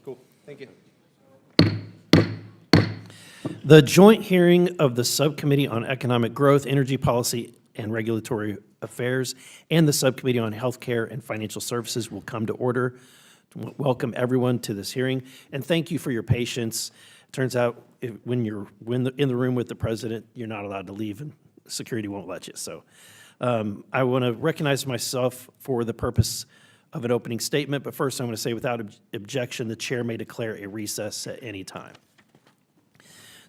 Cool. Thank you. The joint hearing of the Subcommittee on Economic Growth, Energy Policy, and Regulatory Affairs and the Subcommittee on Healthcare and Financial Services will come to order. Welcome everyone to this hearing, and thank you for your patience. Turns out when you're in the room with the president, you're not allowed to leave, and security won't let you. So I want to recognize myself for the purpose of an opening statement, but first I want to say without objection, the chair may declare a recess at any time.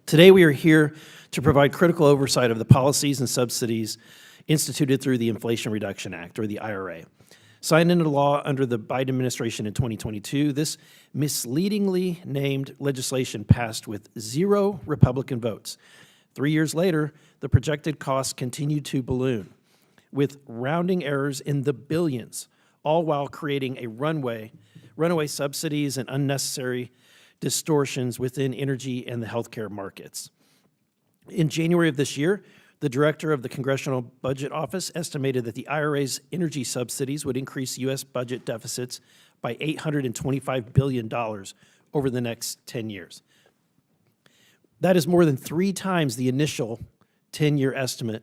Today we are here to provide critical oversight of the policies and subsidies instituted through the Inflation Reduction Act, or the IRA. Signed into law under the Biden administration in 2022, this misleadingly named legislation passed with 0 Republican votes. 3 years later, the projected costs continue to balloon, with rounding errors in the billions, all while creating a runaway subsidies and unnecessary distortions within energy and the healthcare markets. In January of this year, the director of the Congressional Budget Office estimated that the IRA's energy subsidies would increase U.S. budget deficits by $825 billion over the next 10 years. That is more than 3 times the initial 10-year estimate,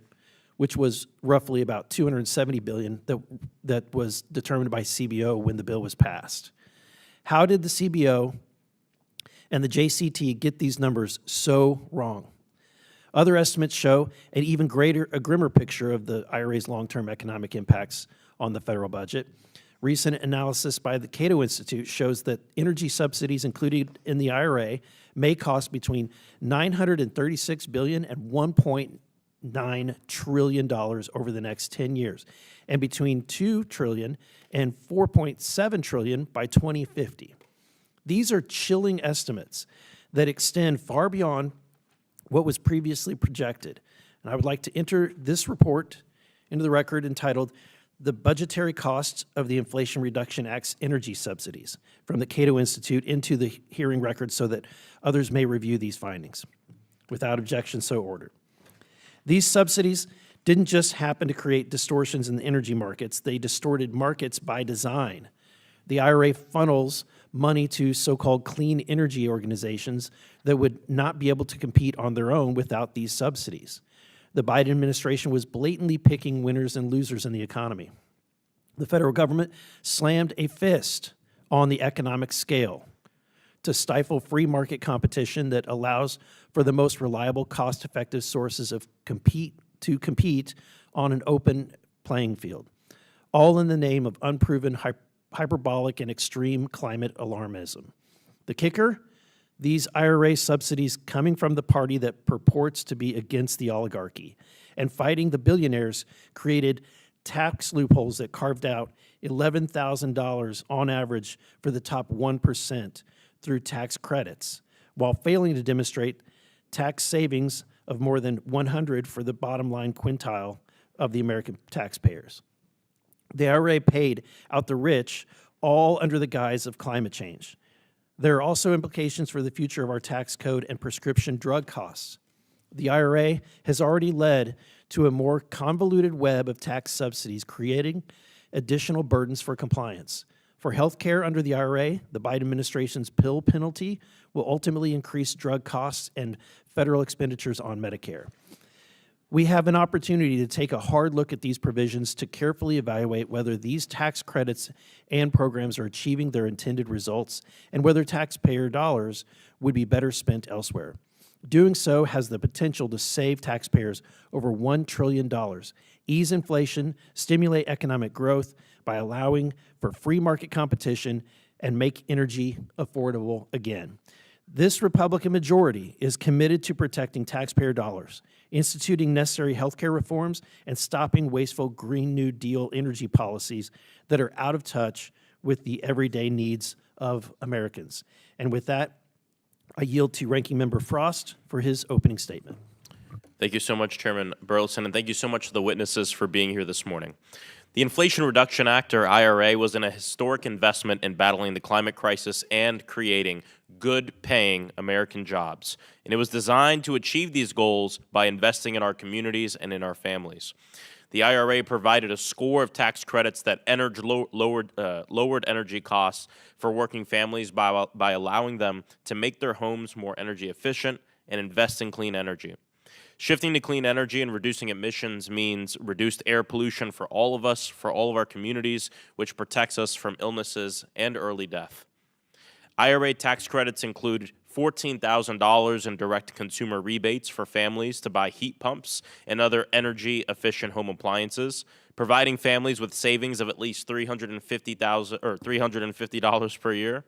which was roughly about $270 billion that was determined by CBO when the bill was passed. How did the CBO and the JCT get these numbers so wrong? Other estimates show an even grimmer picture of the IRA's long-term economic impacts on the federal budget. Recent analysis by the Cato Institute shows that energy subsidies included in the IRA may cost between $936 billion and $1.9 trillion over the next 10 years, and between $2 trillion and $4.7 trillion by 2050. These are chilling estimates that extend far beyond what was previously projected. And I would like to enter this report into the record entitled "The Budgetary Costs of the Inflation Reduction Act's Energy Subsidies" from the Cato Institute into the hearing record so that others may review these findings. Without objection, so ordered. These subsidies didn't just happen to create distortions in the energy markets, they distorted markets by design. The IRA funnels money to so-called clean energy organizations that would not be able to compete on their own without these subsidies. The Biden administration was blatantly picking winners and losers in the economy. The federal government slammed a fist on the economic scale to stifle free market competition that allows for the most reliable, cost-effective sources of compete on an open playing field, all in the name of unproven hyperbolic and extreme climate alarmism. The kicker? These IRA subsidies coming from the party that purports to be against the oligarchy and fighting the billionaires created tax loopholes that carved out $11,000 on average for the top 1% through tax credits, while failing to demonstrate tax savings of more than 100 for the bottom line quintile of the American taxpayers. The IRA paid out the rich, all under the guise of climate change. There are also implications for the future of our tax code and prescription drug costs. The IRA has already led to a more convoluted web of tax subsidies, creating additional burdens for compliance. For health care under the IRA, the Biden administration's pill penalty will ultimately increase drug costs and federal expenditures on Medicare. We have an opportunity to take a hard look at these provisions to carefully evaluate whether these tax credits and programs are achieving their intended results and whether taxpayer dollars would be better spent elsewhere. Doing so has the potential to save taxpayers over $1 trillion, ease inflation, stimulate economic growth by allowing for free market competition, and make energy affordable again. This Republican majority is committed to protecting taxpayer dollars, instituting necessary healthcare reforms, and stopping wasteful Green New Deal energy policies that are out of touch with the everyday needs of Americans. And with that, I yield to Ranking Member Frost for his opening statement. Thank you so much, Chairman Burleson, and thank you so much to the witnesses for being here this morning. The Inflation Reduction Act, or IRA, was a historic investment in battling the climate crisis and creating good-paying American jobs. And it was designed to achieve these goals by investing in our communities and in our families. The IRA provided a score of tax credits that lowered energy costs for working families by allowing them to make their homes more energy efficient and invest in clean energy. Shifting to clean energy and reducing emissions means reduced air pollution for all of us, for all of our communities, which protects us from illnesses and early death. IRA tax credits include $14,000 in direct consumer rebates for families to buy heat pumps and other energy-efficient home appliances, providing families with savings of at least $350 per year.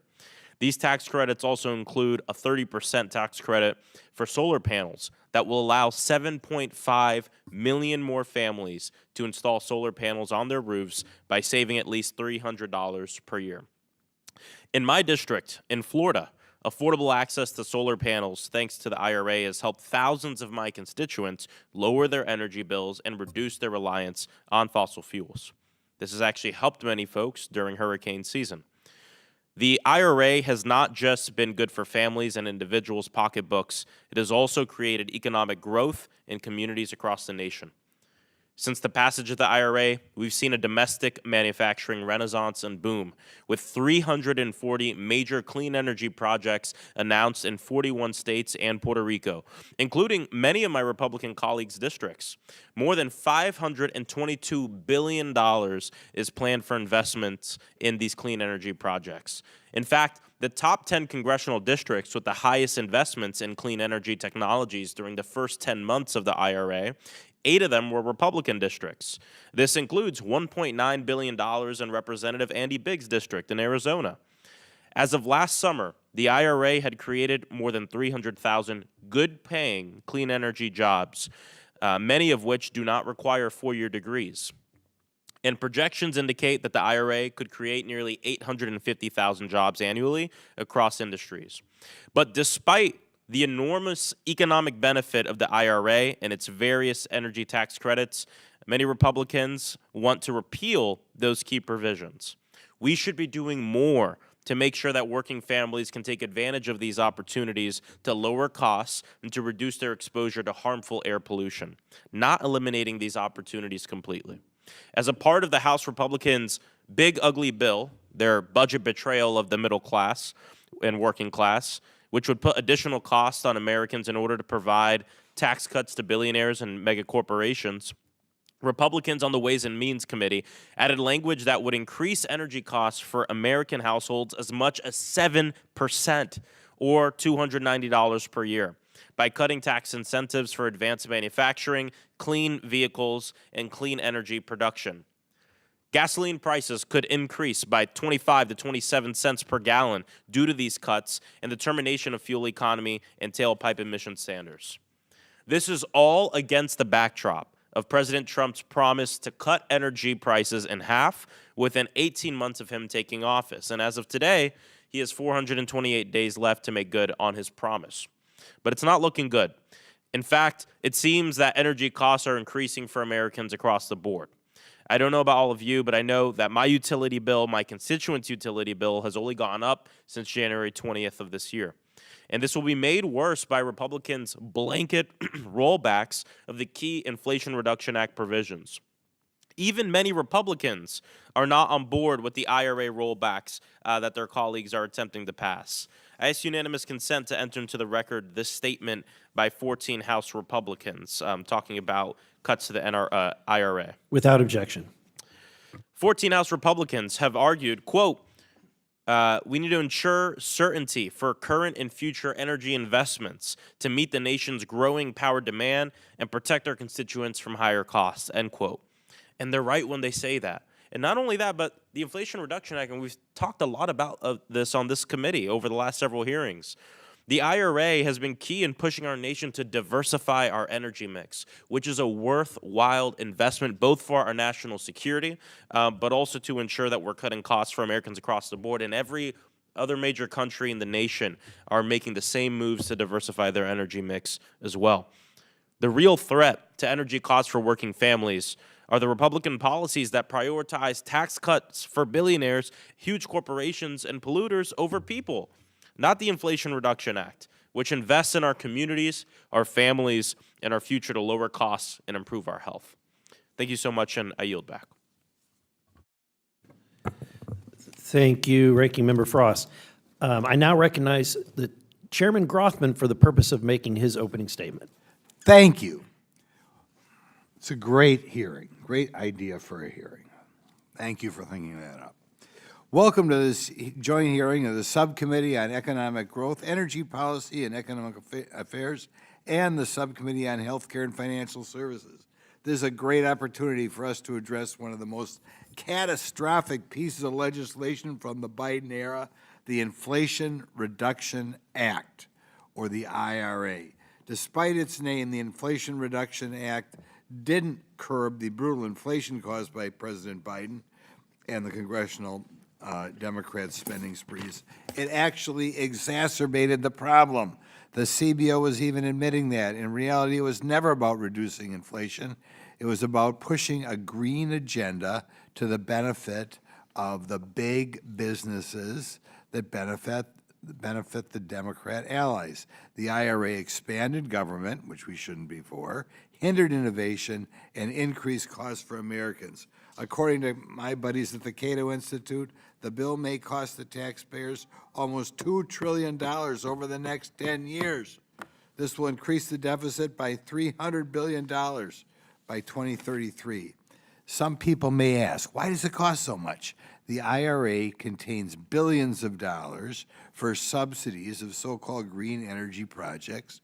These tax credits also include a 30% tax credit for solar panels that will allow 7.5 million more families to install solar panels on their roofs by saving at least $300 per year. In my district, in Florida, affordable access to solar panels, thanks to the IRA, has helped thousands of my constituents lower their energy bills and reduce their reliance on fossil fuels. This has actually helped many folks during hurricane season. The IRA has not just been good for families and individuals' pocketbooks, it has also created economic growth in communities across the nation. Since the passage of the IRA, we've seen a domestic manufacturing renaissance and boom, with 340 major clean energy projects announced in 41 states and Puerto Rico, including many of my Republican colleagues' districts. More than $522 billion is planned for investments in these clean energy projects. In fact, the top 10 congressional districts with the highest investments in clean energy technologies during the first 10 months of the IRA, 8 of them were Republican districts. This includes $1.9 billion in Representative Andy Biggs' district in Arizona. As of last summer, the IRA had created more than 300,000 good-paying clean energy jobs, many of which do not require 4-year degrees. And projections indicate that the IRA could create nearly 850,000 jobs annually across industries. But despite the enormous economic benefit of the IRA and its various energy tax credits, many Republicans want to repeal those key provisions. We should be doing more to make sure that working families can take advantage of these opportunities to lower costs and to reduce their exposure to harmful air pollution, not eliminating these opportunities completely. As a part of the House Republicans' big ugly bill, their budget betrayal of the middle class and working class, which would put additional costs on Americans in order to provide tax cuts to billionaires and mega corporations, Republicans on the Ways and Means Committee added language that would increase energy costs for American households as much as 7%, or $290 per year, by cutting tax incentives for advanced manufacturing, clean vehicles, and clean energy production. Gasoline prices could increase by 25 to 27 cents per gallon due to these cuts and the termination of fuel economy and tailpipe emission standards. This is all against the backdrop of President Trump's promise to cut energy prices in half within 18 months of him taking office. And as of today, he has 428 days left to make good on his promise. But it's not looking good. In fact, it seems that energy costs are increasing for Americans across the board. I don't know about all of you, but I know that my utility bill, my constituents' utility bill, has only gone up since January 20th of this year. And this will be made worse by Republicans' blanket rollbacks of the key Inflation Reduction Act provisions. Even many Republicans are not on board with the IRA rollbacks that their colleagues are attempting to pass. I ask unanimous consent to enter into the record this statement by 14 House Republicans talking about cuts to the IRA. Without objection. 14 House Republicans have argued, quote, we need to ensure certainty for current and future energy investments to meet the nation's growing power demand and protect our constituents from higher costs, end quote. And they're right when they say that. And not only that, but the Inflation Reduction Act, and we've talked a lot about this on this committee over the last several hearings. The IRA has been key in pushing our nation to diversify our energy mix, which is a worthwhile investment both for our national security, but also to ensure that we're cutting costs for Americans across the board. And every other major country in the nation are making the same moves to diversify their energy mix as well. The real threat to energy costs for working families are the Republican policies that prioritize tax cuts for billionaires, huge corporations, and polluters over people, not the Inflation Reduction Act, which invests in our communities, our families, and our future to lower costs and improve our health. Thank you so much, and I yield back. Thank you, Ranking Member Frost. I now recognize the Chairman Grothman for the purpose of making his opening statement. Thank you. It's a great hearing, great idea for a hearing. Thank you for thinking that up. Welcome to this joint hearing of the Subcommittee on Economic Growth, Energy Policy, and Economic Affairs, and the Subcommittee on Healthcare and Financial Services. This is a great opportunity for us to address one of the most catastrophic pieces of legislation from the Biden era, the Inflation Reduction Act, or the IRA. Despite its name, the Inflation Reduction Act didn't curb the brutal inflation caused by President Biden and the congressional Democrats' spending sprees. It actually exacerbated the problem. The CBO was even admitting that. In reality, it was never about reducing inflation. It was about pushing a green agenda to the benefit of the big businesses that benefit the Democrat allies. The IRA expanded government, which we shouldn't be for, hindered innovation, and increased costs for Americans. According to my buddies at the Cato Institute, the bill may cost the taxpayers almost $2 trillion over the next 10 years. This will increase the deficit by $300 billion by 2033. Some people may ask, why does it cost so much? The IRA contains billions of dollars for subsidies of so-called green energy projects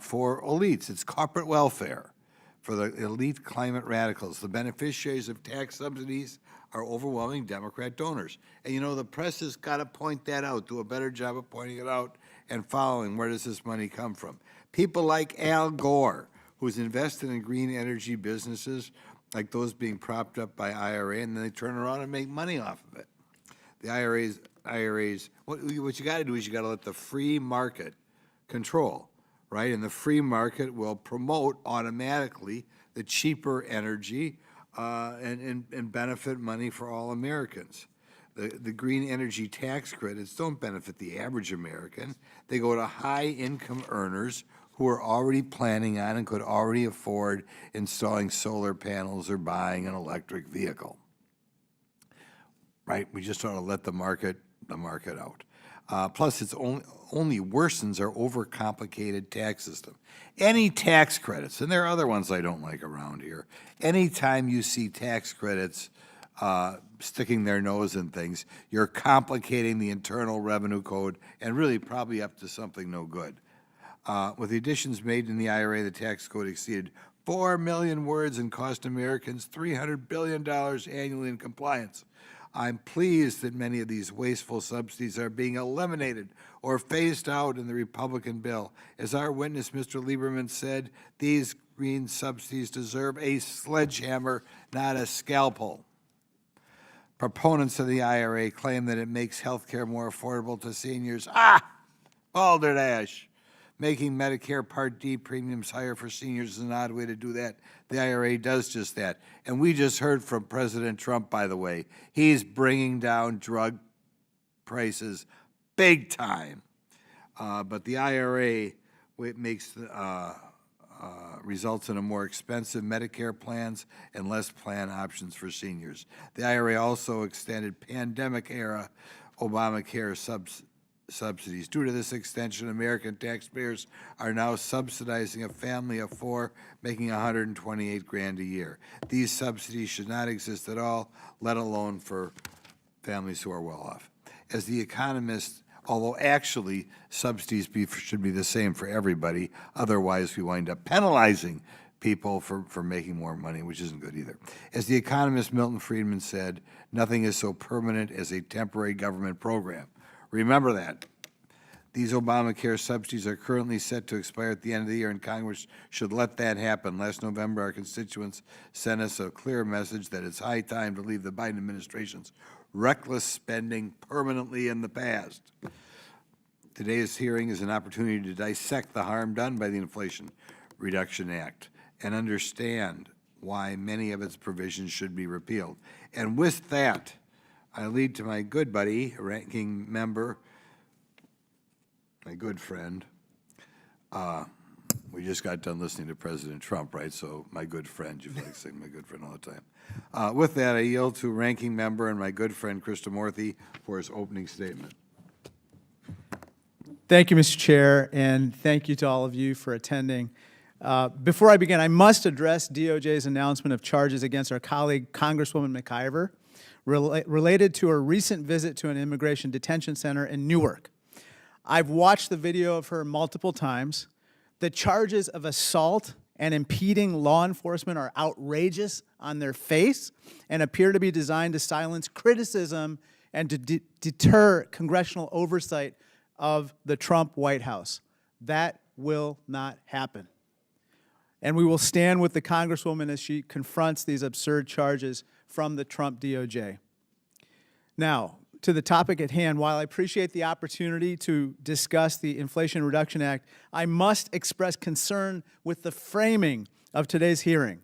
for elites. It's corporate welfare for the elite climate radicals. The beneficiaries of tax subsidies are overwhelming Democrat donors. And you know, the press has got to point that out, do a better job of pointing it out and following where does this money come from. People like Al Gore, who's invested in green energy businesses like those being propped up by IRA, and then they turn around and make money off of it. The IRAs, what you got to do is you got to let the free market control, right? And the free market will promote automatically the cheaper energy and benefit money for all Americans. The green energy tax credits don't benefit the average American. They go to high-income earners who are already planning on and could already afford installing solar panels or buying an electric vehicle. Right? We just ought to let the market out. Plus, it's only worsens our overcomplicated tax system. Any tax credits, and there are other ones I don't like around here, anytime you see tax credits sticking their nose in things, you're complicating the Internal Revenue Code and really probably up to something no good. With the additions made in the IRA, the tax code exceeded 4 million words and cost Americans $300 billion annually in compliance. I'm pleased that many of these wasteful subsidies are being eliminated or phased out in the Republican bill. As our witness, Mr. Lieberman, said, these green subsidies deserve a sledgehammer, not a scalpel. Proponents of the IRA claim that it makes health care more affordable to seniors. Balderdash. Making Medicare Part D premiums higher for seniors is an odd way to do that. The IRA does just that. And we just heard from President Trump, by the way. He's bringing down drug prices big time. But the IRA results in a more expensive Medicare plans and less plan options for seniors. The IRA also extended pandemic-era Obamacare subsidies. Due to this extension, American taxpayers are now subsidizing a family of 4 making $128,000 a year. These subsidies should not exist at all, let alone for families who are well off. As The Economist, although actually subsidies should be the same for everybody, otherwise we wind up penalizing people for making more money, which isn't good either. As The Economist Milton Friedman said, nothing is so permanent as a temporary government program. Remember that. These Obamacare subsidies are currently set to expire at the end of the year, and Congress should let that happen. Last November, our constituents sent us a clear message that it's high time to leave the Biden administration's reckless spending permanently in the past. Today's hearing is an opportunity to dissect the harm done by the Inflation Reduction Act and understand why many of its provisions should be repealed. And with that, I lead to my good buddy, ranking member, my good friend, We just got done listening to President Trump, right? So my good friend, you like saying my good friend all the time. With that, I yield to Ranking Member and my good friend Krishnamurthy for his opening statement. Thank you, Mr. Chair, and thank you to all of you for attending. Before I begin, I must address DOJ's announcement of charges against our colleague, Congresswoman McIver, related to her recent visit to an immigration detention center in Newark. I've watched the video of her multiple times. The charges of assault and impeding law enforcement are outrageous on their face and appear to be designed to silence criticism and to deter congressional oversight of the Trump White House. That will not happen. And we will stand with the Congresswoman as she confronts these absurd charges from the Trump DOJ. Now, to the topic at hand, while I appreciate the opportunity to discuss the Inflation Reduction Act, I must express concern with the framing of today's hearing.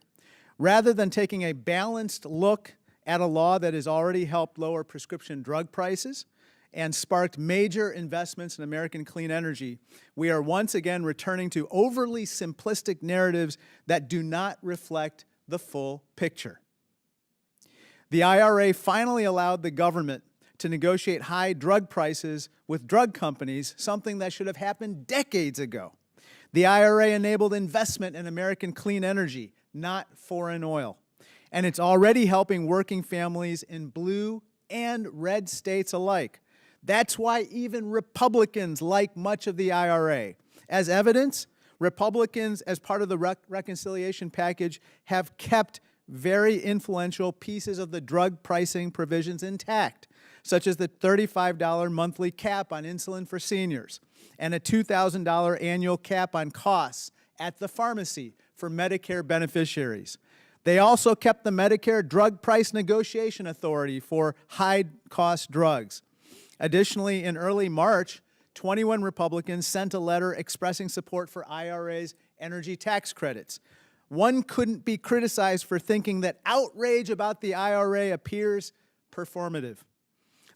Rather than taking a balanced look at a law that has already helped lower prescription drug prices and sparked major investments in American clean energy, we are once again returning to overly simplistic narratives that do not reflect the full picture. The IRA finally allowed the government to negotiate high drug prices with drug companies, something that should have happened decades ago. The IRA enabled investment in American clean energy, not foreign oil. And it's already helping working families in blue and red states alike. That's why even Republicans like much of the IRA. As evidence, Republicans, as part of the reconciliation package, have kept very influential pieces of the drug pricing provisions intact, such as the $35 monthly cap on insulin for seniors and a $2,000 annual cap on costs at the pharmacy for Medicare beneficiaries. They also kept the Medicare Drug Price Negotiation Authority for high-cost drugs. Additionally, in early March, 21 Republicans sent a letter expressing support for IRA's energy tax credits. One couldn't be criticized for thinking that outrage about the IRA appears performative.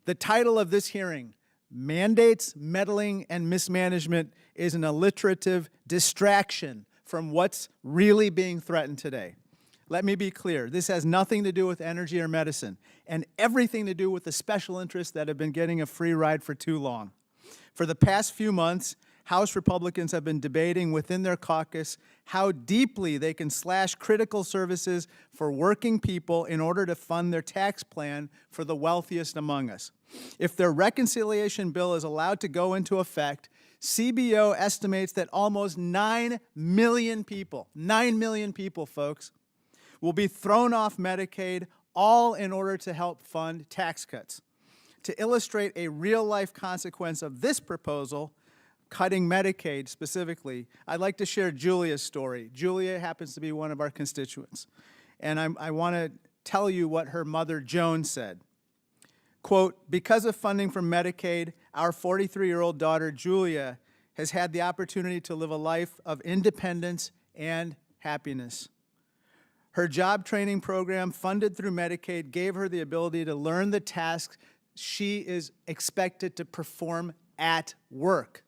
The title of this hearing, Mandates, Meddling, and Mismanagement, is an alliterative distraction from what's really being threatened today. Let me be clear, this has nothing to do with energy or medicine, and everything to do with the special interests that have been getting a free ride for too long. For the past few months, House Republicans have been debating within their caucus how deeply they can slash critical services for working people in order to fund their tax plan for the wealthiest among us. If their reconciliation bill is allowed to go into effect, CBO estimates that almost 9 million people, folks, will be thrown off Medicaid, all in order to help fund tax cuts. To illustrate a real-life consequence of this proposal, cutting Medicaid specifically, I'd like to share Julia's story. Julia happens to be one of our constituents. And I want to tell you what her mother, Joan, said. Quote, because of funding from Medicaid, our 43-year-old daughter, Julia, has had the opportunity to live a life of independence and happiness. Her job training program, funded through Medicaid, gave her the ability to learn the tasks she is expected to perform at work.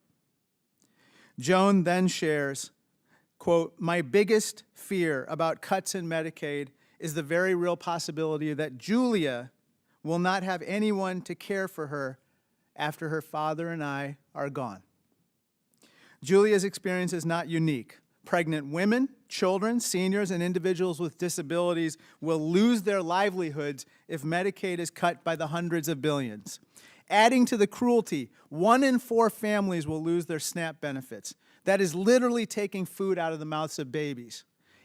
Joan then shares, quote, my biggest fear about cuts in Medicaid is the very real possibility that Julia will not have anyone to care for her after her father and I are gone. Julia's experience is not unique. Pregnant women, children, seniors, and individuals with disabilities will lose their livelihoods if Medicaid is cut by the hundreds of billions. Adding to the cruelty, 1 in 4 families will lose their SNAP benefits. That is literally taking food out of the mouths of babies.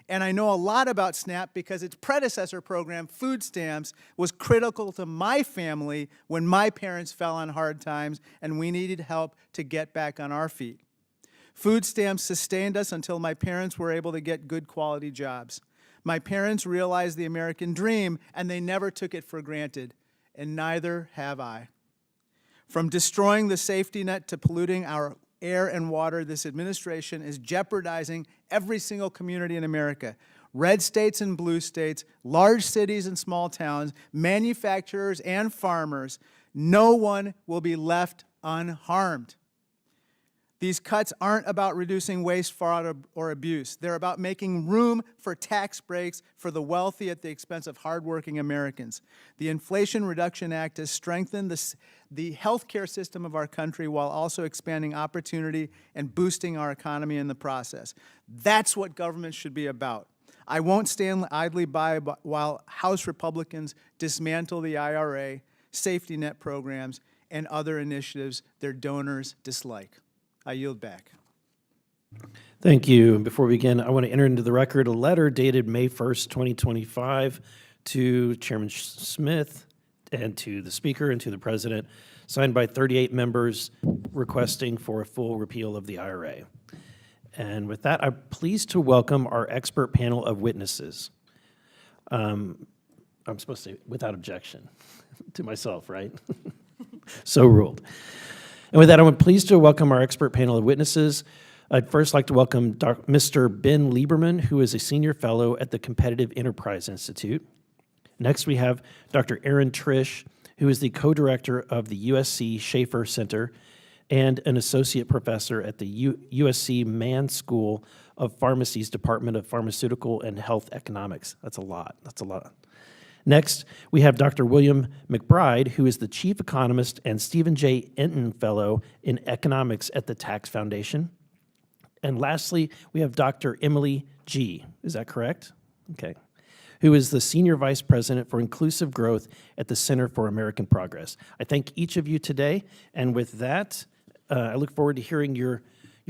And I know a lot about SNAP because its predecessor program, food stamps, was critical to my family when my parents fell on hard times and we needed help to get back on our feet. Food stamps sustained us until my parents were able to get good quality jobs. My parents realized the American dream and they never took it for granted, and neither have I. From destroying the safety net to polluting our air and water, this administration is jeopardizing every single community in America. Red states and blue states, large cities and small towns, manufacturers and farmers, no one will be left unharmed. These cuts aren't about reducing waste, fraud, or abuse. They're about making room for tax breaks for the wealthy at the expense of hardworking Americans. The Inflation Reduction Act has strengthened the healthcare system of our country while also expanding opportunity and boosting our economy in the process. That's what government should be about. I won't stand idly by while House Republicans dismantle the IRA, safety net programs, and other initiatives their donors dislike. I yield back. Thank you. Before we begin, I want to enter into the record a letter dated May 1st, 2025, to Chairman Smith and to the Speaker and to the President, signed by 38 members requesting for a full repeal of the IRA. And with that, I'm pleased to welcome our expert panel of witnesses. I'm supposed to say without objection to myself, right? So ruled. And with that, I'm pleased to welcome our expert panel of witnesses. I'd first like to welcome Mr. Ben Lieberman, who is a senior fellow at the Competitive Enterprise Institute. Next, we have Dr. Aaron Trish, who is the co-director of the USC Schaefer Center and an associate professor at the USC Mann School of Pharmacy's Department of Pharmaceutical and Health Economics. That's a lot. That's a lot. Next, we have Dr. William McBride, who is the chief economist and Stephen J. Enton Fellow in Economics at the Tax Foundation. And lastly, we have Dr. Emily G. Is that correct? Okay. Who is the senior vice president for inclusive growth at the Center for American Progress. I thank each of you today, and with that, I look forward to hearing your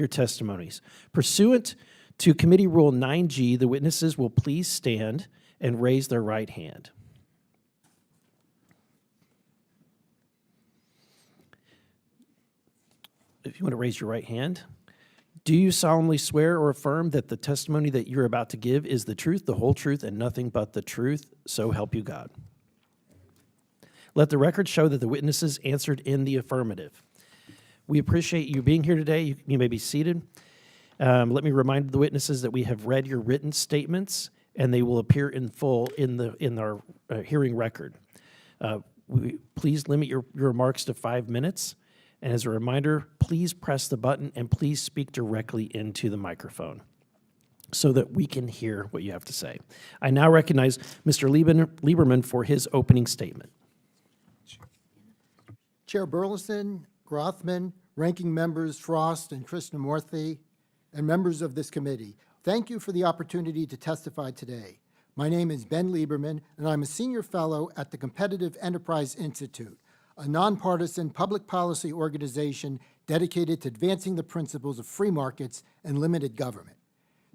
testimonies. Pursuant to Committee Rule 9G, the witnesses will please stand and raise their right hand. If you want to raise your right hand. Do you solemnly swear or affirm that the testimony that you're about to give is the truth, the whole truth, and nothing but the truth? So help you God. Let the record show that the witnesses answered in the affirmative. We appreciate you being here today. You may be seated. Let me remind the witnesses that we have read your written statements, and they will appear in full in our hearing record. Please limit your remarks to 5 minutes. And as a reminder, please press the button and please speak directly into the microphone so that we can hear what you have to say. I now recognize Mr. Lieberman for his opening statement. Chair Burleson, Grothman, Ranking Members Frost and Krishnamurthy, and members of this committee, thank you for the opportunity to testify today. My name is Ben Lieberman, and I'm a senior fellow at the Competitive Enterprise Institute, a nonpartisan public policy organization dedicated to advancing the principles of free markets and limited government.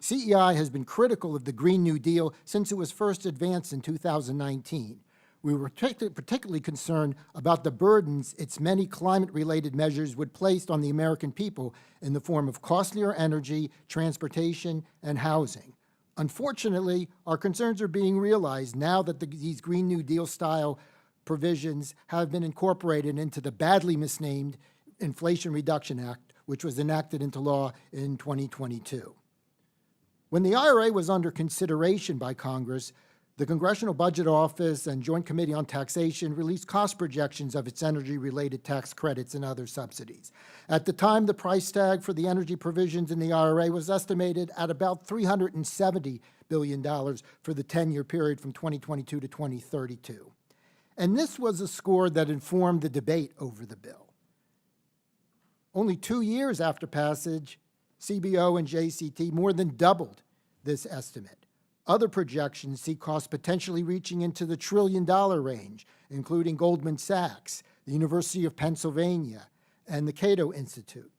CEI has been critical of the Green New Deal since it was first advanced in 2019. We were particularly concerned about the burdens its many climate-related measures would place on the American people in the form of costlier energy, transportation, and housing. Unfortunately, our concerns are being realized now that these Green New Deal-style provisions have been incorporated into the badly misnamed Inflation Reduction Act, which was enacted into law in 2022. When the IRA was under consideration by Congress, the Congressional Budget Office and Joint Committee on Taxation released cost projections of its energy-related tax credits and other subsidies. At the time, the price tag for the energy provisions in the IRA was estimated at about $370 billion for the 10-year period from 2022 to 2032. And this was a score that informed the debate over the bill. Only 2 years after passage, CBO and JCT more than doubled this estimate. Other projections see costs potentially reaching into the $1 trillion range, including Goldman Sachs, the University of Pennsylvania, and the Cato Institute.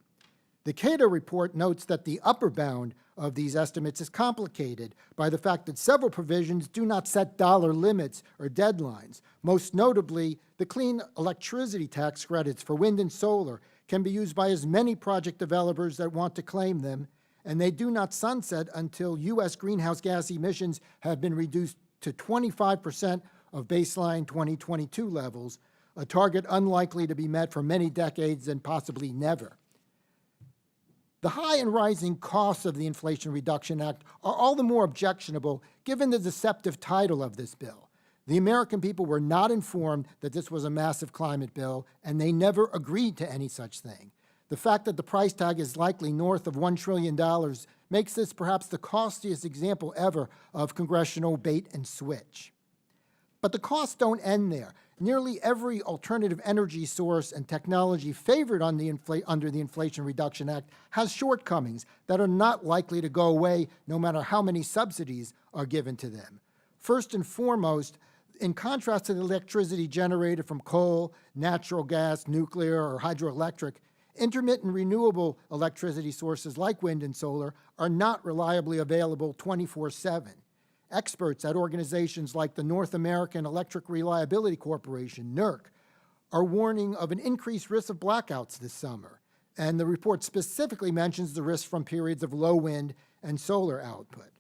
The Cato report notes that the upper bound of these estimates is complicated by the fact that several provisions do not set dollar limits or deadlines. Most notably, the clean electricity tax credits for wind and solar can be used by as many project developers that want to claim them, and they do not sunset until U.S. greenhouse gas emissions have been reduced to 25% of baseline 2022 levels, a target unlikely to be met for many decades and possibly never. The high and rising costs of the Inflation Reduction Act are all the more objectionable given the deceptive title of this bill. The American people were not informed that this was a massive climate bill, and they never agreed to any such thing. The fact that the price tag is likely north of $1 trillion makes this perhaps the costliest example ever of congressional bait and switch. But the costs don't end there. Nearly every alternative energy source and technology favored under the Inflation Reduction Act has shortcomings that are not likely to go away no matter how many subsidies are given to them. First and foremost, in contrast to the electricity generated from coal, natural gas, nuclear, or hydroelectric, intermittent renewable electricity sources like wind and solar are not reliably available 24/7. Experts at organizations like the North American Electric Reliability Corporation, NERC, are warning of an increased risk of blackouts this summer, and the report specifically mentions the risk from periods of low wind and solar output.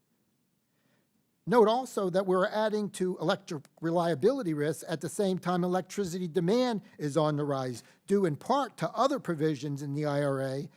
Note also that we're adding to electric reliability risks at the same time electricity demand is on the rise, due in part to other provisions in the IRA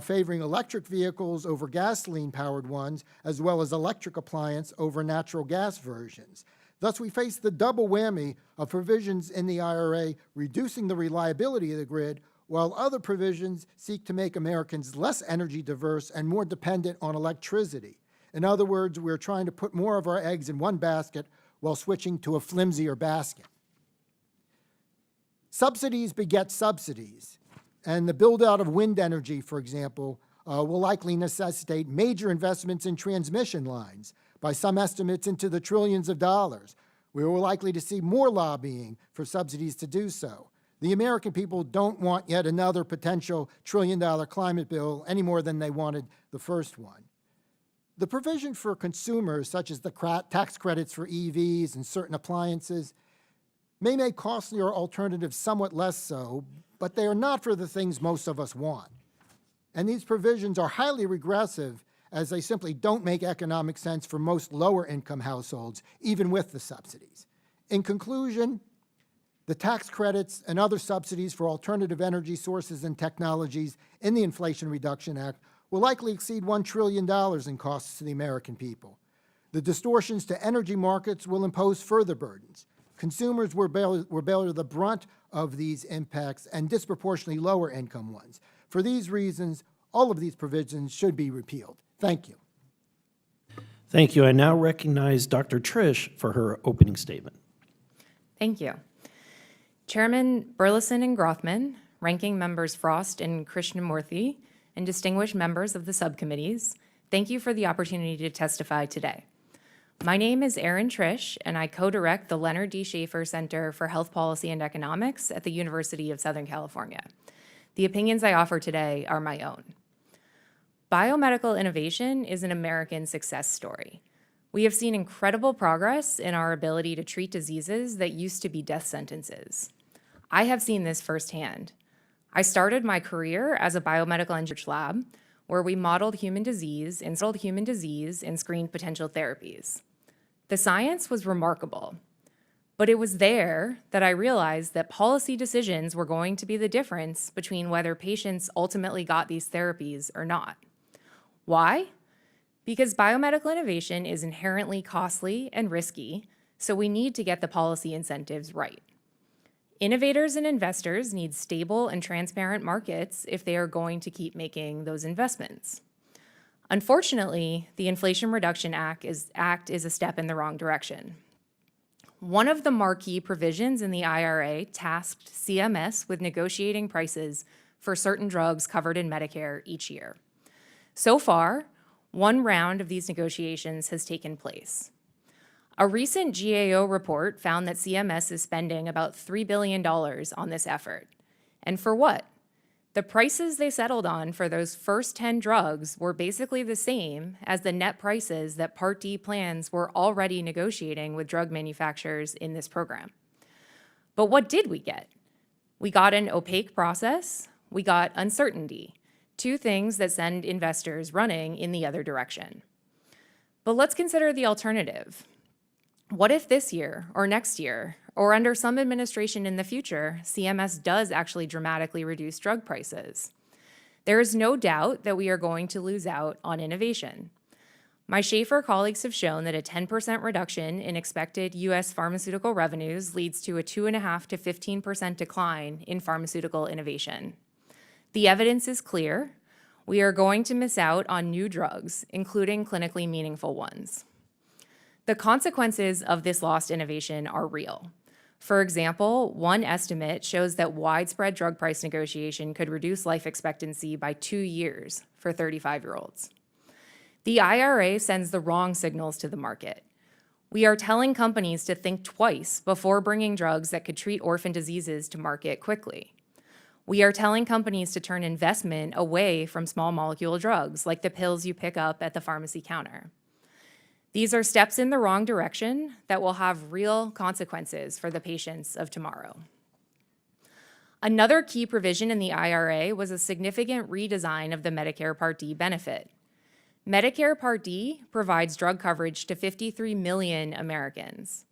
favoring electric vehicles over gasoline-powered ones, as well as electric appliance over natural gas versions. Thus, we face the double whammy of provisions in the IRA reducing the reliability of the grid, while other provisions seek to make Americans less energy diverse and more dependent on electricity. In other words, we're trying to put more of our eggs in one basket while switching to a flimsier basket. Subsidies beget subsidies, and the build-out of wind energy, for example, will likely necessitate major investments in transmission lines, by some estimates into the trillions of dollars. We are likely to see more lobbying for subsidies to do so. The American people don't want yet another potential trillion-dollar climate bill any more than they wanted the first one. The provision for consumers, such as the tax credits for EVs and certain appliances, may make costlier alternatives somewhat less so, but they are not for the things most of us want. And these provisions are highly regressive, as they simply don't make economic sense for most lower-income households, even with the subsidies. In conclusion, the tax credits and other subsidies for alternative energy sources and technologies in the Inflation Reduction Act will likely exceed $1 trillion in costs to the American people. The distortions to energy markets will impose further burdens. Consumers will bear the brunt of these impacts, and disproportionately lower income ones. For these reasons, all of these provisions should be repealed. Thank you. Thank you. I now recognize Dr. Trish for her opening statement. Thank you. Chairman Burleson and Grothman, Ranking Members Frost and Krishnamurthy, and distinguished members of the subcommittees, thank you for the opportunity to testify today. My name is Erin Trish, and I co-direct the Leonard D. Schaefer Center for Health Policy and Economics at the University of Southern California. The opinions I offer today are my own. Biomedical innovation is an American success story. We have seen incredible progress in our ability to treat diseases that used to be death sentences. I have seen this firsthand. I started my career as a biomedical engineering lab where we modeled human disease and screened potential therapies. The science was remarkable, but it was there that I realized that policy decisions were going to be the difference between whether patients ultimately got these therapies or not. Why? Because biomedical innovation is inherently costly and risky, so we need to get the policy incentives right. Innovators and investors need stable and transparent markets if they are going to keep making those investments. Unfortunately, the Inflation Reduction Act is a step in the wrong direction. One of the marquee provisions in the IRA tasked CMS with negotiating prices for certain drugs covered in Medicare each year. So far, one round of these negotiations has taken place. A recent GAO report found that CMS is spending about $3 billion on this effort. And for what? The prices they settled on for those first 10 drugs were basically the same as the net prices that Part D plans were already negotiating with drug manufacturers in this program. But what did we get? We got an opaque process, we got uncertainty, two things that send investors running in the other direction. But let's consider the alternative. What if this year or next year or under some administration in the future, CMS does actually dramatically reduce drug prices? There is no doubt that we are going to lose out on innovation. My Schaefer colleagues have shown that a 10% reduction in expected U.S. pharmaceutical revenues leads to a 2.5% to 15% decline in pharmaceutical innovation. The evidence is clear. We are going to miss out on new drugs, including clinically meaningful ones. The consequences of this lost innovation are real. For example, one estimate shows that widespread drug price negotiation could reduce life expectancy by 2 years for 35-year-olds. The IRA sends the wrong signals to the market. We are telling companies to think twice before bringing drugs that could treat orphan diseases to market quickly. We are telling companies to turn investment away from small molecule drugs like the pills you pick up at the pharmacy counter. These are steps in the wrong direction that will have real consequences for the patients of tomorrow. Another key provision in the IRA was a significant redesign of the Medicare Part D benefit. Medicare Part D provides drug coverage to 53 million Americans.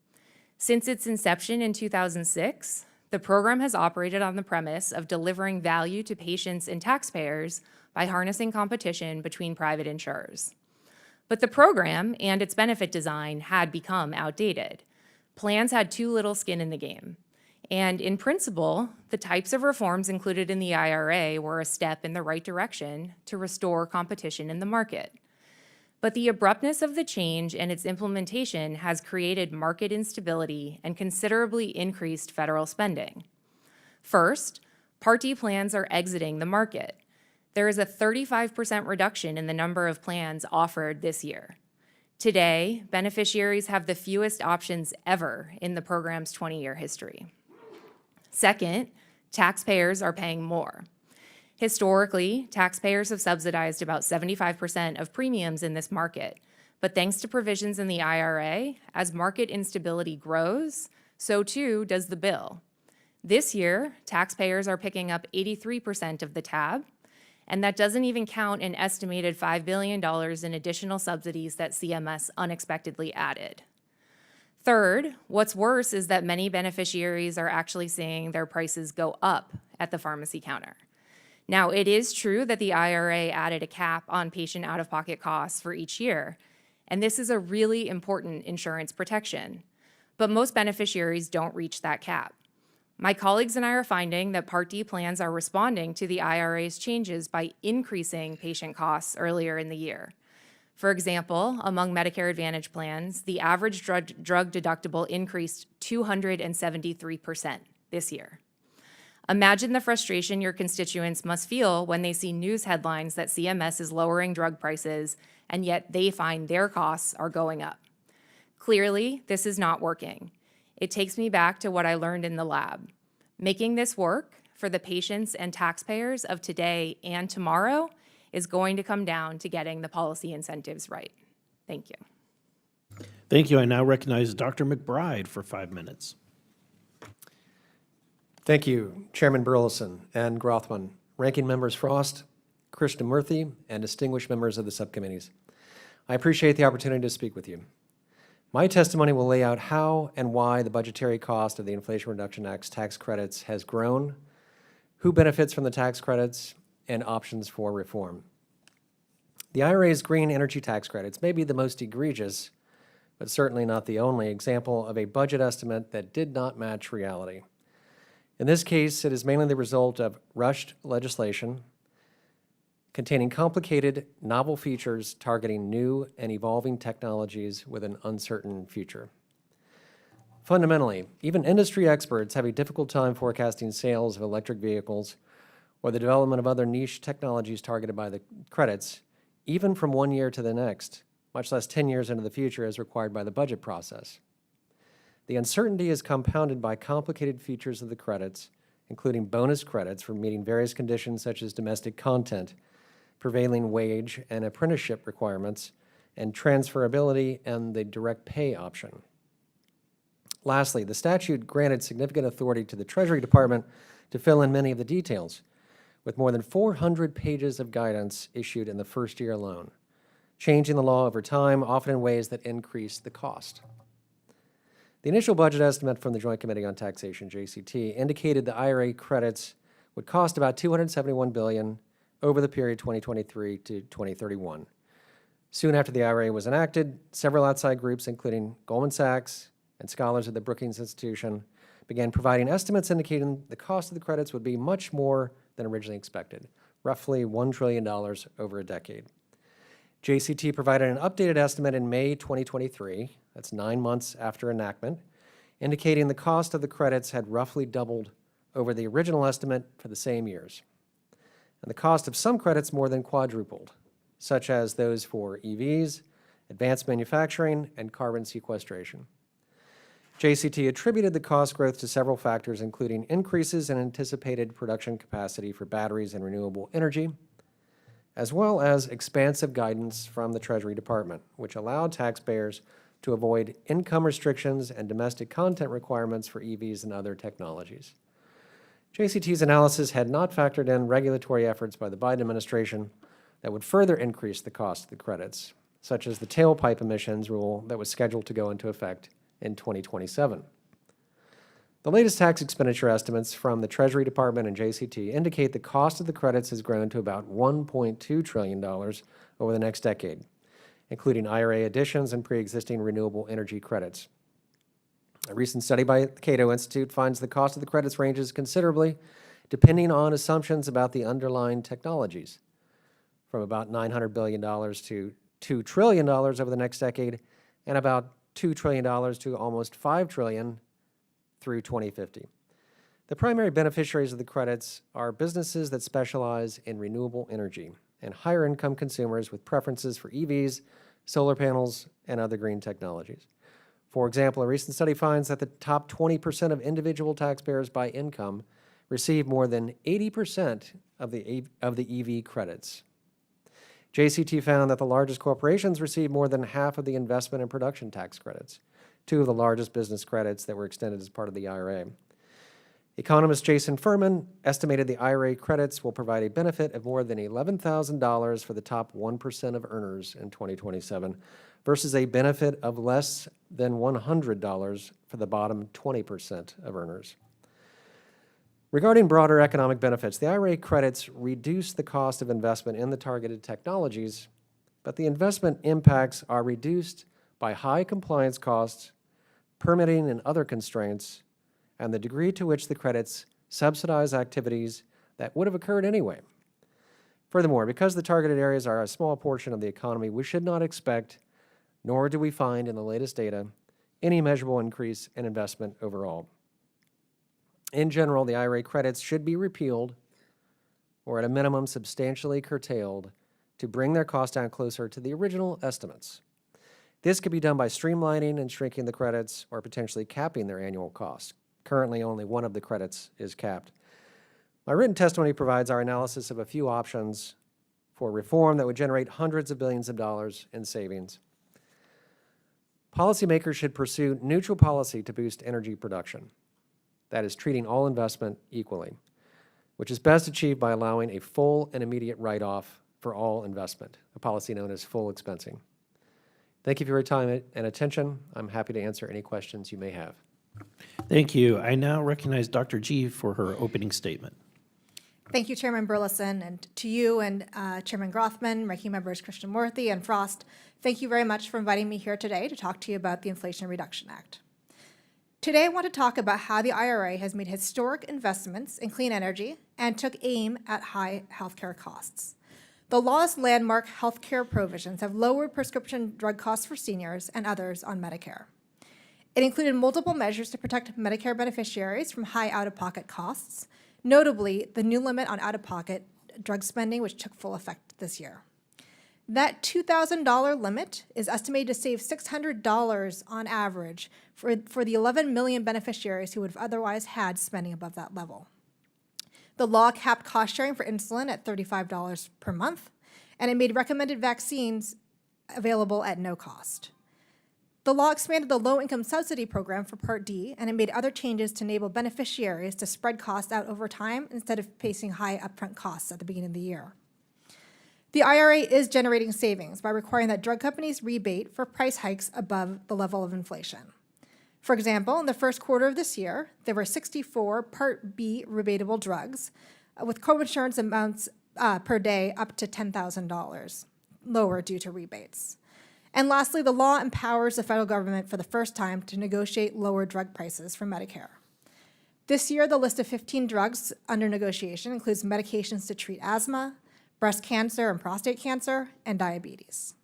Since its inception in 2006, the program has operated on the premise of delivering value to patients and taxpayers by harnessing competition between private insurers. But the program and its benefit design had become outdated. Plans had too little skin in the game. And in principle, the types of reforms included in the IRA were a step in the right direction to restore competition in the market. But the abruptness of the change and its implementation has created market instability and considerably increased federal spending. First, Part D plans are exiting the market. There is a 35% reduction in the number of plans offered this year. Today, beneficiaries have the fewest options ever in the program's 20-year history. Second, taxpayers are paying more. Historically, taxpayers have subsidized about 75% of premiums in this market, but thanks to provisions in the IRA, as market instability grows, so too does the bill. This year, taxpayers are picking up 83% of the tab, and that doesn't even count an estimated $5 billion in additional subsidies that CMS unexpectedly added. Third, what's worse is that many beneficiaries are actually seeing their prices go up at the pharmacy counter. Now, it is true that the IRA added a cap on patient out-of-pocket costs for each year, and this is a really important insurance protection. But most beneficiaries don't reach that cap. My colleagues and I are finding that Part D plans are responding to the IRA's changes by increasing patient costs earlier in the year. For example, among Medicare Advantage plans, the average drug deductible increased 273% this year. Imagine the frustration your constituents must feel when they see news headlines that CMS is lowering drug prices, and yet they find their costs are going up. Clearly, this is not working. It takes me back to what I learned in the lab. Making this work for the patients and taxpayers of today and tomorrow is going to come down to getting the policy incentives right. Thank you. Thank you. I now recognize Dr. McBride for 5 minutes. Thank you, Chairman Burleson and Grothman, Ranking Members Frost, Krishnamurthy, and distinguished members of the subcommittees. I appreciate the opportunity to speak with you. My testimony will lay out how and why the budgetary cost of the Inflation Reduction Act's tax credits has grown, who benefits from the tax credits, and options for reform. The IRA's green energy tax credits may be the most egregious, but certainly not the only example of a budget estimate that did not match reality. In this case, it is mainly the result of rushed legislation containing complicated, novel features targeting new and evolving technologies with an uncertain future. Fundamentally, even industry experts have a difficult time forecasting sales of electric vehicles or the development of other niche technologies targeted by the credits, even from one year to the next, much less 10 years into the future as required by the budget process. The uncertainty is compounded by complicated features of the credits, including bonus credits for meeting various conditions such as domestic content, prevailing wage and apprenticeship requirements, and transferability and the direct pay option. Lastly, the statute granted significant authority to the Treasury Department to fill in many of the details, with more than 400 pages of guidance issued in the first year alone, changing the law over time, often in ways that increase the cost. The initial budget estimate from the Joint Committee on Taxation, JCT, indicated the IRA credits would cost about $271 billion over the period 2023 to 2031. Soon after the IRA was enacted, several outside groups, including Goldman Sachs and scholars at the Brookings Institution, began providing estimates indicating the cost of the credits would be much more than originally expected, roughly $1 trillion over a decade. JCT provided an updated estimate in May 2023, that's 9 months after enactment, indicating the cost of the credits had roughly doubled over the original estimate for the same years. And the cost of some credits more than quadrupled, such as those for EVs, advanced manufacturing, and carbon sequestration. JCT attributed the cost growth to several factors, including increases in anticipated production capacity for batteries and renewable energy, as well as expansive guidance from the Treasury Department, which allowed taxpayers to avoid income restrictions and domestic content requirements for EVs and other technologies. JCT's analysis had not factored in regulatory efforts by the Biden administration that would further increase the cost of the credits, such as the tailpipe emissions rule that was scheduled to go into effect in 2027. The latest tax expenditure estimates from the Treasury Department and JCT indicate the cost of the credits has grown to about $1.2 trillion over the next decade, including IRA additions and pre-existing renewable energy credits. A recent study by the Cato Institute finds the cost of the credits ranges considerably, depending on assumptions about the underlying technologies, from about $900 billion to $2 trillion over the next decade, and about $2 trillion to almost $5 trillion through 2050. The primary beneficiaries of the credits are businesses that specialize in renewable energy and higher income consumers with preferences for EVs, solar panels, and other green technologies. For example, a recent study finds that the top 20% of individual taxpayers by income receive more than 80% of the EV credits. JCT found that the largest corporations receive more than half of the investment and production tax credits, two of the largest business credits that were extended as part of the IRA. Economist Jason Furman estimated the IRA credits will provide a benefit of more than $11,000 for the top 1% of earners in 2027 versus a benefit of less than $100 for the bottom 20% of earners. Regarding broader economic benefits, the IRA credits reduce the cost of investment in the targeted technologies, but the investment impacts are reduced by high compliance costs, permitting and other constraints, and the degree to which the credits subsidize activities that would have occurred anyway. Furthermore, because the targeted areas are a small portion of the economy, we should not expect, nor do we find in the latest data, any measurable increase in investment overall. In general, the IRA credits should be repealed or at a minimum substantially curtailed to bring their cost down closer to the original estimates. This could be done by streamlining and shrinking the credits or potentially capping their annual costs. Currently, only one of the credits is capped. My written testimony provides our analysis of a few options for reform that would generate hundreds of billions of dollars in savings. Policymakers should pursue neutral policy to boost energy production. That is, treating all investment equally, which is best achieved by allowing a full and immediate write-off for all investment, a policy known as full expensing. Thank you for your time and attention. I'm happy to answer any questions you may have. Thank you. I now recognize Dr. G for her opening statement. Thank you, Chairman Burleson, and to you and Chairman Grothman, Ranking Members Krishnamurthy and Frost. Thank you very much for inviting me here today to talk to you about the Inflation Reduction Act. Today, I want to talk about how the IRA has made historic investments in clean energy and took aim at high healthcare costs. The law's landmark healthcare provisions have lowered prescription drug costs for seniors and others on Medicare. It included multiple measures to protect Medicare beneficiaries from high out-of-pocket costs, notably the new limit on out-of-pocket drug spending, which took full effect this year. That $2,000 limit is estimated to save $600 on average for the 11 million beneficiaries who would have otherwise had spending above that level. The law capped cost sharing for insulin at $35 per month, and it made recommended vaccines available at no cost. The law expanded the low-income subsidy program for Part D, and it made other changes to enable beneficiaries to spread costs out over time instead of facing high upfront costs at the beginning of the year. The IRA is generating savings by requiring that drug companies rebate for price hikes above the level of inflation. For example, in the first quarter of this year, there were 64 Part B rebatable drugs with co-insurance amounts per day up to $10,000, lower due to rebates. And lastly, the law empowers the federal government for the first time to negotiate lower drug prices for Medicare. This year, the list of 15 drugs under negotiation includes medications to treat asthma, breast cancer and prostate cancer, and diabetes.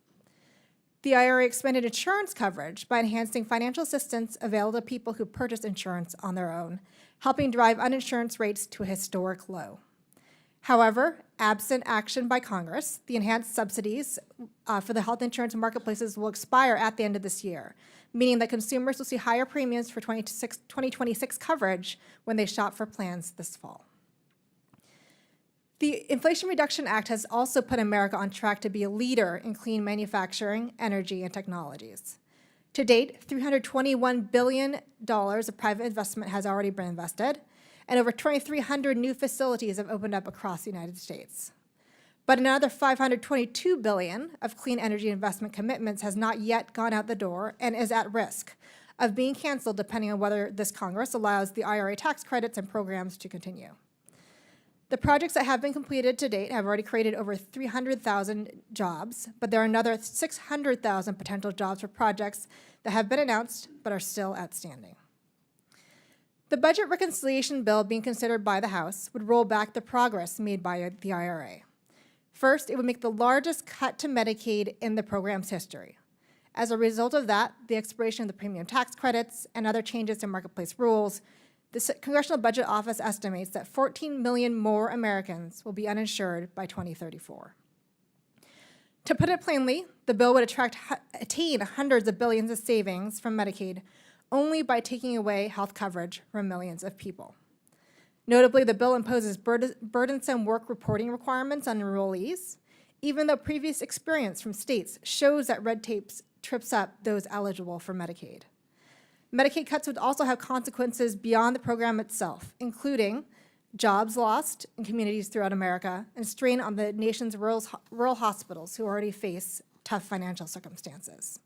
The IRA expanded insurance coverage by enhancing financial assistance available to people who purchase insurance on their own, helping drive uninsurance rates to a historic low. However, absent action by Congress, the enhanced subsidies for the health insurance marketplaces will expire at the end of this year, meaning that consumers will see higher premiums for 2026 coverage when they shop for plans this fall. The Inflation Reduction Act has also put America on track to be a leader in clean manufacturing, energy, and technologies. To date, $321 billion of private investment has already been invested, and over 2,300 new facilities have opened up across the United States. But another $522 billion of clean energy investment commitments has not yet gone out the door and is at risk of being canceled depending on whether this Congress allows the IRA tax credits and programs to continue. The projects that have been completed to date have already created over 300,000 jobs, but there are another 600,000 potential jobs for projects that have been announced but are still outstanding. The budget reconciliation bill being considered by the House would roll back the progress made by the IRA. First, it would make the largest cut to Medicaid in the program's history. As a result of that, the expiration of the premium tax credits and other changes to marketplace rules, the Congressional Budget Office estimates that 14 million more Americans will be uninsured by 2034. To put it plainly, the bill would attain hundreds of billions of savings from Medicaid only by taking away health coverage from millions of people. Notably, the bill imposes burdensome work reporting requirements on enrollees, even though previous experience from states shows that red tape trips up those eligible for Medicaid. Medicaid cuts would also have consequences beyond the program itself, including jobs lost in communities throughout America and strain on the nation's rural hospitals who already face tough financial circumstances.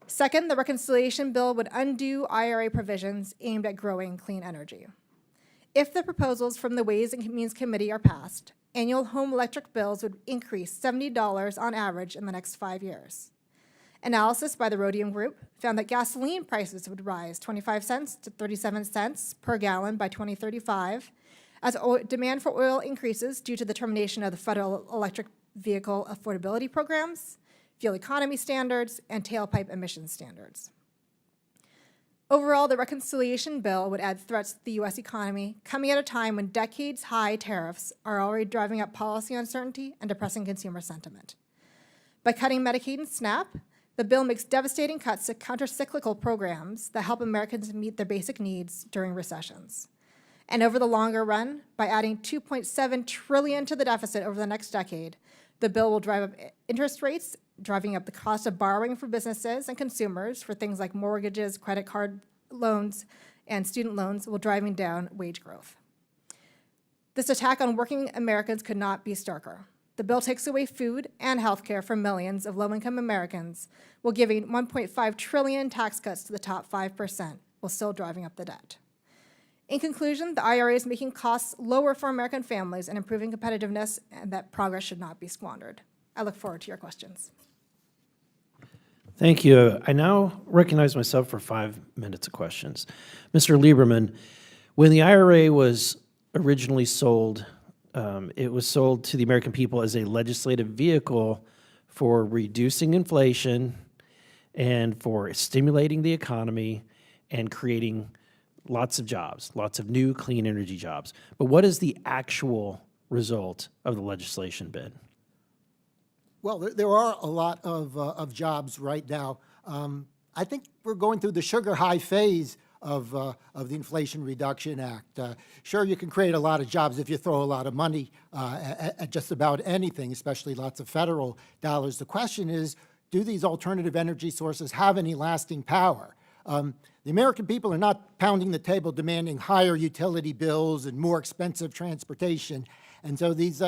Second, the reconciliation bill would undo IRA provisions aimed at growing clean energy. If the proposals from the Ways and Means Committee are passed, annual home electric bills would increase $70 on average in the next 5 years. Analysis by the Rhodium Group found that gasoline prices would rise 25 cents to 37 cents per gallon by 2035 as demand for oil increases due to the termination of the federal electric vehicle affordability programs, fuel economy standards, and tailpipe emission standards. Overall, the reconciliation bill would add threats to the U.S. economy, coming at a time when decades-high tariffs are already driving up policy uncertainty and depressing consumer sentiment. By cutting Medicaid and SNAP, the bill makes devastating cuts to counter-cyclical programs that help Americans meet their basic needs during recessions. And over the longer run, by adding $2.7 trillion to the deficit over the next decade, the bill will drive up interest rates, driving up the cost of borrowing for businesses and consumers for things like mortgages, credit card loans, and student loans, while driving down wage growth. This attack on working Americans could not be starker. The bill takes away food and health care from millions of low-income Americans, while giving $1.5 trillion tax cuts to the top 5%, while still driving up the debt. In conclusion, the IRA is making costs lower for American families and improving competitiveness, and that progress should not be squandered. I look forward to your questions. Thank you. I now recognize myself for 5 minutes of questions. Mr. Lieberman, when the IRA was originally sold, it was sold to the American people as a legislative vehicle for reducing inflation and for stimulating the economy and creating lots of jobs, lots of new clean energy jobs. But what is the actual result of the legislation been? Well, there are a lot of jobs right now. I think we're going through the sugar high phase of the Inflation Reduction Act. Sure, you can create a lot of jobs if you throw a lot of money at just about anything, especially lots of federal dollars. The question is, do these alternative energy sources have any lasting power? The American people are not pounding the table demanding higher utility bills and more expensive transportation. And so these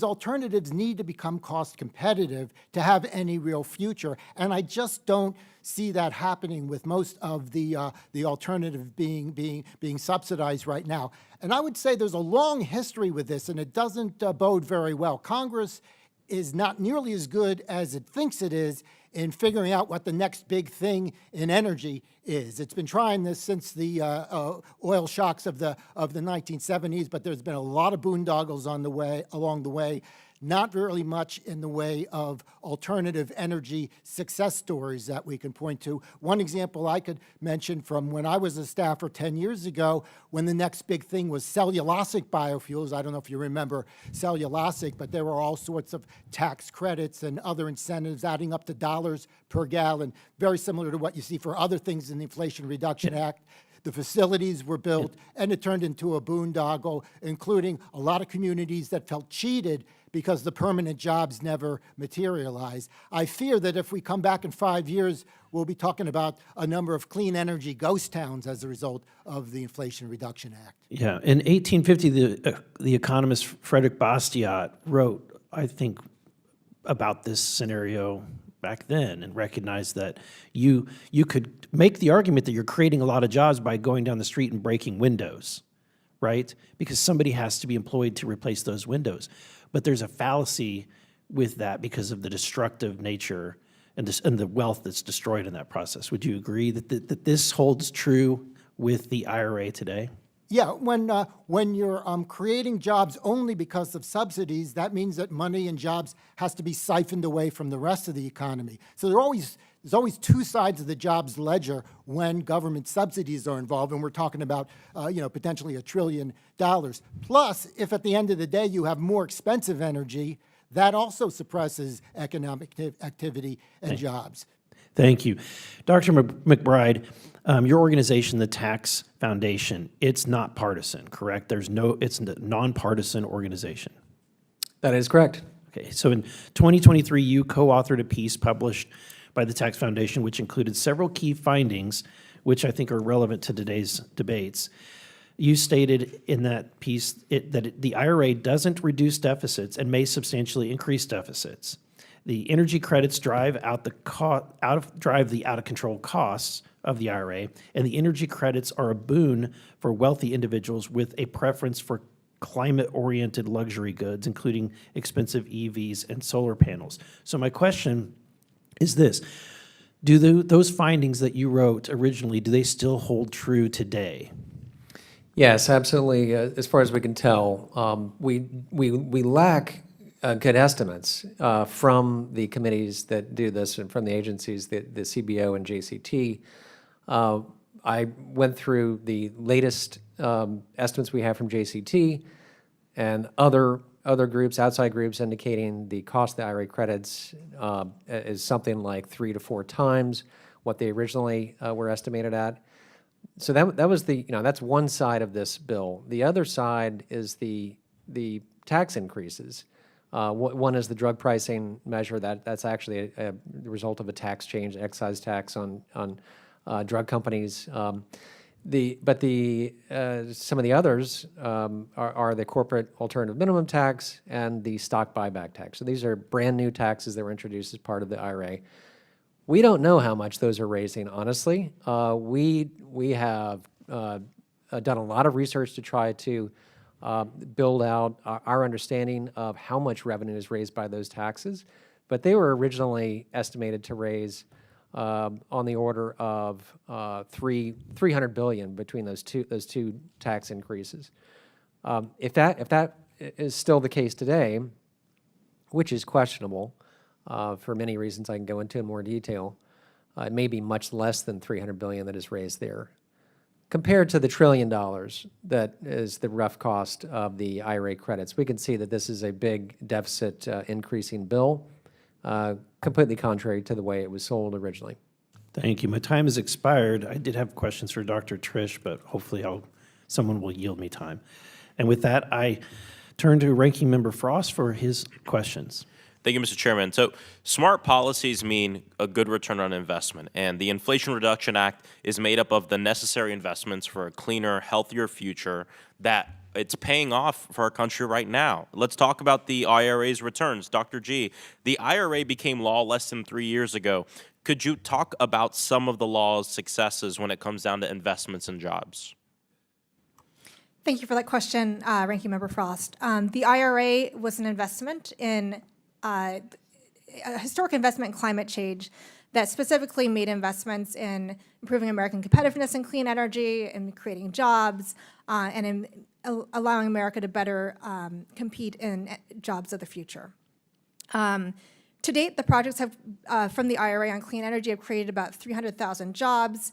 alternatives need to become cost competitive to have any real future. And I just don't see that happening with most of the alternative being subsidized right now. And I would say there's a long history with this, and it doesn't bode very well. Congress is not nearly as good as it thinks it is in figuring out what the next big thing in energy is. It's been trying this since the oil shocks of the 1970s, but there's been a lot of boondoggles along the way. Not really much in the way of alternative energy success stories that we can point to. One example I could mention from when I was a staffer 10 years ago, when the next big thing was cellulosic biofuels. I don't know if you remember cellulosic, but there were all sorts of tax credits and other incentives adding up to dollars per gallon, very similar to what you see for other things in the Inflation Reduction Act. The facilities were built, and it turned into a boondoggle, including a lot of communities that felt cheated because the permanent jobs never materialized. I fear that if we come back in 5 years, we'll be talking about a number of clean energy ghost towns as a result of the Inflation Reduction Act. Yeah, in 1850, the economist Frederick Bastiat wrote, I think, about this scenario back then and recognized that you could make the argument that you're creating a lot of jobs by going down the street and breaking windows, right? Because somebody has to be employed to replace those windows. But there's a fallacy with that because of the destructive nature and the wealth that's destroyed in that process. Would you agree that this holds true with the IRA today? Yeah, when you're creating jobs only because of subsidies, that means that money and jobs has to be siphoned away from the rest of the economy. So there's always two sides of the jobs ledger when government subsidies are involved, and we're talking about potentially $1 trillion. Plus, if at the end of the day you have more expensive energy, that also suppresses economic activity and jobs. Thank you. Dr. McBride, your organization, the Tax Foundation, it's not partisan, correct? It's a nonpartisan organization. That is correct. Okay, so in 2023, you co-authored a piece published by the Tax Foundation, which included several key findings, which I think are relevant to today's debates. You stated in that piece that the IRA doesn't reduce deficits and may substantially increase deficits. The energy credits drive the out-of-control costs of the IRA, and the energy credits are a boon for wealthy individuals with a preference for climate-oriented luxury goods, including expensive EVs and solar panels. So my question is this: do those findings that you wrote originally, do they still hold true today? Yes, absolutely. As far as we can tell, we lack good estimates from the committees that do this and from the agencies, the CBO and JCT. I went through the latest estimates we have from JCT and other groups, outside groups, indicating the cost of the IRA credits is something like 3 to 4 times what they originally were estimated at. So that was that's one side of this bill. The other side is the tax increases. One is the drug pricing measure that's actually the result of a tax change, excise tax on drug companies. Some of the others are the corporate alternative minimum tax and the stock buyback tax. So these are brand new taxes that were introduced as part of the IRA. We don't know how much those are raising, honestly. We have done a lot of research to try to build out our understanding of how much revenue is raised by those taxes, but they were originally estimated to raise on the order of $300 billion between those two tax increases. If that is still the case today, which is questionable for many reasons I can go into in more detail, it may be much less than $300 billion that is raised there. Compared to the $1 trillion that is the rough cost of the IRA credits, we can see that this is a big deficit increasing bill, completely contrary to the way it was sold originally. Thank you. My time has expired. I did have questions for Dr. Trish, but hopefully someone will yield me time. And with that, I turn to Ranking Member Frost for his questions. Thank you, Mr. Chairman. So smart policies mean a good return on investment, and the Inflation Reduction Act is made up of the necessary investments for a cleaner, healthier future that it's paying off for our country right now. Let's talk about the IRA's returns. Dr. G, the IRA became law less than 3 years ago. Could you talk about some of the law's successes when it comes down to investments and jobs? Thank you for that question, Ranking Member Frost. The IRA was an investment in a historic investment in climate change that specifically made investments in improving American competitiveness in clean energy and creating jobs and in allowing America to better compete in jobs of the future. To date, the projects have, from the IRA on clean energy have created about 300,000 jobs.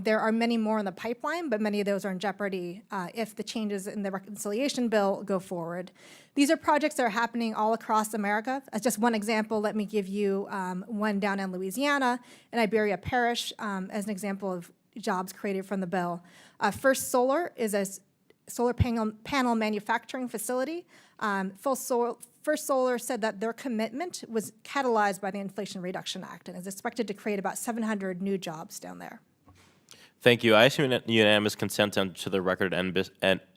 There are many more in the pipeline, but many of those are in jeopardy if the changes in the reconciliation bill go forward. These are projects that are happening all across America. As just one example, let me give you one down in Louisiana, in Iberia Parish, as an example of jobs created from the bill. First Solar is a solar panel manufacturing facility. First Solar said that their commitment was catalyzed by the Inflation Reduction Act and is expected to create about 700 new jobs down there. Thank you. I ask unanimous consent to the record an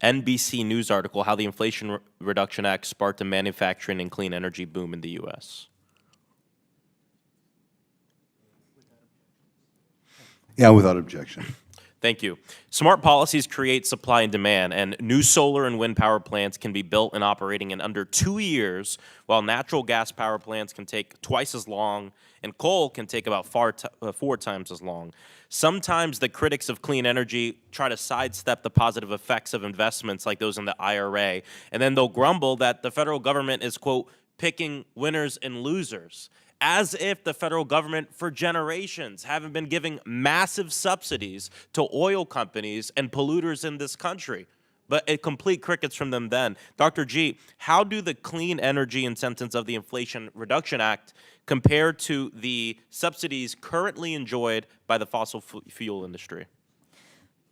NBC News article, how the Inflation Reduction Act sparked a manufacturing and clean energy boom in the U.S. Yeah, without objection. Thank you. Smart policies create supply and demand, and new solar and wind power plants can be built and operating in under 2 years, while natural gas power plants can take twice as long, and coal can take about 4 times as long. Sometimes the critics of clean energy try to sidestep the positive effects of investments like those in the IRA, and then they'll grumble that the federal government is, quote, picking winners and losers, as if the federal government for generations haven't been giving massive subsidies to oil companies and polluters in this country. But it complete crickets from them then. Dr. G, how do the clean energy incentives of the Inflation Reduction Act compare to the subsidies currently enjoyed by the fossil fuel industry?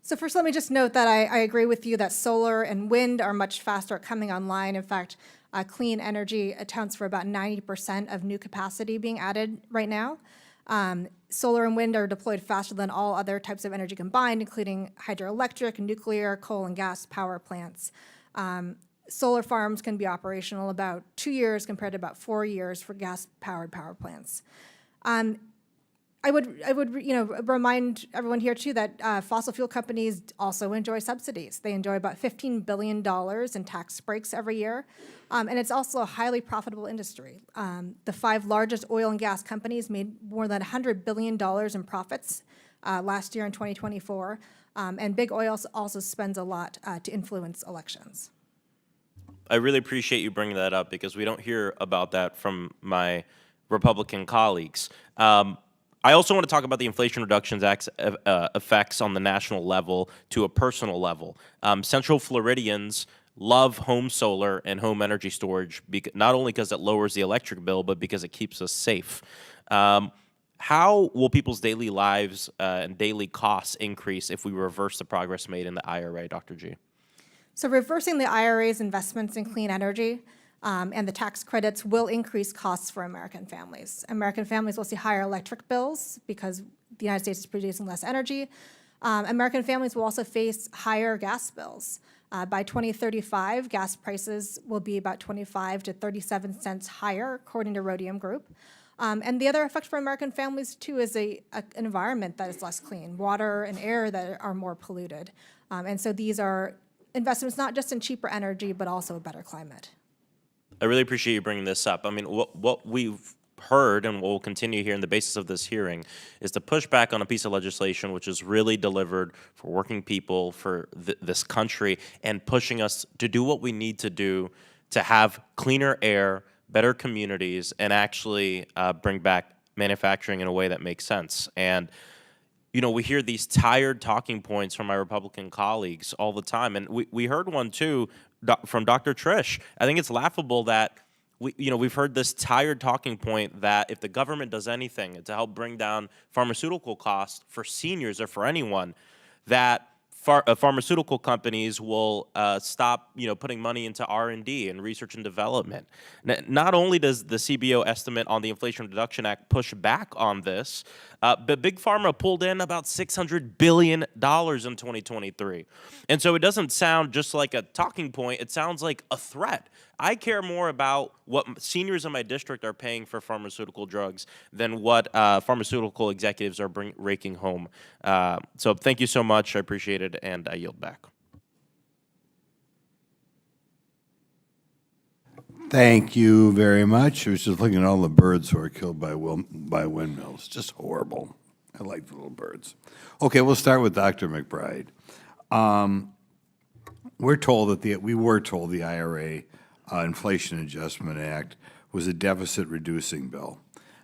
So first, let me just note that I agree with you that solar and wind are much faster at coming online. In fact, clean energy accounts for about 90% of new capacity being added right now. Solar and wind are deployed faster than all other types of energy combined, including hydroelectric, nuclear, coal, and gas power plants. Solar farms can be operational about 2 years compared to about 4 years for gas-powered power plants. I would remind everyone here too that fossil fuel companies also enjoy subsidies. They enjoy about $15 billion in tax breaks every year, and it's also a highly profitable industry. The 5 largest oil and gas companies made more than $100 billion in profits last year in 2024, and big oil also spends a lot to influence elections. I really appreciate you bringing that up because we don't hear about that from my Republican colleagues. I also want to talk about the Inflation Reduction Act's effects on the national level to a personal level. Central Floridians love home solar and home energy storage, not only because it lowers the electric bill, but because it keeps us safe. How will people's daily lives and daily costs increase if we reverse the progress made in the IRA, Dr. G? So reversing the IRA's investments in clean energy and the tax credits will increase costs for American families. American families will see higher electric bills because the United States is producing less energy. American families will also face higher gas bills. By 2035, gas prices will be about 25 to 37 cents higher, according to Rhodium Group. And the other effect for American families, too, is an environment that is less clean, water and air that are more polluted. And so these are investments not just in cheaper energy, but also a better climate. I really appreciate you bringing this up. I mean, what we've heard and what we'll continue here in the basis of this hearing is to push back on a piece of legislation which is really delivered for working people, for this country, and pushing us to do what we need to do to have cleaner air, better communities, and actually bring back manufacturing in a way that makes sense. And you know, we hear these tired talking points from my Republican colleagues all the time, and we heard one too from Dr. Trish. I think it's laughable that we've heard this tired talking point that if the government does anything to help bring down pharmaceutical costs for seniors or for anyone, that pharmaceutical companies will stop, putting money into R&D and research and development. Not only does the CBO estimate on the Inflation Reduction Act push back on this, but Big Pharma pulled in about $600 billion in 2023. And so it doesn't sound just like a talking point, it sounds like a threat. I care more about what seniors in my district are paying for pharmaceutical drugs than what pharmaceutical executives are raking home. So thank you so much. I appreciate it, and I yield back. Thank you very much. I was just looking at all the birds who are killed by windmills. Just horrible. I like the little birds. Okay, we'll start with Dr. McBride. We were told the IRA Inflation Adjustment Act was a deficit-reducing bill.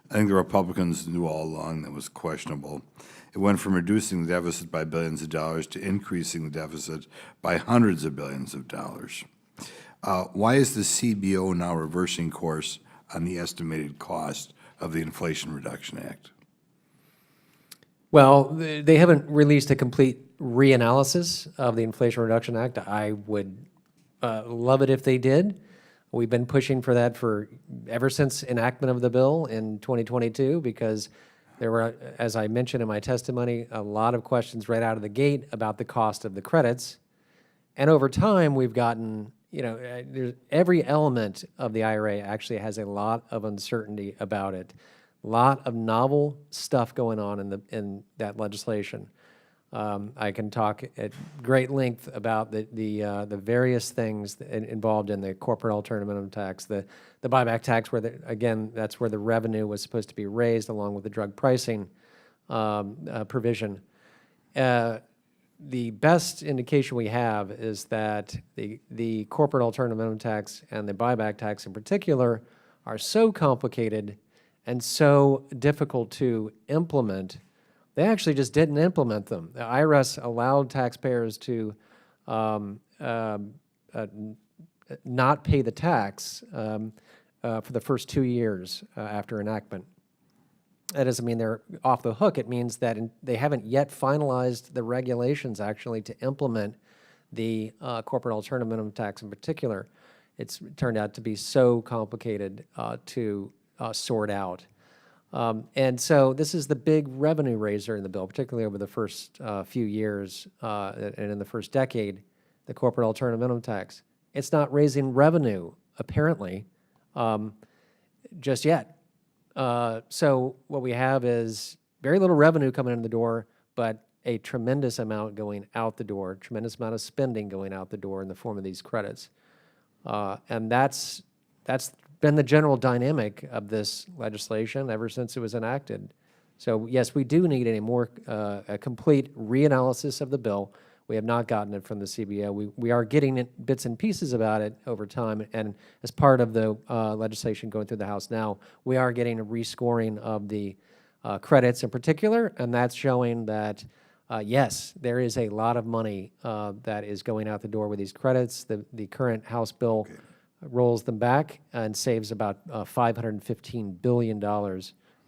I think the Republicans knew all along that was questionable. It went from reducing the deficit by billions of dollars to increasing the deficit by hundreds of billions of dollars. Why is the CBO now reversing course on the estimated cost of the Inflation Reduction Act? Well, they haven't released a complete reanalysis of the Inflation Reduction Act. I would love it if they did. We've been pushing for that ever since enactment of the bill in 2022, because there were, as I mentioned in my testimony, a lot of questions right out of the gate about the cost of the credits. And over time, we've gotten, every element of the IRA actually has a lot of uncertainty about it. A lot of novel stuff going on in that legislation. I can talk at great length about the various things involved in the corporate alternative minimum tax, the buyback tax, where again, that's where the revenue was supposed to be raised along with the drug pricing provision. The best indication we have is that the corporate alternative minimum tax and the buyback tax in particular are so complicated and so difficult to implement. They actually just didn't implement them. The IRS allowed taxpayers to not pay the tax for the first 2 years after enactment. That doesn't mean they're off the hook. It means that they haven't yet finalized the regulations actually to implement the corporate alternative minimum tax in particular. It's turned out to be so complicated to sort out. And so this is the big revenue raiser in the bill, particularly over the first few years and in the first decade, the corporate alternative minimum tax. It's not raising revenue, apparently, just yet. So what we have is very little revenue coming in the door, but a tremendous amount going out the door, tremendous amount of spending going out the door in the form of these credits. And that's been the general dynamic of this legislation ever since it was enacted. So yes, we do need a complete reanalysis of the bill. We have not gotten it from the CBO. We are getting bits and pieces about it over time, and as part of the legislation going through the House now, we are getting a rescoring of the credits in particular, and that's showing that yes, there is a lot of money that is going out the door with these credits. The current House bill rolls them back and saves about $515 billion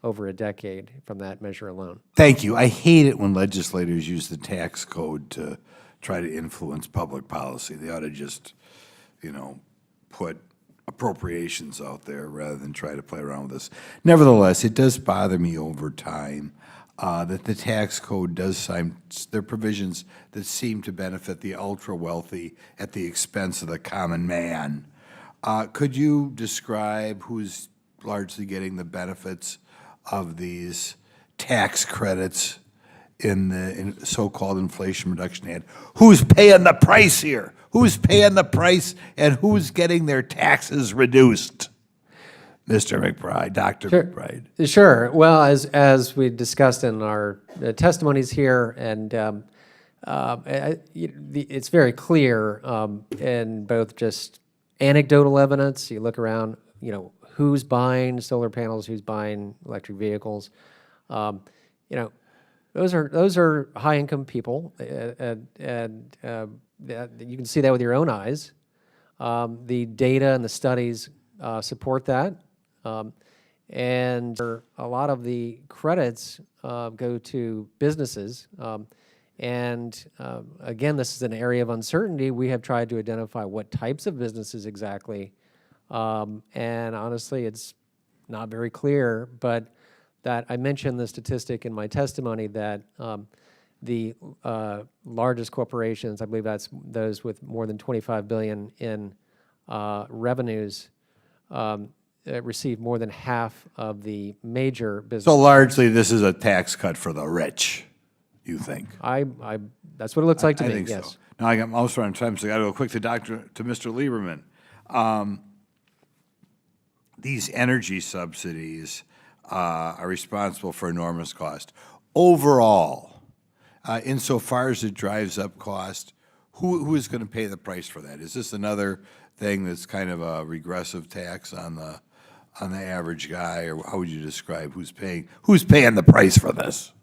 over a decade from that measure alone. Thank you. I hate it when legislators use the tax code to try to influence public policy. They ought to just, put appropriations out there rather than try to play around with this. Nevertheless, it does bother me over time that the tax code there are provisions that seem to benefit the ultra-wealthy at the expense of the common man. Could you describe who's largely getting the benefits of these tax credits in the so-called Inflation Reduction Act? Who's paying the price here? Who's paying the price, and who's getting their taxes reduced? Mr. McBride, Dr. McBride. Sure. Well, as we discussed in our testimonies here, and it's very clear in both just anecdotal evidence. You look around, who's buying solar panels, who's buying electric vehicles. Those are high-income people, and you can see that with your own eyes. The data and the studies support that, and a lot of the credits go to businesses. And again, this is an area of uncertainty. We have tried to identify what types of businesses exactly, and honestly, it's not very clear, but that I mentioned the statistic in my testimony that the largest corporations, I believe that's those with more than 25 billion in revenues, receive more than half of the major businesses. So largely, this is a tax cut for the rich, you think? That's what it looks like to I me, think yes. so. Now, I'm also on time, so I got to go quick to Mr. Lieberman. these energy subsidies are responsible for enormous cost. Overall, insofar as it drives up cost, who is going to pay the price for that? Is this another thing that's kind of a regressive tax on the average guy, or how would you describe who's paying the price for this?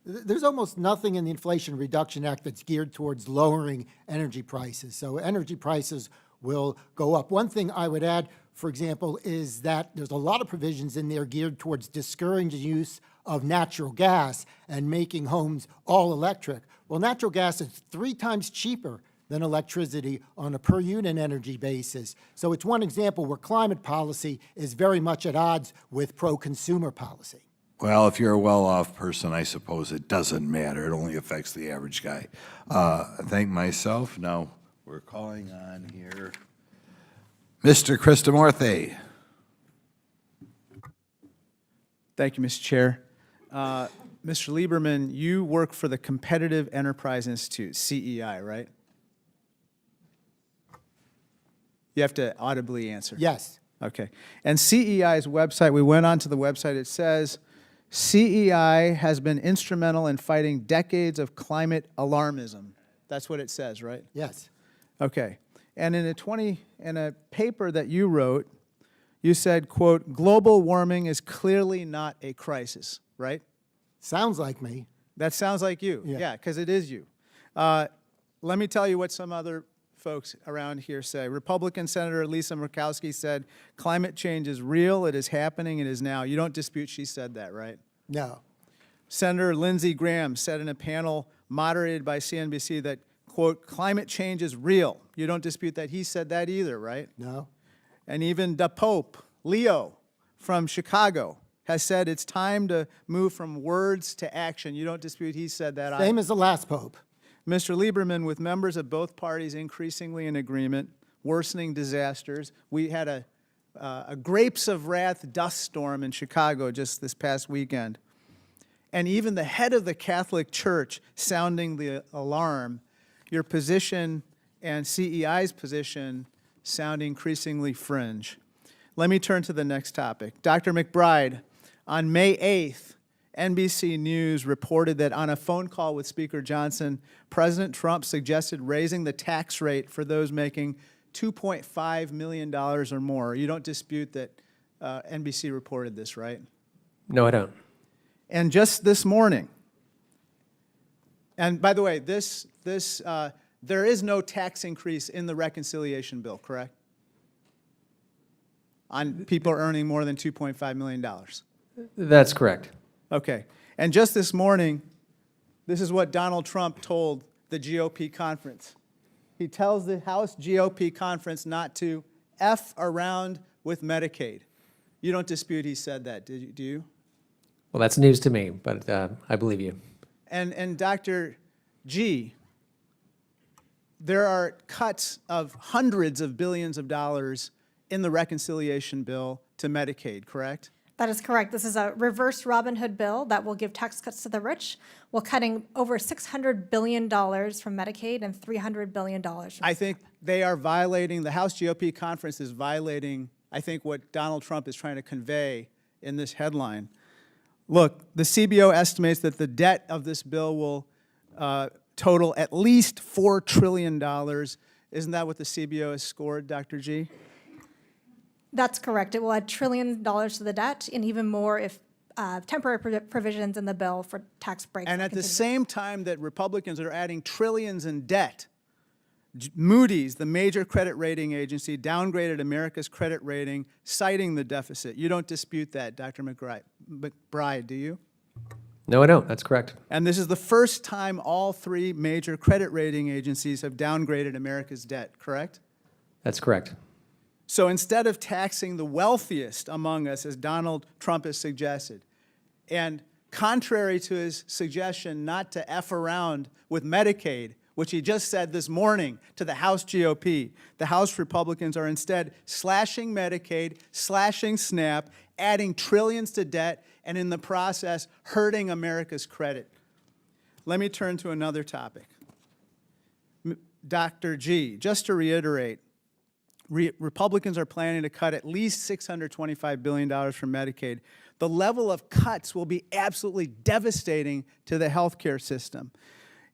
There's almost nothing in the Inflation Reduction Act that's geared towards lowering energy prices. So energy prices will go up. One thing I would add, for example, is that there's a lot of provisions in there geared towards discouraging use of natural gas and making homes all electric. Well, natural gas is 3 times cheaper than electricity on a per unit energy basis. So it's one example where climate policy is very much at odds with pro-consumer policy. Well, if you're a well-off person, I suppose it doesn't matter. It only affects the average guy. Thank myself. Now we're calling on here Mr. Kristamorthy. Thank you, Mr. Chair. Mr. Lieberman, you work for the Competitive Enterprise Institute, CEI, right? You have to audibly answer. Yes. Okay. And CEI's website, we went onto the website, it says, CEI has been instrumental in fighting decades of climate alarmism. That's what it says, right? Yes. Okay. And in a paper that you wrote, you said, quote, global warming is clearly not a crisis, right? Sounds like me. That sounds like you. Yeah, because it is you. Let me tell you what some other folks around here say. Republican Senator Lisa Murkowski said, climate change is real, it is happening, it is now. You don't dispute she said that, right? No. Senator Lindsey Graham said in a panel moderated by CNBC that, quote, climate change is real. You don't dispute that he said that either, right? No. And even the Pope, Leo, from Chicago, has said it's time to move from words to action. You don't dispute he said that either. Same as the last pope. Mr. Lieberman, with members of both parties increasingly in agreement, worsening disasters, we had a grapes of wrath dust storm in Chicago just this past weekend. And even the head of the Catholic Church sounding the alarm, your position and CEI's position sound increasingly fringe. Let me turn to the next topic. Dr. McBride, on May 8th, NBC News reported that on a phone call with Speaker Johnson, President Trump suggested raising the tax rate for those making $2.5 million or more. You don't dispute that NBC reported this, right? No, I don't. And just this morning, and by the way, there is no tax increase in the reconciliation bill, correct? On people earning more than $2.5 million. That's correct. Okay. And just this morning, this is what Donald Trump told the GOP conference. He tells the House GOP conference not to F around with Medicaid. You don't dispute he said that, do you? Well, that's news to me, but I believe you. And Dr. G, there are cuts of hundreds of billions of dollars in the reconciliation bill to Medicaid, correct? That is correct. This is a reverse Robin Hood bill that will give tax cuts to the rich, while cutting over $600 billion from Medicaid and $300 billion from I think they are violating, the House GOP conference is violating, I think, what Donald Trump is trying to convey in this headline. Look, the CBO estimates that the debt of this bill will total at least $4 trillion. Isn't that what the CBO has scored, Dr. G? That's correct. It will add $1 trillion to the debt, and even more if temporary provisions in the bill for tax breaks. And at the same time that Republicans are adding trillions in debt, Moody's, the major credit rating agency, downgraded America's credit rating, citing the deficit. You don't dispute that, Dr. McBride, do you? No, I don't. That's correct. And this is the first time all 3 major credit rating agencies have downgraded America's debt, correct? That's correct. So instead of taxing the wealthiest among us, as Donald Trump has suggested, and contrary to his suggestion not to F around with Medicaid, which he just said this morning to the House GOP, the House Republicans are instead slashing Medicaid, slashing SNAP, adding trillions to debt, and in the process, hurting America's credit. Let me turn to another topic. Dr. G, just to reiterate, Republicans are planning to cut at least $625 billion from Medicaid. The level of cuts will be absolutely devastating to the healthcare system.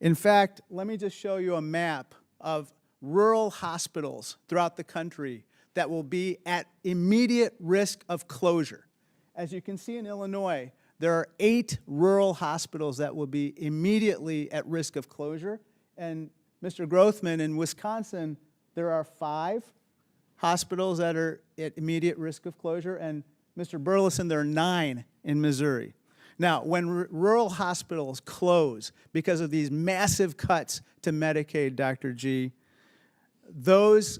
In fact, let me just show you a map of rural hospitals throughout the country that will be at immediate risk of closure. As you can see in Illinois, there are 8 rural hospitals that will be immediately at risk of closure. And Mr. Grothman, in Wisconsin, there are 5 hospitals that are at immediate risk of closure. And Mr. Burleson, there are 9 in Missouri. Now, when rural hospitals close because of these massive cuts to Medicaid, Dr. G, those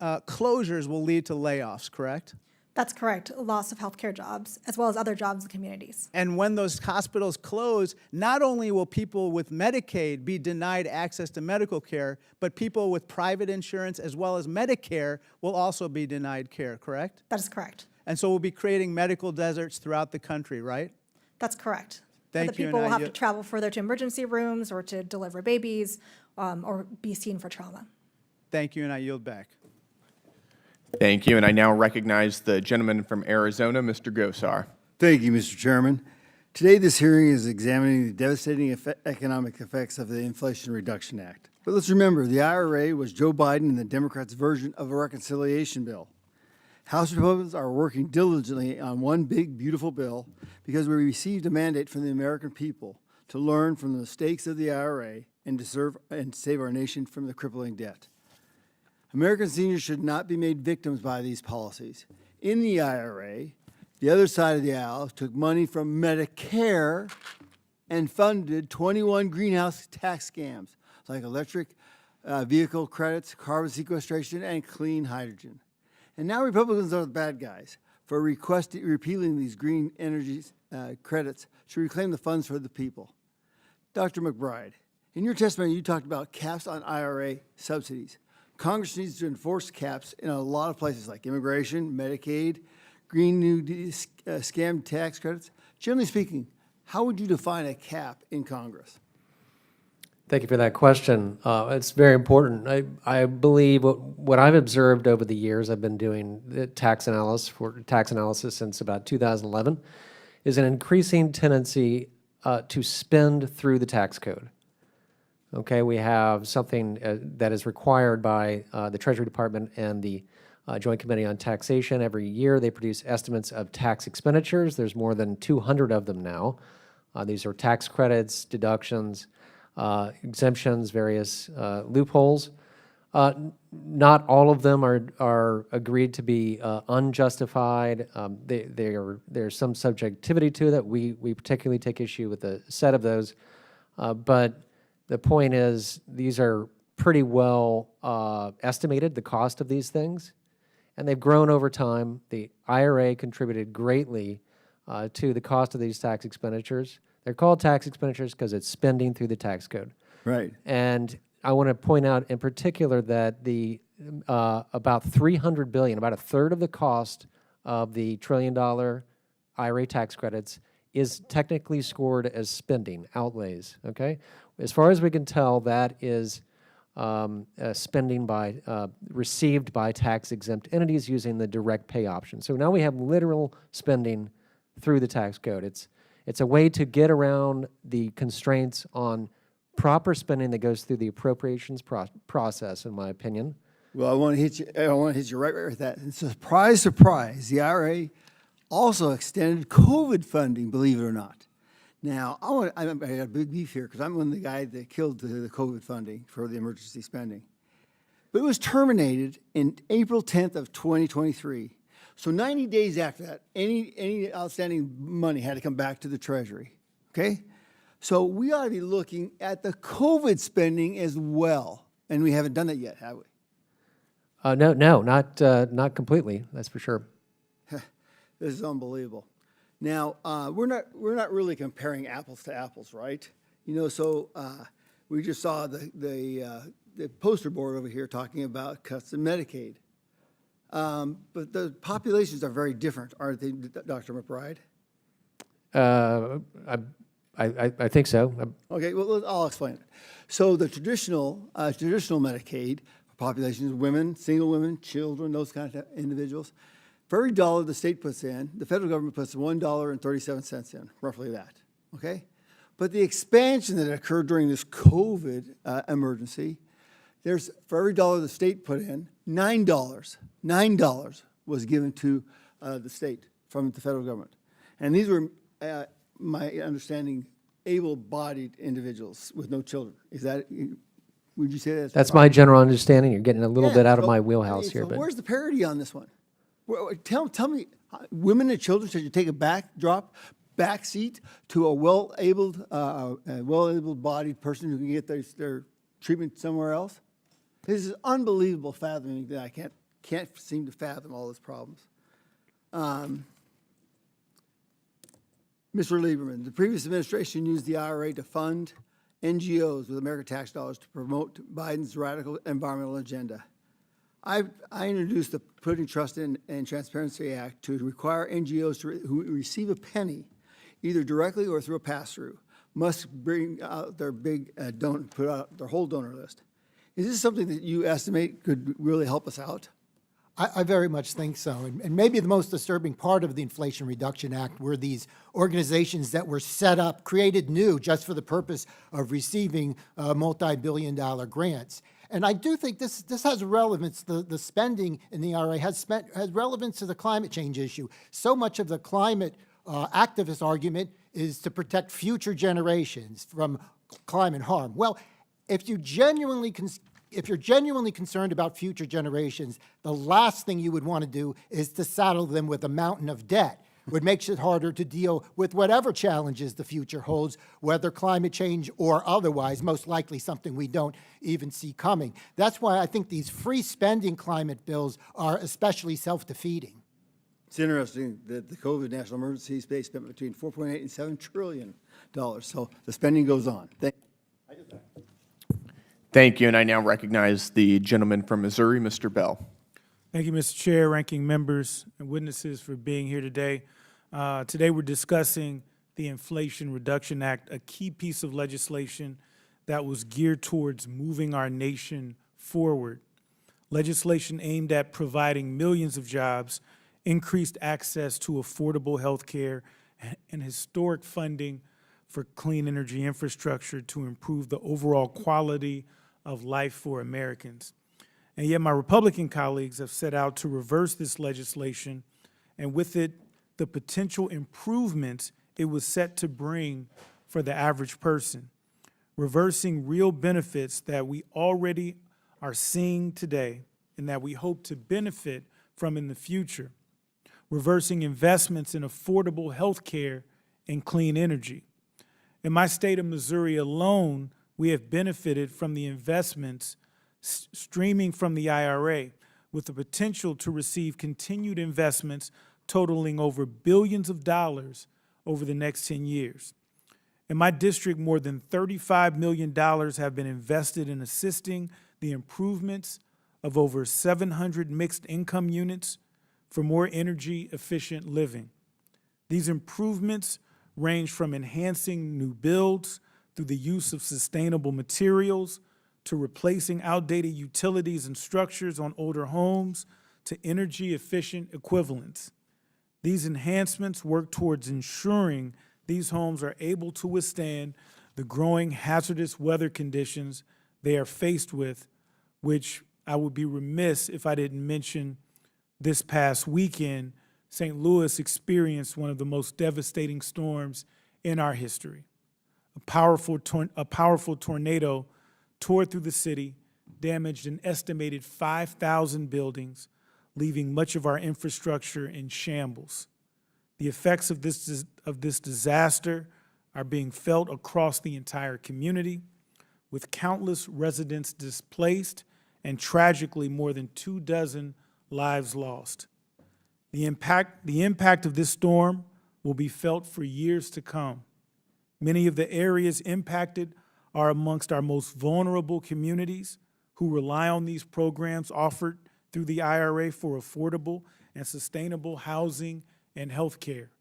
closures will lead to layoffs, correct? That's correct. A loss of healthcare jobs, as well as other jobs in communities. And when those hospitals close, not only will people with Medicaid be denied access to medical care, but people with private insurance as well as Medicare will also be denied care, correct? That is correct. And so we'll be creating medical deserts throughout the country, right? That's correct. Thank The you, people and will I have to travel further to emergency rooms or to deliver babies or be seen for trauma. Thank you, and I yield back. Thank you, and I now recognize the gentleman from Arizona, Mr. Gosar. Thank you, Mr. Chairman. Today, this hearing is examining the devastating economic effects of the Inflation Reduction Act. But let's remember, the IRA was Joe Biden and the Democrats' version of a reconciliation bill. House Republicans are working diligently on one big, beautiful bill because we received a mandate from the American people to learn from the mistakes of the IRA and to serve and save our nation from the crippling debt. American seniors should not be made victims by these policies. In the IRA, the other side of the aisle took money from Medicare and funded 21 greenhouse tax scams like electric vehicle credits, carbon sequestration, and clean hydrogen. And now Republicans are the bad guys for repealing these green energy credits to reclaim the funds for the people. Dr. McBride, in your testimony, you talked about caps on IRA subsidies. Congress needs to enforce caps in a lot of places like immigration, Medicaid, Green New scam tax credits. Generally speaking, how would you define a cap in Congress? Thank you for that question. It's very important. I believe what I've observed over the years, I've been doing the tax analysis since about 2011, is an increasing tendency to spend through the tax code. Okay, we have something that is required by the Treasury Department and the Joint Committee on Taxation. Every year they produce estimates of tax expenditures. There's more than 200 of them now. These are tax credits, deductions, exemptions, various loopholes. Not all of them are agreed to be unjustified. There's some subjectivity to that. We particularly take issue with a set of those. But the point is, these are pretty well estimated, the cost of these things, and they've grown over time. The IRA contributed greatly to the cost of these tax expenditures. They're called tax expenditures because it's spending through the tax code. Right. And I want to point out in particular that the about $300 billion, about a third of the cost of the $1 trillion IRA tax credits is technically scored as spending, outlays, okay? As far as we can tell, that is spending received by tax-exempt entities using the direct pay option. So now we have literal spending through the tax code. It's a way to get around the constraints on proper spending that goes through the appropriations process, in my opinion. Well, I want to hit you right with that. And surprise, surprise, the IRA also extended COVID funding, believe it or not. Now, I got a big beef here because I'm one of the guys that killed the COVID funding for the emergency spending. But it was terminated in April 10th of 2023. So 90 days after that, any outstanding money had to come back to the Treasury, okay? So we ought to be looking at the COVID spending as well. And we haven't done that yet, have we? No, not completely, that's for sure. This is unbelievable. Now, we're not really comparing apples to apples, right? You know, so we just saw the poster board over here talking about cuts in Medicaid. But the populations are very different, aren't they, Dr. McBride? I think so. Okay, well, I'll explain it. So the traditional Medicaid populations, women, single women, children, those kind of individuals. For every dollar the state puts in, the federal government puts $1.37 in, roughly that, okay? But the expansion that occurred during this COVID emergency, there's, for every dollar the state put in, $9 was given to the state from the federal government. And these were, my understanding, able-bodied individuals with no children. Is that, would you say That's my general understanding. You're getting a little bit out of my wheelhouse here, so but where's the parity on this one? Tell me, women and children, should you take a back seat to a well-abled bodied person who can get their treatment somewhere else? This is unbelievable fathoming that I can't seem to fathom all those problems. Mr. Lieberman, the previous administration used the IRA to fund NGOs with American tax dollars to promote Biden's radical environmental agenda. I introduced the Putting Trust in and Transparency Act to require NGOs who receive a penny, either directly or through a pass-through, must bring out their put out their whole donor list. Is this something that you estimate could really help us out? I very much think so. And maybe the most disturbing part of the Inflation Reduction Act were these organizations that were set up, created new, just for the purpose of receiving multi-billion-dollar grants. And I do think this has relevance. The spending in the IRA has relevance to the climate change issue. So much of the climate activist argument is to protect future generations from climate harm. Well, if you're genuinely concerned about future generations, the last thing you would want to do is to saddle them with a mountain of debt, which makes it harder to deal with whatever challenges the future holds, whether climate change or otherwise, most likely something we don't even see coming. That's why I think these free spending climate bills are especially self-defeating. It's interesting that the COVID national emergency space spent between $4.8 and $7 trillion. So the spending goes on. Thank you, and I now recognize the gentleman from Missouri, Mr. Bell. Thank you, Mr. Chair, ranking members, and witnesses for being here today. Today we're discussing the Inflation Reduction Act, a key piece of legislation that was geared towards moving our nation forward. Legislation aimed at providing millions of jobs, increased access to affordable health care, and historic funding for clean energy infrastructure to improve the overall quality of life for Americans. And yet my Republican colleagues have set out to reverse this legislation, and with it, the potential improvements it was set to bring for the average person, reversing real benefits that we already are seeing today and that we hope to benefit from in the future, reversing investments in affordable health care and clean energy. In my state of Missouri alone, we have benefited from the investments streaming from the IRA, with the potential to receive continued investments totaling over billions of dollars over the next 10 years. In my district, more than $35 million have been invested in assisting the improvements of over 700 mixed income units for more energy efficient living. These improvements range from enhancing new builds through the use of sustainable materials, to replacing outdated utilities and structures on older homes, to energy efficient equivalents. These enhancements work towards ensuring these homes are able to withstand the growing hazardous weather conditions they are faced with, which I would be remiss if I didn't mention this past weekend, St. Louis experienced one of the most devastating storms in our history. A powerful tornado tore through the city, damaged an estimated 5,000 buildings, leaving much of our infrastructure in shambles. The effects of this disaster are being felt across the entire community, with countless residents displaced and tragically more than 24 lives lost. The impact of this storm will be felt for years to come. Many of the areas impacted are amongst our most vulnerable communities who rely on these programs offered through the IRA for affordable and sustainable housing and health care.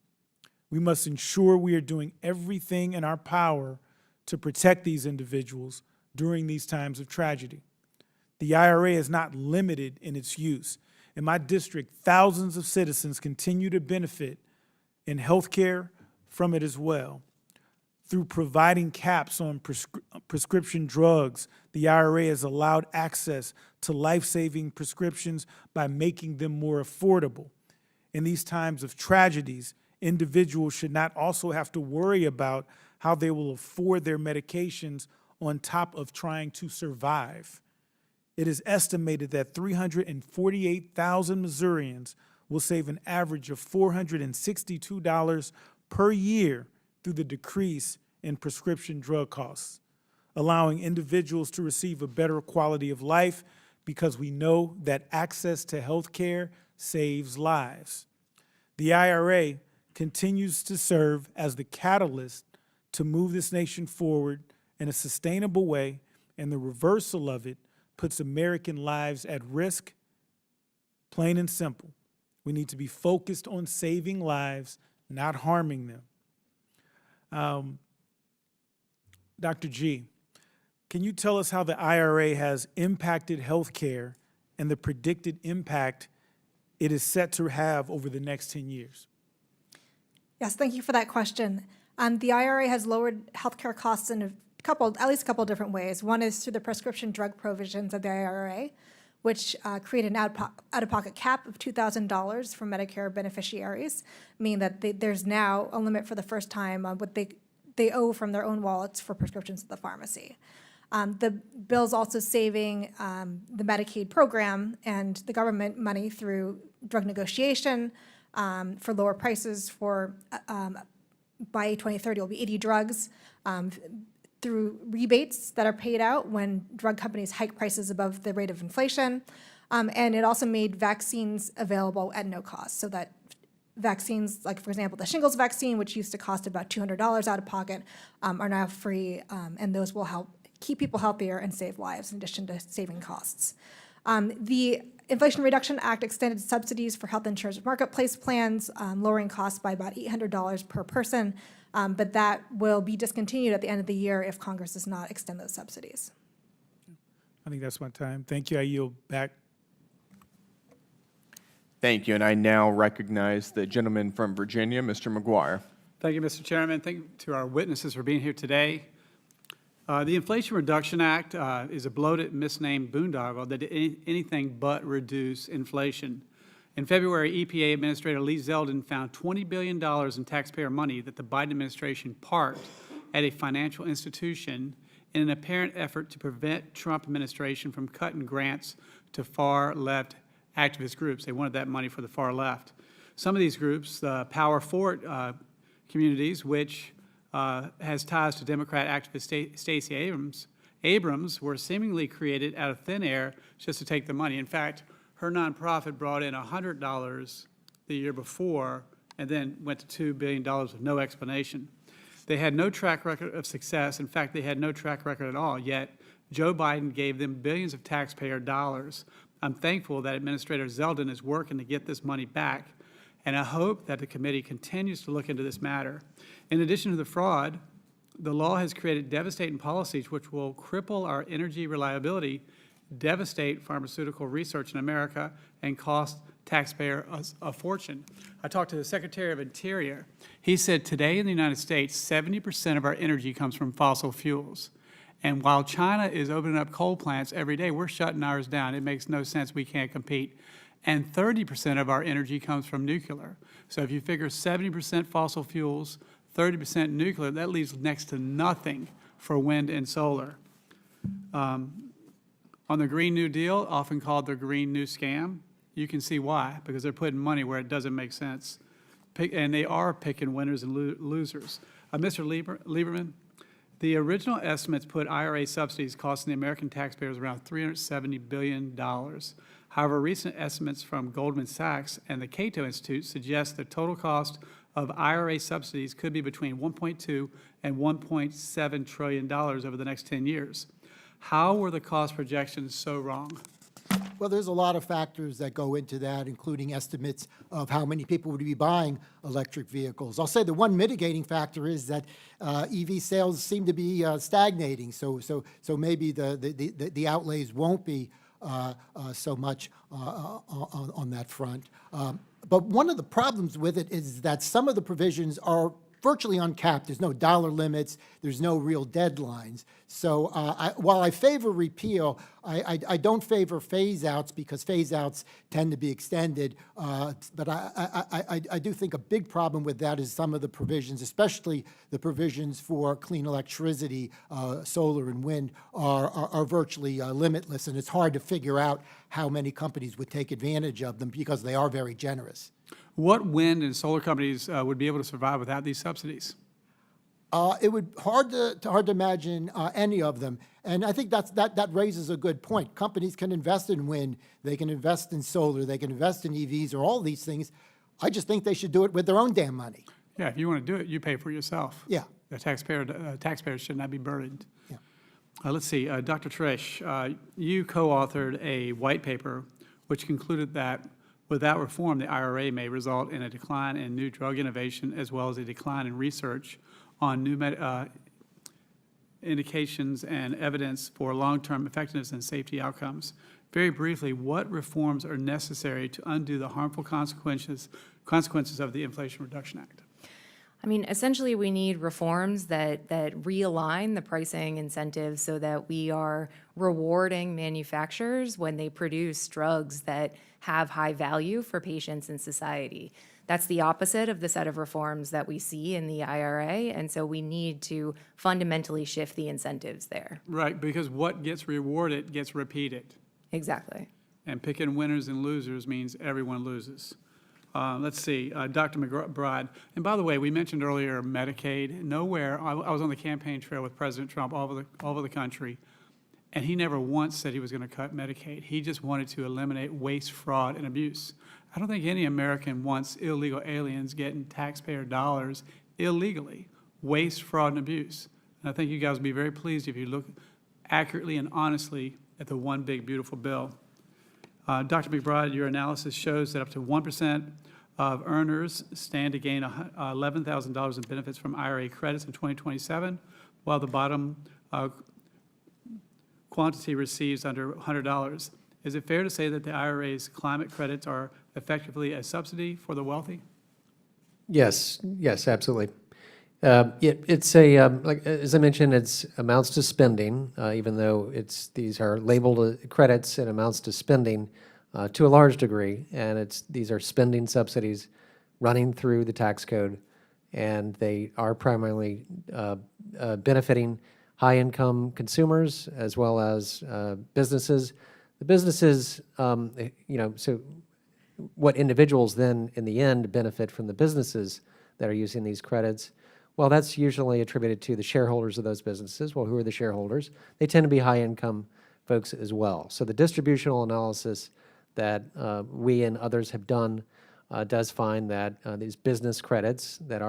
We must ensure we are doing everything in our power to protect these individuals during these times of tragedy. The IRA is not limited in its use. In my district, thousands of citizens continue to benefit in healthcare from it as well. Through providing caps on prescription drugs, the IRA has allowed access to life-saving prescriptions by making them more affordable. In these times of tragedies, individuals should not also have to worry about how they will afford their medications on top of trying to survive. It is estimated that 348,000 Missourians will save an average of $462 per year through the decrease in prescription drug costs, allowing individuals to receive a better quality of life because we know that access to health care saves lives. The IRA continues to serve as the catalyst to move this nation forward in a sustainable way, and the reversal of it puts American lives at risk. Plain and simple. We need to be focused on saving lives, not harming them. Dr. G, can you tell us how the IRA has impacted healthcare and the predicted impact it is set to have over the next 10 years? Yes, thank you for that question. The IRA has lowered healthcare costs in at least a couple different ways. One is through the prescription drug provisions of the IRA, which create an out-of-pocket cap of $2,000 for Medicare beneficiaries, meaning that there's now a limit for the first time on what they owe from their own wallets for prescriptions at the pharmacy. The bill's also saving the Medicaid program and the government money through drug negotiation for lower prices for, by 2030, it will be 80 drugs, through rebates that are paid out when drug companies hike prices above the rate of inflation. And it also made vaccines available at no cost, so that vaccines, like for example, the shingles vaccine, which used to cost about $200 out of pocket, are now free, and those will help keep people healthier and save lives in addition to saving costs. The Inflation Reduction Act extended subsidies for health insurance marketplace plans, lowering costs by about $800 per person, but that will be discontinued at the end of the year if Congress does not extend those subsidies. I think that's my time. Thank you. I yield back. Thank you, and I now recognize the gentleman from Virginia, Mr. McGuire. Thank you, Mr. Chairman. Thank you to our witnesses for being here today. The Inflation Reduction Act is a bloated, misnamed boondoggle that did anything but reduce inflation. In February, EPA Administrator Lee Zeldin found $20 billion in taxpayer money that the Biden administration parked at a financial institution in an apparent effort to prevent Trump administration from cutting grants to far-left activist groups. They wanted that money for the far left. Some of these groups, the Power Forward communities, which has ties to Democrat activist Stacey Abrams, were seemingly created out of thin air just to take the money. In fact, her nonprofit brought in $100 the year before and then went to $2 billion with no explanation. They had no track record of success. In fact, they had no track record at all, yet Joe Biden gave them billions of taxpayer dollars. I'm thankful that Administrator Zeldin is working to get this money back, and I hope that the committee continues to look into this matter. In addition to the fraud, the law has created devastating policies which will cripple our energy reliability, devastate pharmaceutical research in America, and cost taxpayers a fortune. I talked to the Secretary of Interior. He said today in the United States, 70% of our energy comes from fossil fuels. And while China is opening up coal plants every day, we're shutting ours down. It makes no sense. We can't compete. And 30% of our energy comes from nuclear. So if you figure 70% fossil fuels, 30% nuclear, that leaves next to nothing for wind and solar. On the Green New Deal, often called the Green New Scam, you can see why, because they're putting money where it doesn't make sense. And they are picking winners and losers. Mr. Lieberman, the original estimates put IRA subsidies costing the American taxpayers around $370 billion. However, recent estimates from Goldman Sachs and the Cato Institute suggest the total cost of IRA subsidies could be between $1.2 and $1.7 trillion over the next 10 years. How were the cost projections so wrong? Well, there's a lot of factors that go into that, including estimates of how many people would be buying electric vehicles. I'll say the one mitigating factor is that EV sales seem to be stagnating, so maybe the outlays won't be so much on that front. But one of the problems with it is that some of the provisions are virtually uncapped. There's no dollar limits. There's no real deadlines. So while I favor repeal, I don't favor phase-outs because phase-outs tend to be extended. But I do think a big problem with that is some of the provisions, especially the provisions for clean electricity, solar and wind, are virtually limitless. And it's hard to figure out how many companies would take advantage of them because they are very generous. What wind and solar companies would be able to survive without these subsidies? It would hard to imagine any of them, and I think that raises a good point. Companies can invest in wind, they can invest in solar, they can invest in EVs, or all these things. I just think they should do it with their own damn money. Yeah, if you want to do it, you pay for yourself. Yeah. The taxpayers should not be burdened. Yeah. Let's see, Dr. Trish, you co-authored a white paper which concluded that without reform, the IRA may result in a decline in new drug innovation as well as a decline in research on new indications and evidence for long-term effectiveness and safety outcomes. Very briefly, what reforms are necessary to undo the harmful consequences of the Inflation Reduction Act? I mean, essentially, we need reforms that realign the pricing incentives so that we are rewarding manufacturers when they produce drugs that have high value for patients and society. That's the opposite of the set of reforms that we see in the IRA, and so we need to fundamentally shift the incentives there. Right, because what gets rewarded gets repeated. Exactly. And picking winners and losers means everyone loses. Let's see, Dr. McBride. And by the way, we mentioned earlier Medicaid. Nowhere, I was on the campaign trail with President Trump all over the country, and he never once said he was going to cut Medicaid. He just wanted to eliminate waste, fraud, and abuse. I don't think any American wants illegal aliens getting taxpayer dollars illegally. Waste, fraud, and abuse. And I think you guys will be very pleased if you look accurately and honestly at the one big beautiful bill. Dr. McBride, your analysis shows that up to 1% of earners stand to gain $11,000 in benefits from IRA credits in 2027, while the bottom quantity receives under $100. Is it fair to say that the IRA's climate credits are effectively a subsidy for the wealthy? Yes, absolutely. It's like as I mentioned, it amounts to spending, even though these are labeled credits. It amounts to spending to a large degree, and these are spending subsidies running through the tax code, and they are primarily benefiting high-income consumers as well as businesses. The businesses, so what individuals then in the end benefit from the businesses that are using these credits. Well, that's usually attributed to the shareholders of those businesses. Well, who are the shareholders? They tend to be high-income folks as well. So the distributional analysis that we and others have done does find that these business credits that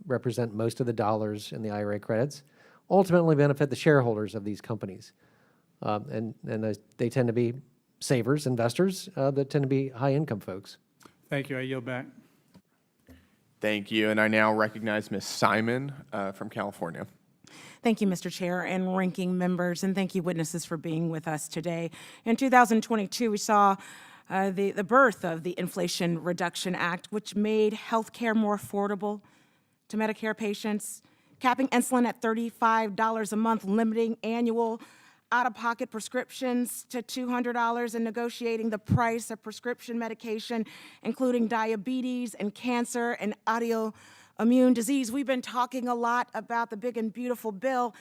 represent most of the dollars in the IRA credits ultimately benefit the shareholders of these companies. And they tend to be savers, investors that tend to be high-income folks. Thank you. I yield back. Thank you. And I now recognize Ms. Simon from California. Thank you, Mr. Chair and ranking members, and thank you, witnesses, for being with us today. In 2022, we saw the birth of the Inflation Reduction Act, which made health care more affordable to Medicare patients, capping insulin at $35 a month, limiting annual out-of-pocket prescriptions to $200, and negotiating the price of prescription medication, including diabetes and cancer and autoimmune disease. We've been talking a lot about the big and beautiful bill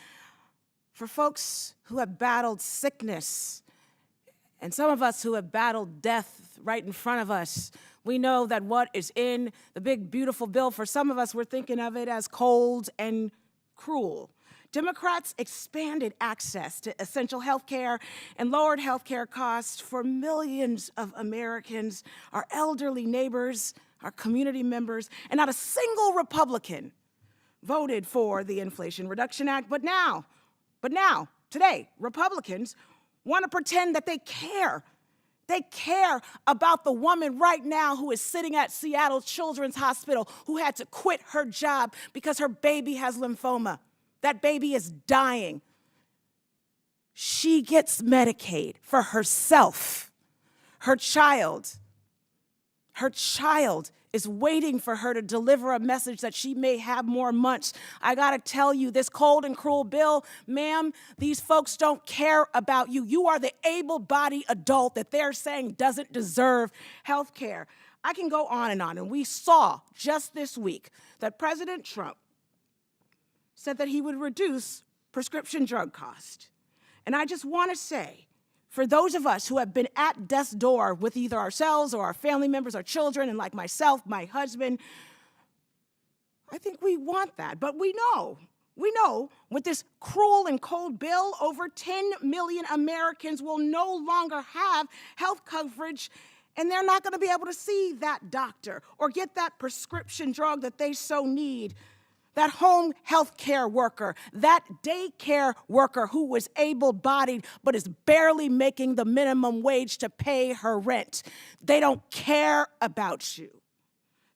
for folks who have battled sickness, and some of us who have battled death right in front of us. We know that what is in the big beautiful bill, for some of us, we're thinking of it as cold and cruel. Democrats expanded access to essential health care and lowered health care costs for millions of Americans, our elderly neighbors, our community members, and not a single Republican voted for the Inflation Reduction Act. But now, today, Republicans want to pretend that they care. They care about the woman right now who is sitting at Seattle Children's Hospital who had to quit her job because her baby has lymphoma. That baby is dying. she gets Medicaid for herself. Her child is waiting for her to deliver a message that she may have more months. I gotta tell you, this cold and cruel bill, ma'am, these folks don't care about you. You are the able-bodied adult that they're saying doesn't deserve health care. I can go on, and we saw just this week that President Trump said that he would reduce prescription drug cost. And I just wanna say, for those of us who have been at death's door with either ourselves or our family members or children, and like myself, my husband, I think we want that. But we know with this cruel and cold bill, over 10 million Americans will no longer have health coverage, and they're not gonna be able to see that doctor or get that prescription drug that they so need. That home health care worker, that daycare worker who was able-bodied but is barely making the minimum wage to pay her rent. They don't care about you.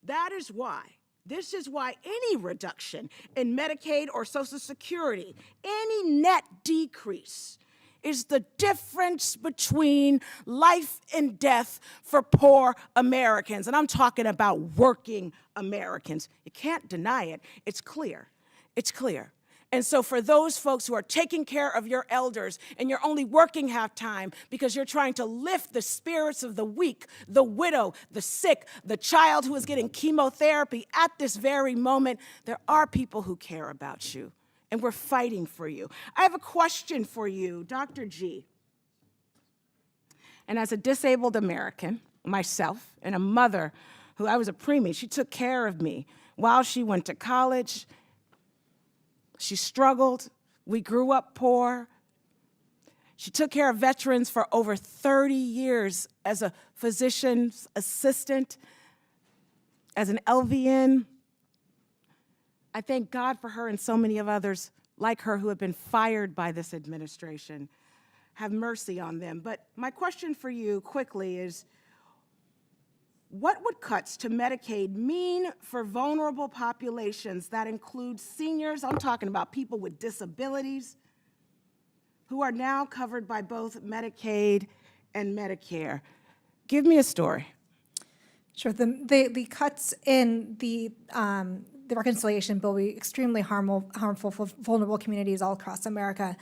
This is why any reduction in Medicaid or Social Security, any net decrease, is the difference between life and death for poor Americans. And I'm talking about working Americans. You can't deny it. It's clear. It's clear. And so for those folks who are taking care of your elders and you're only working half-time because you're trying to lift the spirits of the weak, the widow, the sick, the child who is getting chemotherapy at this very moment, there are people who care about you. And we're fighting for you. I have a question for you, Dr. G. And as a disabled American, myself, and a mother who I was a preemie, she took care of me while she went to college. She struggled. We grew up poor. She took care of veterans for over 30 years as a physician's assistant, as an LVN. I thank God for her and so many of others like her who have been fired by this administration. Have mercy on them. But my question for you quickly is, what would cuts to Medicaid mean for vulnerable populations that include seniors? I'm talking about people with disabilities who are now covered by both Medicaid and Medicare. Give me a story. Sure. The cuts in the reconciliation bill will be extremely harmful for vulnerable communities all across America.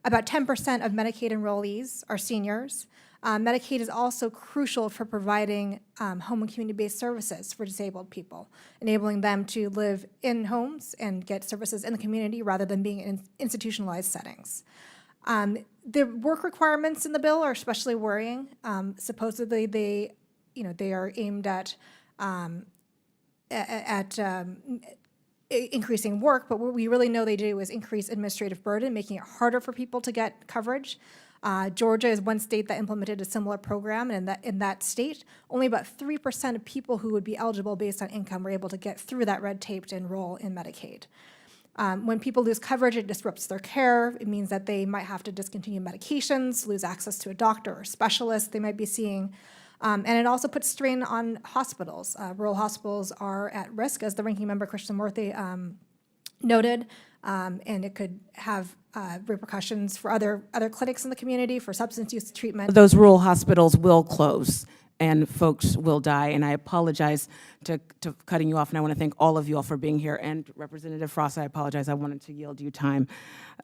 About 10% of Medicaid enrollees are seniors. Medicaid is also crucial for providing home and community-based services for disabled people, enabling them to live in homes and get services in the community rather than being in institutionalized settings. The work requirements in the bill are especially worrying. Supposedly, they are aimed at increasing work, but what we really know they do is increase administrative burden, making it harder for people to get coverage. Georgia is one state that implemented a similar program, and in that state, only about 3% of people who would be eligible based on income were able to get through that red tape to enroll in Medicaid. When people lose coverage, it disrupts their care. It means that they might have to discontinue medications, lose access to a doctor or specialist they might be seeing. And it also puts strain on hospitals. Rural hospitals are at risk, as the ranking member, Krishnamurthy, noted, and it could have repercussions for other clinics in the community, for substance use treatment. Those rural hospitals will close and folks will die. And I apologize to cutting you off, and I want to thank all of you all for being here. And Representative Frost, I apologize. I wanted to yield you time.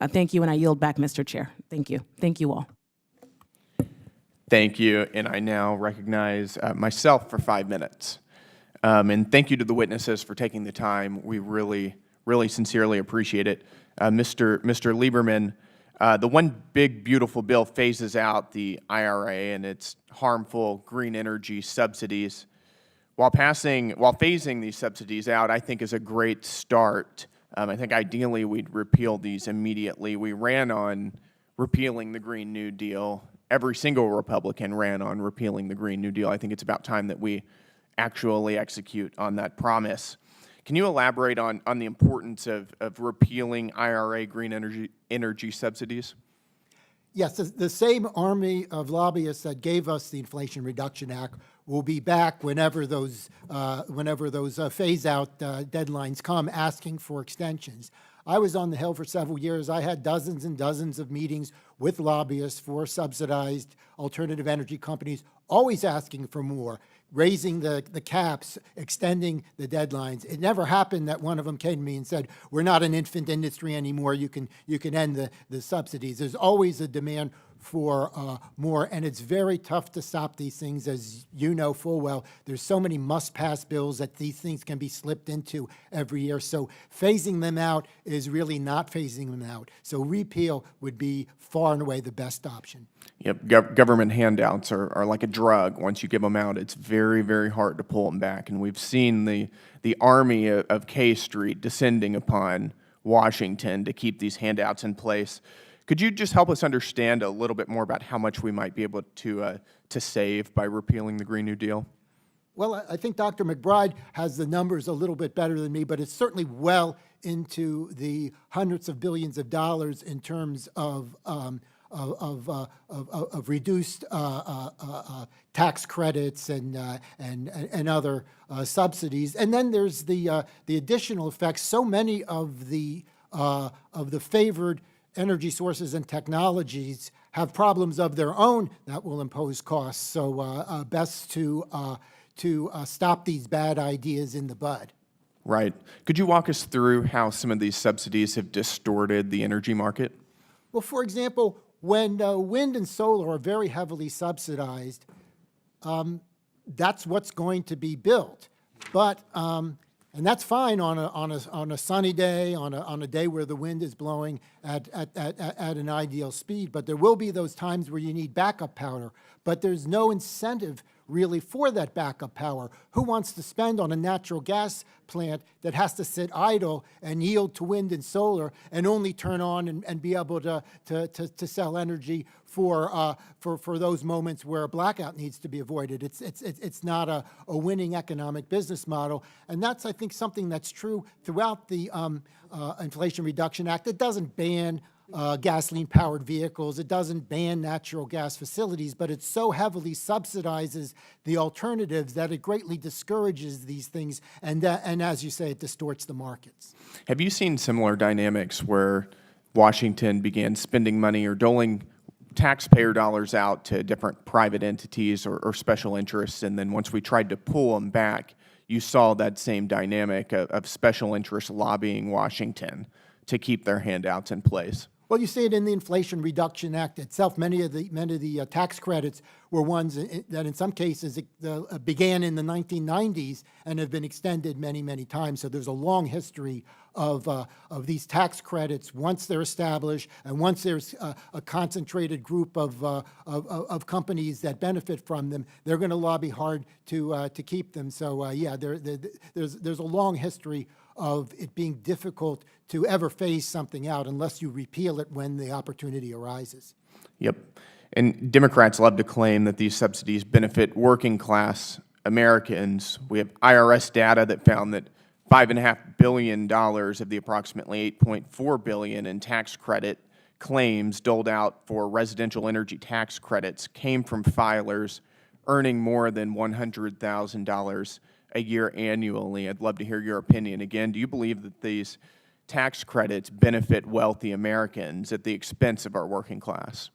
Thank you, and I yield back, Mr. Chair. Thank you. Thank you all. Thank you, and I now recognize myself for 5 minutes. And thank you to the witnesses for taking the time. We really, really sincerely appreciate it. Mr. Lieberman, the one big beautiful bill phases out the IRA and its harmful green energy subsidies. While phasing these subsidies out, I think is a great start. I think ideally we'd repeal these immediately. We ran on repealing the Green New Deal. Every single Republican ran on repealing the Green New Deal. I think it's about time that we actually execute on that promise. Can you elaborate on the importance of repealing IRA green energy subsidies? Yes, the same army of lobbyists that gave us the Inflation Reduction Act will be back whenever those phase-out deadlines come, asking for extensions. I was on the Hill for several years. I had dozens and dozens of meetings with lobbyists for subsidized alternative energy companies, always asking for more, raising the caps, extending the deadlines. It never happened that one of them came to me and said, we're not an infant industry anymore, you can end the subsidies. There's always a demand for more, and it's very tough to stop these things, as you know full well. There's so many must-pass bills that these things can be slipped into every year, so phasing them out is really not phasing them out. So repeal would be far and away the best option. Yep, government handouts are like a drug. Once you give them out, it's very, very hard to pull them back, and we've seen the army of K Street descending upon Washington to keep these handouts in place. Could you just help us understand a little bit more about how much we might be able to save by repealing the Green New Deal? Well, I think Dr. McBride has the numbers a little bit better than me, but it's certainly well into the hundreds of billions of dollars in terms of reduced tax credits and other subsidies. And then there's the additional effects. So many of the favored energy sources and technologies have problems of their own that will impose costs. So best to stop these bad ideas in the bud. Right. Could you walk us through how some of these subsidies have distorted the energy market? Well, for example, when wind and solar are very heavily subsidized, that's what's going to be built. But and that's fine on a sunny day, on a day where the wind is blowing at an ideal speed. But there will be those times where you need backup power. But there's no incentive really for that backup power. Who wants to spend on a natural gas plant that has to sit idle and yield to wind and solar and only turn on and be able to sell energy for those moments where a blackout needs to be avoided? It's not a winning economic business model, and that's, I think, something that's true throughout the Inflation Reduction Act. It doesn't ban gasoline-powered vehicles. It doesn't ban natural gas facilities, but it so heavily subsidizes the alternatives that it greatly discourages these things, and as you say, it distorts the markets. Have you seen similar dynamics where Washington began spending money or doling taxpayer dollars out to different private entities or special interests, and then once we tried to pull them back, you saw that same dynamic of special interests lobbying Washington to keep their handouts in place? Well, you see it in the Inflation Reduction Act itself. Many of the tax credits were ones that in some cases began in the 1990s and have been extended many, many times. So there's a long history of these tax credits. Once they're established and once there's a concentrated group of companies that benefit from them, they're going to lobby hard to keep them. So yeah, there's a long history of it being difficult to ever phase something out unless you repeal it when the opportunity arises. Yep. And Democrats love to claim that these subsidies benefit working class Americans. We have IRS data that found that $5.5 billion of the approximately $8.4 billion in tax credit claims doled out for residential energy tax credits came from filers earning more than $100,000 a year annually. I'd love to hear your opinion. Again, do you believe that these tax credits benefit wealthy Americans at the expense of our working class?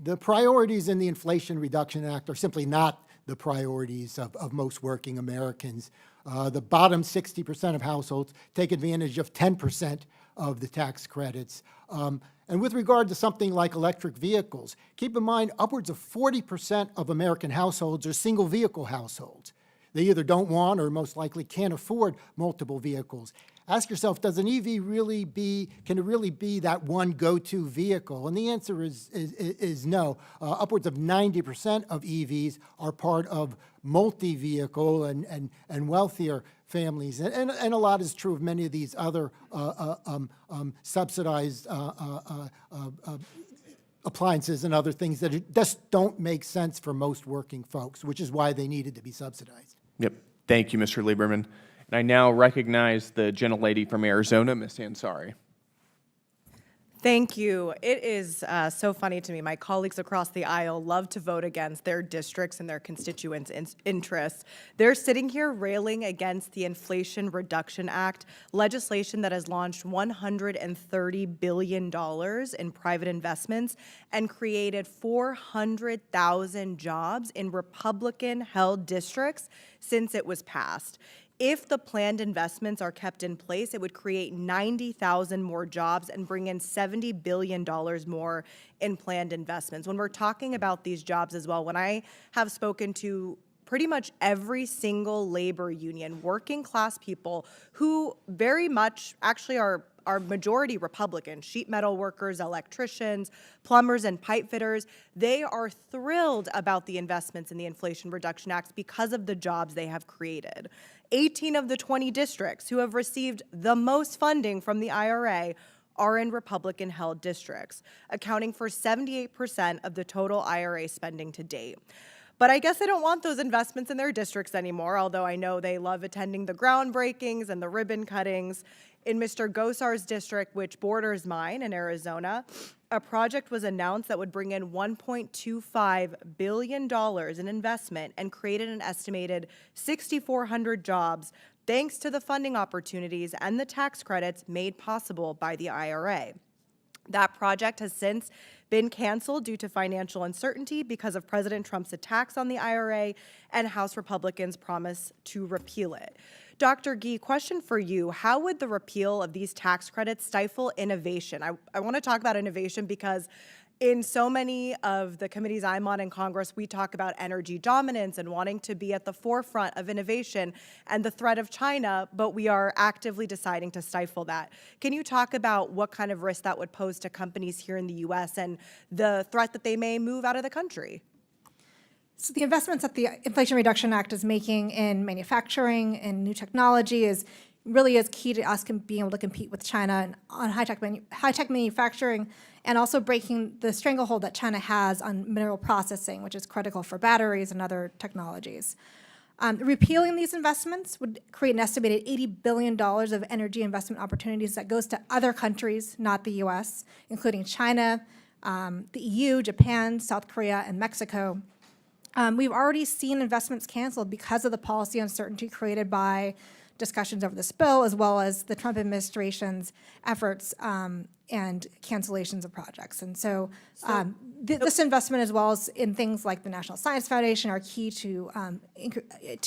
The priorities in the Inflation Reduction Act are simply not the priorities of most working Americans. The bottom 60% of households take advantage of 10% of the tax credits. And with regard to something like electric vehicles, keep in mind upwards of 40% of American households are single vehicle households. They either don't want or most likely can't afford multiple vehicles. Ask yourself, does an EV can it really be that one go-to vehicle? And the answer is no. Upwards of 90% of EVs are part of multi-vehicle and wealthier families. And a lot is true of many of these other subsidized appliances and other things that just don't make sense for most working folks, which is why they needed to be subsidized. Yep. Thank you, Mr. Lieberman. And I now recognize the gentlelady from Arizona, Ms. Ansari. Thank you. It is so funny to me. My colleagues across the aisle love to vote against their districts and their constituents' interests. They're sitting here railing against the Inflation Reduction Act, legislation that has launched $130 billion in private investments and created 400,000 jobs in Republican-held districts since it was passed. If the planned investments are kept in place, it would create 90,000 more jobs and bring in $70 billion more in planned investments. When we're talking about these jobs as well, when I have spoken to pretty much every single labor union, working class people who very much actually are majority Republican, sheet metal workers, electricians, plumbers, and pipe fitters, they are thrilled about the investments in the Inflation Reduction Act because of the jobs they have created. 18 of the 20 districts who have received the most funding from the IRA are in Republican-held districts, accounting for 78% of the total IRA spending to date. But I guess they don't want those investments in their districts anymore, although I know they love attending the groundbreakings and the ribbon cuttings. In Mr. Gosar's district, which borders mine in Arizona, a project was announced that would bring in $1.25 billion in investment and created an estimated 6,400 jobs thanks to the funding opportunities and the tax credits made possible by the IRA. That project has since been canceled due to financial uncertainty because of President Trump's attacks on the IRA and House Republicans' promise to repeal it. Dr. Gee, question for you. How would the repeal of these tax credits stifle innovation? I want to talk about innovation because in so many of the committees I'm on in Congress, we talk about energy dominance and wanting to be at the forefront of innovation and the threat of China, but we are actively deciding to stifle that. Can you talk about what kind of risk that would pose to companies here in the U.S. and the threat that they may move out of the country? So the investments that the Inflation Reduction Act is making in manufacturing and new technology is key to us being able to compete with China on high-tech manufacturing, and also breaking the stranglehold that China has on mineral processing, which is critical for batteries and other technologies. Repealing these investments would create an estimated $80 billion of energy investment opportunities that goes to other countries, not the U.S., including China, the EU, Japan, South Korea, and Mexico. We've already seen investments canceled because of the policy uncertainty created by discussions over this bill, as well as the Trump administration's efforts and cancellations of projects. And so this investment, as well as in things like the National Science Foundation, are key to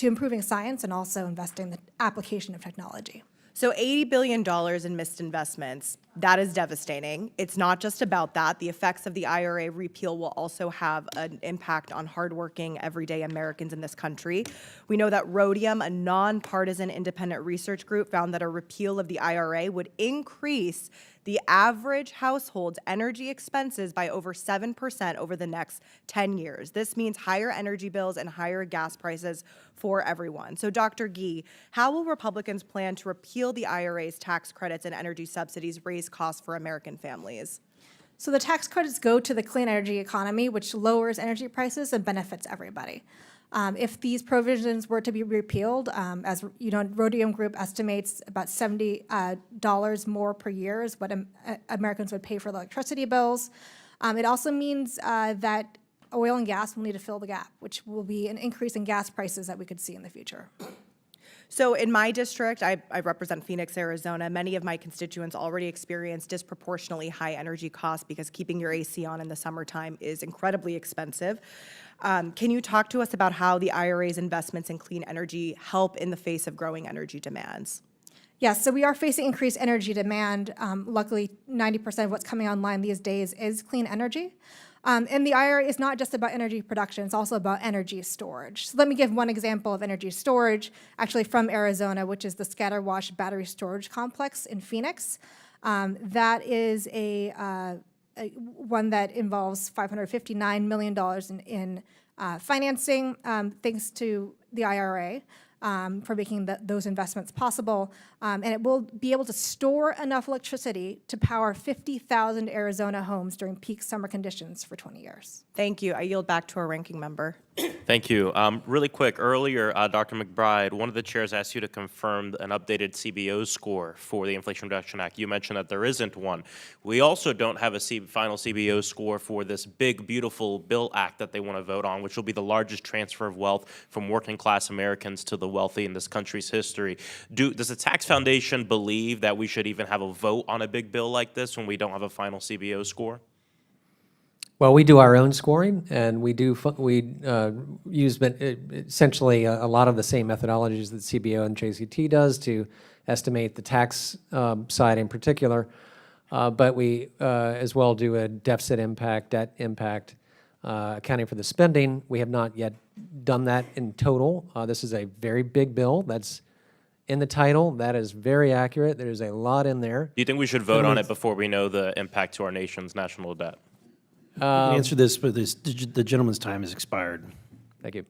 improving science and also investing in the application of technology. So $80 billion in missed investments, that is devastating. It's not just about that. The effects of the IRA repeal will also have an impact on hardworking, everyday Americans in this country. We know that Rhodium, a nonpartisan independent research group, found that a repeal of the IRA would increase the average household's energy expenses by over 7% over the next 10 years. This means higher energy bills and higher gas prices for everyone. So Dr. Gee, how will Republicans plan to repeal the IRA's tax credits and energy subsidies, raise costs for American families? So the tax credits go to the clean energy economy, which lowers energy prices and benefits everybody. If these provisions were to be repealed, as you know, Rhodium Group estimates about $70 more per year is what Americans would pay for electricity bills. It also means that oil and gas will need to fill the gap, which will be an increase in gas prices that we could see in the future. So in my district, I represent Phoenix, Arizona. Many of my constituents already experience disproportionately high energy costs because keeping your AC on in the summertime is incredibly expensive. Can you talk to us about how the IRA's investments in clean energy help in the face of growing energy demands? Yes, so we are facing increased energy demand. Luckily, 90% of what's coming online these days is clean energy. And the IRA is not just about energy production, it's also about energy storage. So let me give one example of energy storage, actually from Arizona, which is the Scatterwash Battery Storage Complex in Phoenix. That is one that involves $559 million in financing, thanks to the IRA. For making those investments possible. And it will be able to store enough electricity to power 50,000 Arizona homes during peak summer conditions for 20 years. Thank you. I yield back to our ranking member. Thank you. Really quick, earlier, Dr. McBride, one of the chairs asked you to confirm an updated CBO score for the Inflation Reduction Act. You mentioned that there isn't one. We also don't have a final CBO score for this big, beautiful bill act that they want to vote on, which will be the largest transfer of wealth from working class Americans to the wealthy in this country's history. Does the Tax Foundation believe that we should even have a vote on a big bill like this when we don't have a final CBO score? Well, we do our own scoring, and we use essentially a lot of the same methodologies that CBO and JCT does to estimate the tax side in particular, but we as well do a deficit impact, debt impact, accounting for the spending. We have not yet done that in total. This is a very big bill. That's in the title. That is very accurate. There's a lot in there. Do you think we should vote on it before we know the impact to our nation's national debt? You can answer this, but the gentleman's time has expired. Thank you.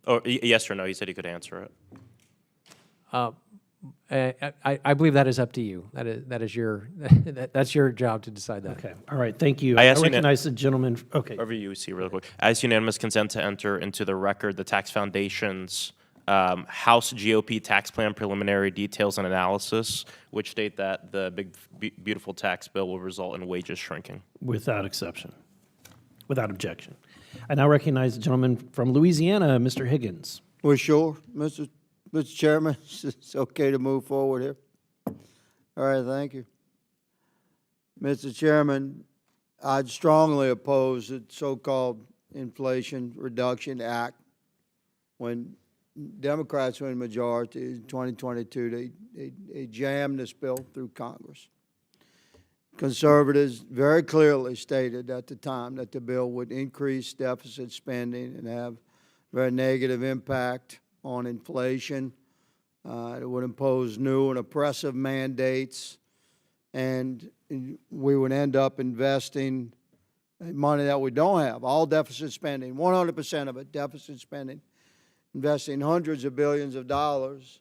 Or yes or no? He said he could answer it. I believe that is up to you. That is your that's your job to decide that. Okay, all right, thank you. I I asked you recognize the gentleman, okay. Over you, see real quick. As unanimous consent to enter into the record the Tax Foundation's House GOP tax plan preliminary details and analysis, which state that the big, beautiful tax bill will result in wages shrinking. Without exception, without objection. I now recognize the gentleman from Louisiana, Mr. Higgins. Well, sure, Mr. Chairman, it's okay to move forward here. All right, thank you. Mr. Chairman, I'd strongly oppose the so-called Inflation Reduction Act. When Democrats were in majority in 2022, they jammed this bill through Congress. Conservatives very clearly stated at the time that the bill would increase deficit spending and have very negative impact on inflation. It would impose new and oppressive mandates, and we would end up investing money that we don't have, all deficit spending, 100% of it deficit spending, investing hundreds of billions of dollars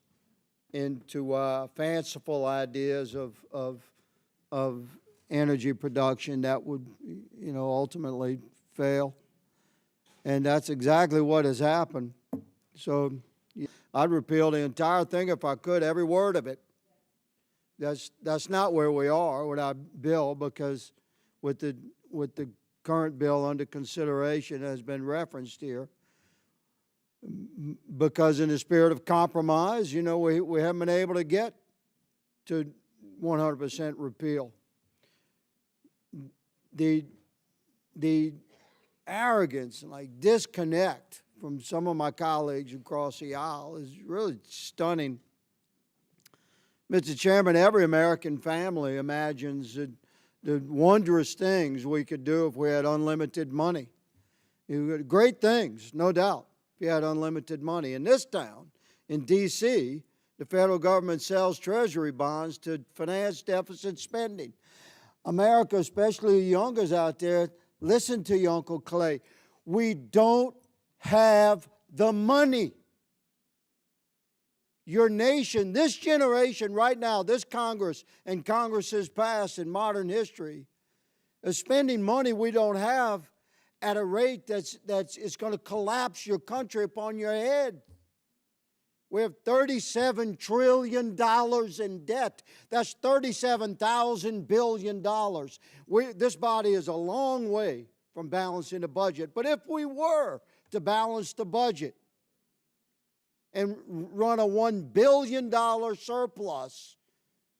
into fanciful ideas of energy production that would, ultimately fail. And that's exactly what has happened. So I'd repeal the entire thing if I could, every word of it. That's not where we are with our bill, because with the current bill under consideration has been referenced here, because in the spirit of compromise, we haven't been able to get to 100% repeal. The arrogance and disconnect from some of my colleagues across the aisle is really stunning. Mr. Chairman, every American family imagines the wondrous things we could do if we had unlimited money. Great things, no doubt, if you had unlimited money. In this town, in D.C., the federal government sells treasury bonds to finance deficit spending. America, especially the youngers out there, listen to you, Uncle Clay. We don't have the money. Your nation, this generation right now, this Congress and Congresses past in modern history, is spending money we don't have at a rate that's going to collapse your country upon your head. We have $37 trillion in debt. That's $37,000 billion. This body is a long way from balancing the budget. But if we were to balance the budget and run a $1 billion surplus,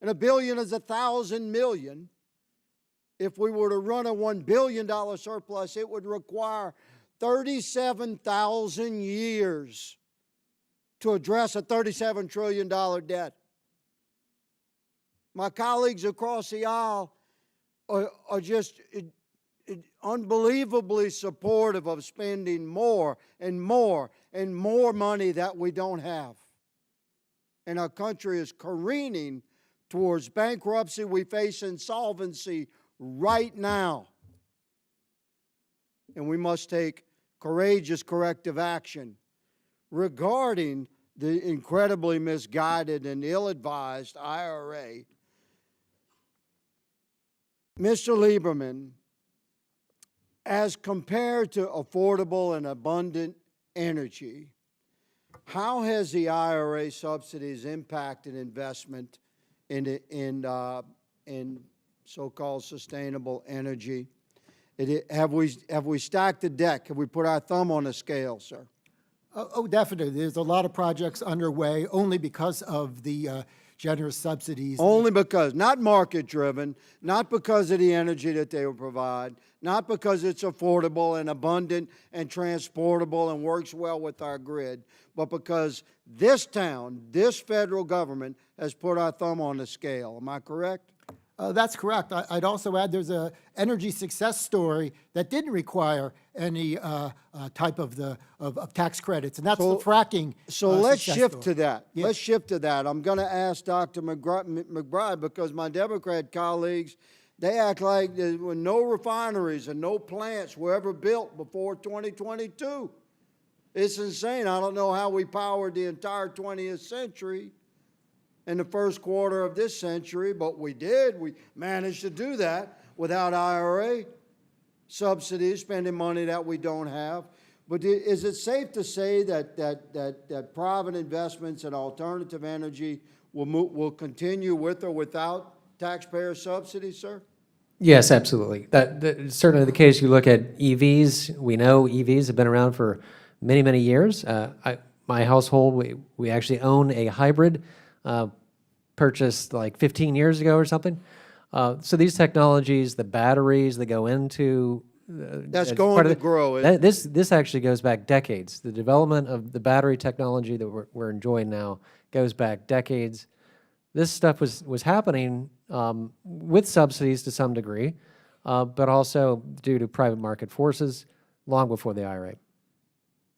and $1 billion is 1,000 million, if we were to run a $1 billion surplus, it would require 37,000 years to address a $37 trillion debt. My colleagues across the aisle are just unbelievably supportive of spending more and more and more money that we don't have. And our country is careening towards bankruptcy. We face insolvency right now. And we must take courageous corrective action regarding the incredibly misguided and ill-advised IRA. Mr. Lieberman, as compared to affordable and abundant energy, how has the IRA subsidies impacted investment in so-called sustainable energy? Have we stacked the deck? Have we put our thumb on the scale, sir? Oh, definitely. There's a lot of projects underway only because of the generous subsidies. Only because, not market-driven, not because of the energy that they will provide, not because it's affordable and abundant and transportable and works well with our grid, but because this town, this federal government has put our thumb on the scale. Am I correct? That's correct. I'd also add there's a energy success story that didn't require any type of tax credits, and that's the fracking. So let's success shift story. to that. Yeah. Let's shift to that. I'm going to ask Dr. McBride, because my Democrat colleagues, they act like there were no refineries and no plants were ever built before 2022. It's insane. I don't know how we powered the entire 20th century in the first quarter of this century, but we did. We managed to do that without IRA subsidies, spending money that we don't have. But is it safe to say that private investments in alternative energy will continue with or without taxpayer subsidies, sir? Yes, absolutely. That is certainly the case. You look at EVs. We know EVs have been around for many, many years. My household, we actually own a hybrid, purchased like 15 years ago or something. So these technologies, the batteries that go into That's going to grow. This actually goes back decades. The development of the battery technology that we're enjoying now goes back decades. This stuff was happening with subsidies to some degree, but also due to private market forces long before the IRA.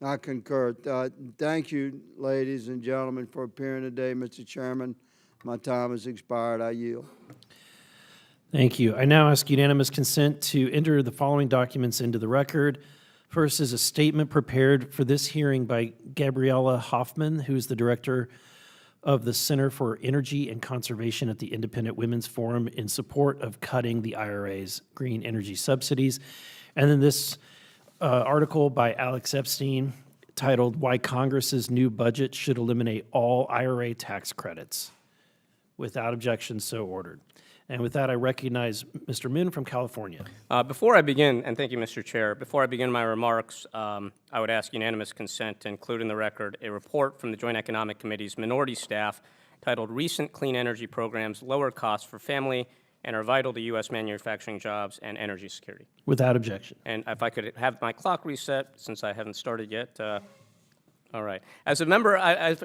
I concur. Thank you, ladies and gentlemen, for appearing today. Mr. Chairman, my time has expired. I yield. Thank you. I now ask unanimous consent to enter the following documents into the record. First is a statement prepared for this hearing by Gabriella Hoffman, who is the director of the Center for Energy and Conservation at the Independent Women's Forum in support of cutting the IRA's green energy subsidies. And then this article by Alex Epstein titled, "Why Congress's New Budget Should Eliminate All IRA Tax Credits." Without objection, so ordered. And with that, I recognize Mr. Min from California. Before I begin, and thank you, Mr. Chair, before I begin my remarks, I would ask unanimous consent to include in the record a report from the Joint Economic Committee's minority staff titled "Recent Clean Energy Programs Lower Costs for Family and Are Vital to U.S. Manufacturing Jobs and Energy Security." Without objection. And if I could have my clock reset, since I haven't started yet. All right. As a member,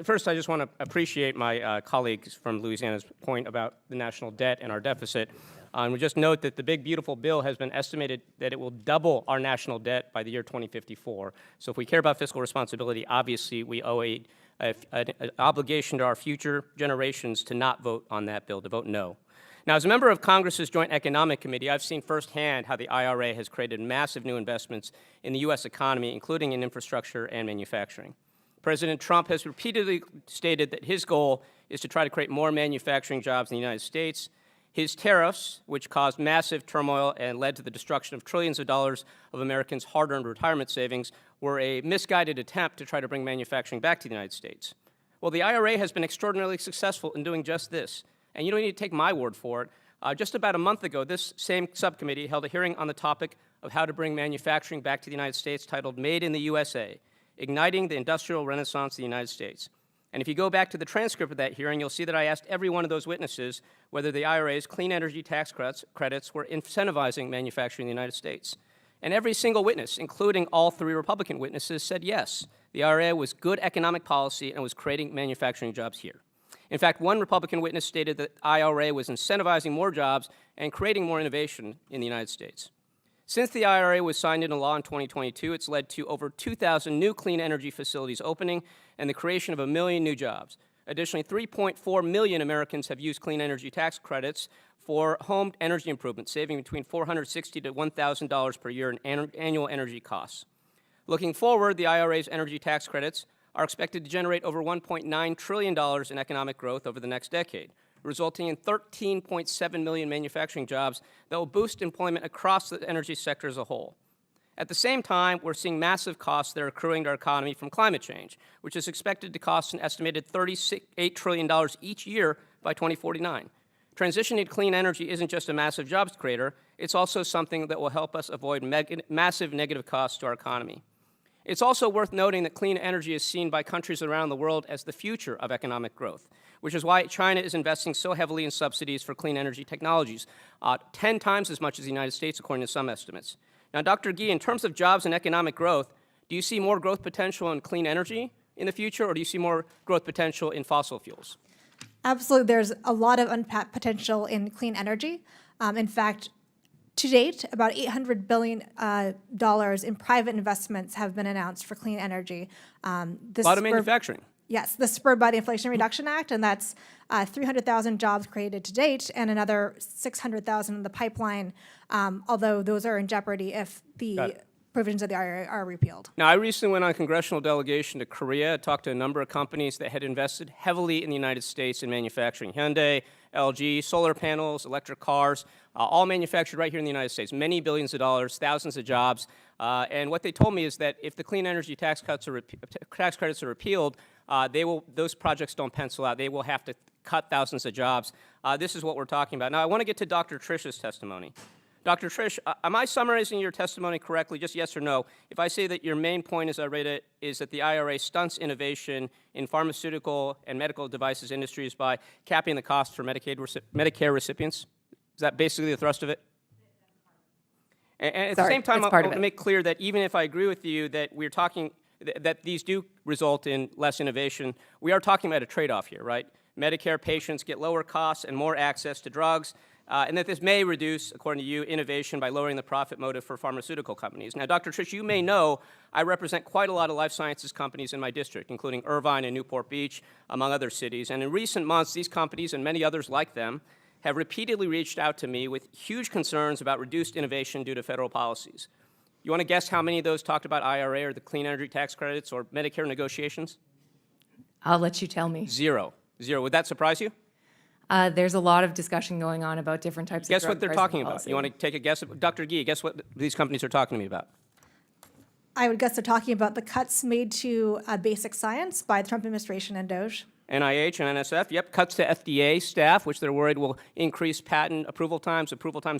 first I just want to appreciate my colleagues from Louisiana's point about the national debt and our deficit. And we just note that the big, beautiful bill has been estimated that it will double our national debt by the year 2054. So if we care about fiscal responsibility, obviously we owe an obligation to our future generations to not vote on that bill, to vote no. Now, as a member of Congress's Joint Economic Committee, I've seen firsthand how the IRA has created massive new investments in the U.S. economy, including in infrastructure and manufacturing. President Trump has repeatedly stated that his goal is to try to create more manufacturing jobs in the United States. His tariffs, which caused massive turmoil and led to the destruction of trillions of dollars of Americans' hard-earned retirement savings, were a misguided attempt to try to bring manufacturing back to the United States. Well, the IRA has been extraordinarily successful in doing just this. And you don't need to take my word for it. Just about a month ago, this same subcommittee held a hearing on the topic of how to bring manufacturing back to the United States titled "Made in the USA, Igniting the Industrial Renaissance of the United States." And if you go back to the transcript of that hearing, you'll see that I asked every one of those witnesses whether the IRA's clean energy tax credits were incentivizing manufacturing in the United States. And every single witness, including all three Republican witnesses, said yes, the IRA was good economic policy and was creating manufacturing jobs here. In fact, one Republican witness stated that IRA was incentivizing more jobs and creating more innovation in the United States. Since the IRA was signed into law in 2022, it's led to over 2,000 new clean energy facilities opening and the creation of 1 million new jobs. Additionally, 3.4 million Americans have used clean energy tax credits for home energy improvements, saving between $460 to $1,000 per year in annual energy costs. Looking forward, the IRA's energy tax credits are expected to generate over $1.9 trillion in economic growth over the next decade, resulting in 13.7 million manufacturing jobs that will boost employment across the energy sector as a whole. At the same time, we're seeing massive costs that are accruing to our economy from climate change, which is expected to cost an estimated $38 trillion each year by 2049. Transitioning to clean energy isn't just a massive jobs creator, it's also something that will help us avoid massive negative costs to our economy. It's also worth noting that clean energy is seen by countries around the world as the future of economic growth, which is why China is investing so heavily in subsidies for clean energy technologies, 10 times as much as the United States, according to some estimates. Now, Dr. Gee, in terms of jobs and economic growth, do you see more growth potential in clean energy in the future, or do you see more growth potential in fossil fuels? Absolutely, there's a lot of untapped potential in clean energy. In fact, to date, about $800 billion in private investments have been announced for clean energy. A lot of manufacturing. Yes, this spurred by the Inflation Reduction Act, and that's 300,000 jobs created to date and another 600,000 in the pipeline, although those are in jeopardy if the provisions of the IRA are repealed. Now, I recently went on a congressional delegation to Korea, talked to a number of companies that had invested heavily in the United States in manufacturing. Hyundai, LG, solar panels, electric cars, all manufactured right here in the United States. Many billions of dollars, thousands of jobs. And what they told me is that if the clean energy tax credits are repealed, those projects don't pencil out. They will have to cut thousands of jobs. This is what we're talking about. Now, I want to get to Dr. Trish's testimony. Dr. Trish, am I summarizing your testimony correctly, just yes or no, if I say that your main point, as I read it, is that the IRA stunts innovation in pharmaceutical and medical devices industries by capping the cost for Medicare recipients? Is that basically the thrust of it? And at the same time, I want to make clear that even if I agree with you that we're talking, that these do result in less innovation, we are talking about a trade-off here, right? Medicare patients get lower costs and more access to drugs, and that this may reduce, according to you, innovation by lowering the profit motive for pharmaceutical companies. Now, Dr. Trish, you may know I represent quite a lot of life sciences companies in my district, including Irvine and Newport Beach, among other cities. And in recent months, these companies and many others like them have repeatedly reached out to me with huge concerns about reduced innovation due to federal policies. You want to guess how many of those talked about IRA or the clean energy tax credits or Medicare negotiations? I'll let you tell me. Zero. Would that surprise you? There's a lot of discussion going on about different types of Guess drug what they're pricing talking about? policy. You want to take a guess? Dr. Gee, guess what these companies are talking to me about? I would guess they're talking about the cuts made to basic science by the Trump administration and DOJ. NIH and NSF, yep, cuts to FDA staff, which they're worried will increase patent approval times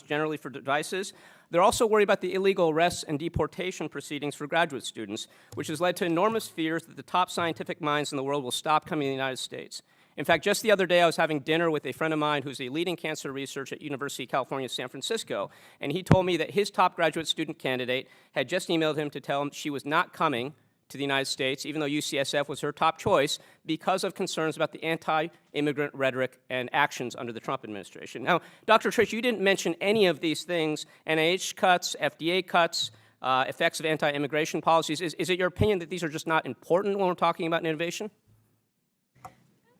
generally for devices. They're also worried about the illegal arrests and deportation proceedings for graduate students, which has led to enormous fears that the top scientific minds in the world will stop coming to the United States. In fact, just the other day, I was having dinner with a friend of mine who's a leading cancer researcher at University of California, San Francisco, and he told me that his top graduate student candidate had just emailed him to tell him she was not coming to the United States, even though UCSF was her top choice, because of concerns about the anti-immigrant rhetoric and actions under the Trump administration. Now, Dr. Trish, you didn't mention any of these things, NIH cuts, FDA cuts, effects of anti-immigration policies. Is it your opinion that these are just not important when we're talking about innovation?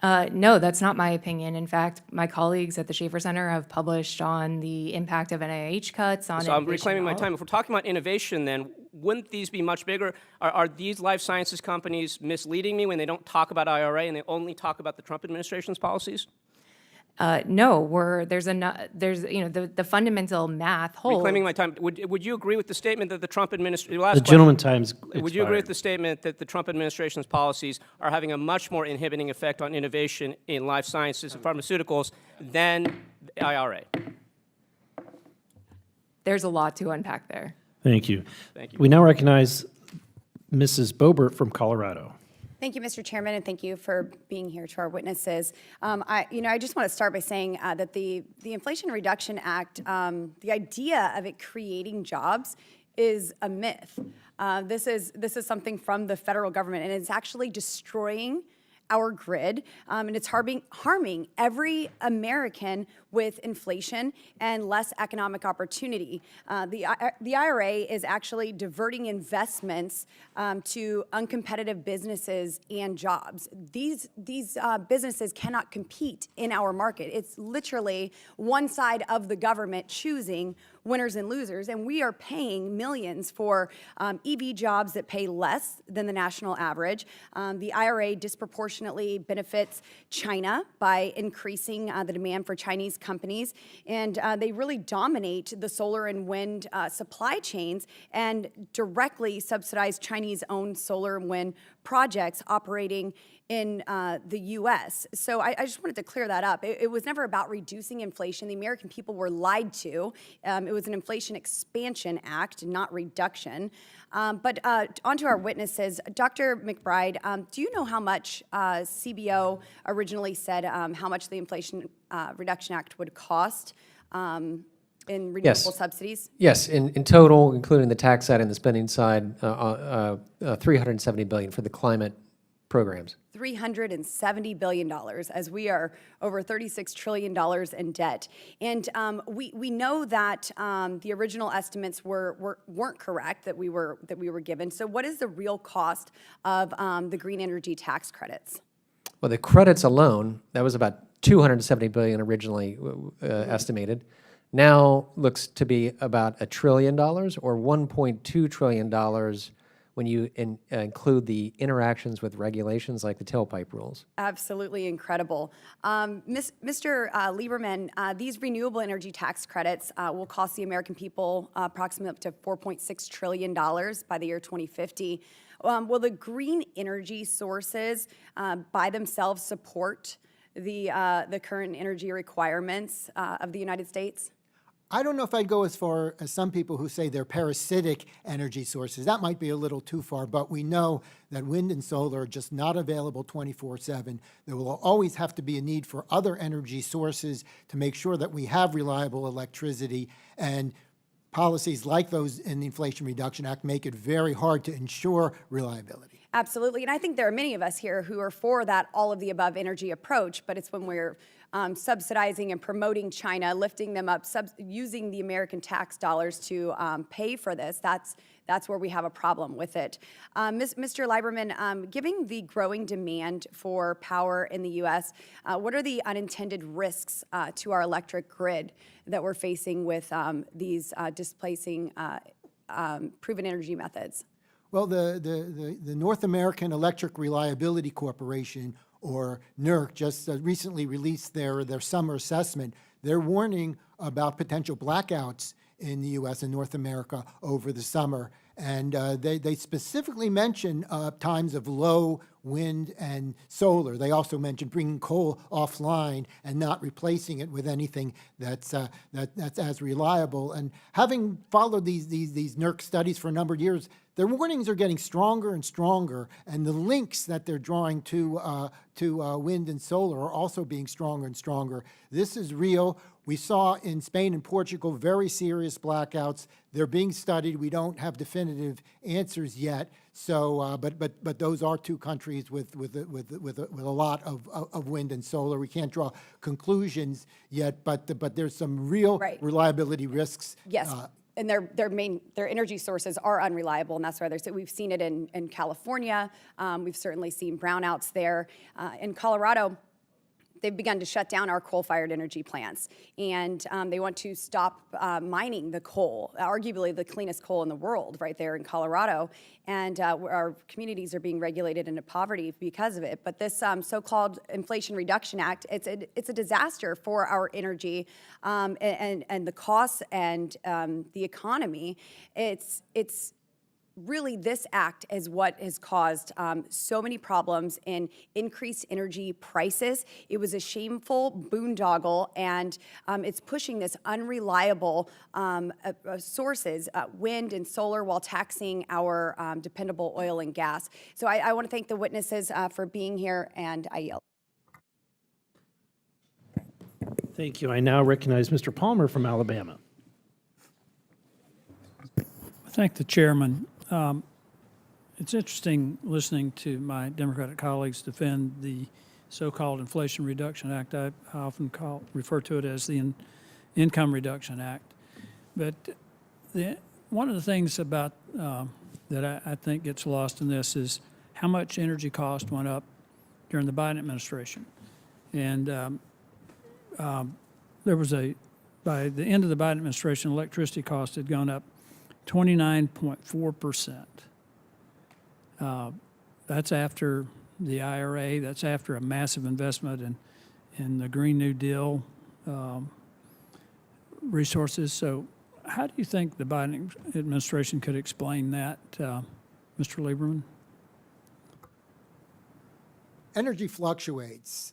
No, that's not my opinion. In fact, my colleagues at the Schaefer Center have published on the impact of NIH cuts on So I'm innovation reclaiming my all- time. If we're talking about innovation, then wouldn't these be much bigger? Are these life sciences companies misleading me when they don't talk about IRA and they only talk about the Trump administration's policies? No, there's the fundamental math holds. Reclaiming my time. Would you agree with the statement that the Trump administration? The gentleman's time's Would you agree with expired. the statement that the Trump administration's policies are having a much more inhibiting effect on innovation in life sciences and pharmaceuticals than the IRA? There's a lot to unpack there. Thank you. Thank you. We now recognize Mrs. Boebert from Colorado. Thank you, Mr. Chairman, and thank you for being here to our witnesses. I just want to start by saying that the Inflation Reduction Act, the idea of it creating jobs is a myth. This is something from the federal government, and it's actually destroying our grid, and it's harming every American with inflation and less economic opportunity. The IRA is actually diverting investments to uncompetitive businesses and jobs. These businesses cannot compete in our market. It's literally one side of the government choosing winners and losers, and we are paying millions for EV jobs that pay less than the national average. The IRA disproportionately benefits China by increasing the demand for Chinese companies, and they really dominate the solar and wind supply chains and directly subsidize Chinese-owned solar and wind projects operating in the U.S. So I just wanted to clear that up. It was never about reducing inflation. The American people were lied to. It was an Inflation Expansion Act, not reduction. But on to our witnesses. Dr. McBride, do you know how much CBO originally said how much the Inflation Reduction Act would cost in renewable subsidies? Yes, in total, including the tax side and the spending side, $370 billion for the climate programs. $370 billion, as we are over $36 trillion in debt. And we know that the original estimates weren't correct that we were given. So what is the real cost of the green energy tax credits? Well, the credits alone, that was about $270 billion originally estimated. Now looks to be about $1 trillion or $1.2 trillion when you include the interactions with regulations like the tailpipe rules. Absolutely incredible. Mr. Lieberman, these renewable energy tax credits will cost the American people approximately up to $4.6 trillion by the year 2050. Will the green energy sources by themselves support the current energy requirements of the United States? I don't know if I'd go as far as some people who say they're parasitic energy sources. That might be a little too far, but we know that wind and solar are just not available 24/7. There will always have to be a need for other energy sources to make sure that we have reliable electricity, and policies like those in the Inflation Reduction Act make it very hard to ensure reliability. Absolutely, and I think there are many of us here who are for that all-of-the-above energy approach, but it's when we're subsidizing and promoting China, lifting them up, using the American tax dollars to pay for this, that's where we have a problem with it. Mr. Lieberman, given the growing demand for power in the U.S., what are the unintended risks to our electric grid that we're facing with these displacing proven energy methods? Well, the North American Electric Reliability Corporation, or NERC, just recently released their summer assessment. They're warning about potential blackouts in the U.S. and North America over the summer. And they specifically mention times of low wind and solar. They also mentioned bringing coal offline and not replacing it with anything that's as reliable. And having followed these NERC studies for a number of years, their warnings are getting stronger and stronger, and the links that they're drawing to wind and solar are also being stronger and stronger. This is real. We saw in Spain and Portugal very serious blackouts. They're being studied. We don't have definitive answers yet. So, but those are two countries with a lot of wind and solar. We can't draw conclusions yet, but there's some real reliability risks. Yes. And their energy sources are unreliable, and that's why we've seen it in California. We've certainly seen brownouts there. In Colorado, they've begun to shut down our coal-fired energy plants, and they want to stop mining the coal, arguably the cleanest coal in the world, right there in Colorado. And our communities are being regulated into poverty because of it. But this so-called Inflation Reduction Act, it's a disaster for our energy and the costs and the economy. It's really, this act is what has caused so many problems in increased energy prices. It was a shameful boondoggle, and it's pushing this unreliable sources, wind and solar, while taxing our dependable oil and gas. So I want to thank the witnesses for being here, and I yield. Thank you. I now recognize Mr. Palmer from Alabama. Thank the chairman. It's interesting listening to my Democratic colleagues defend the so-called Inflation Reduction Act. I often refer to it as the Income Reduction Act. But one of the things about that I think gets lost in this is how much energy cost went up during the Biden administration. And there was a by the end of the Biden administration, electricity costs had gone up 29.4%. That's after the IRA, that's after a massive investment in the Green New Deal resources. So how do you think the Biden administration could explain that, Mr. Lieberman? Energy fluctuates,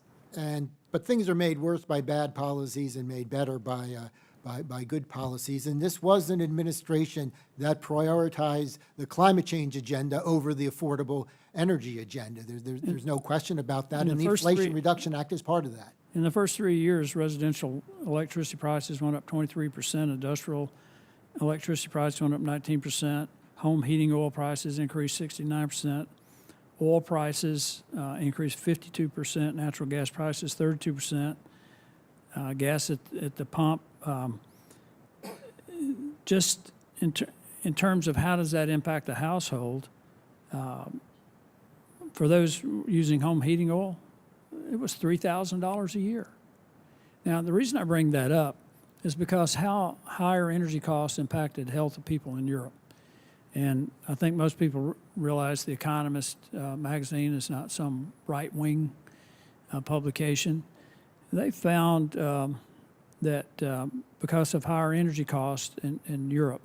but things are made worse by bad policies and made better by good policies. And this was an administration that prioritized the climate change agenda over the affordable energy agenda. There's no question about that, and the Inflation Reduction Act is part of that. In the first 3 years, residential electricity prices went up 23%, industrial electricity prices went up 19%, home heating oil prices increased 69%, oil prices increased 52%, natural gas prices 32%, gas at the pump. Just in terms of how does that impact the household, for those using home heating oil, it was $3,000 a year. Now, the reason I bring that up is because how higher energy costs impacted health of people in Europe. And I think most people realize The Economist magazine is not some right-wing publication. They found that because of higher energy costs in Europe,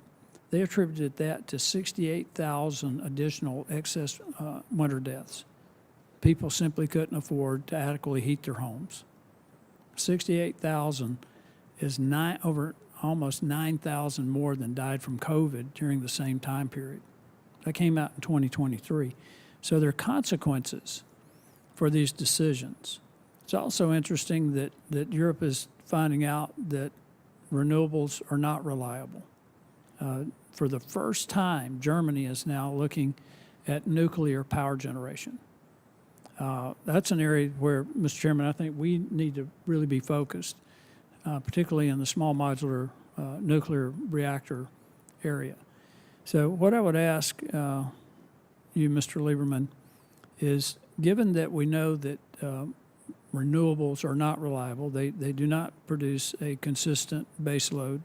they attributed that to 68,000 additional excess winter deaths. People simply couldn't afford to adequately heat their homes. 68,000 is almost 9,000 more than died from COVID during the same time period. That came out in 2023. So there are consequences for these decisions. It's also interesting that Europe is finding out that renewables are not reliable. For the first time, Germany is now looking at nuclear power generation. That's an area where, Mr. Chairman, I think we need to really be focused, particularly in the small modular nuclear reactor area. So what I would ask you, Mr. Lieberman, is given that we know that renewables are not reliable, they do not produce a consistent base load,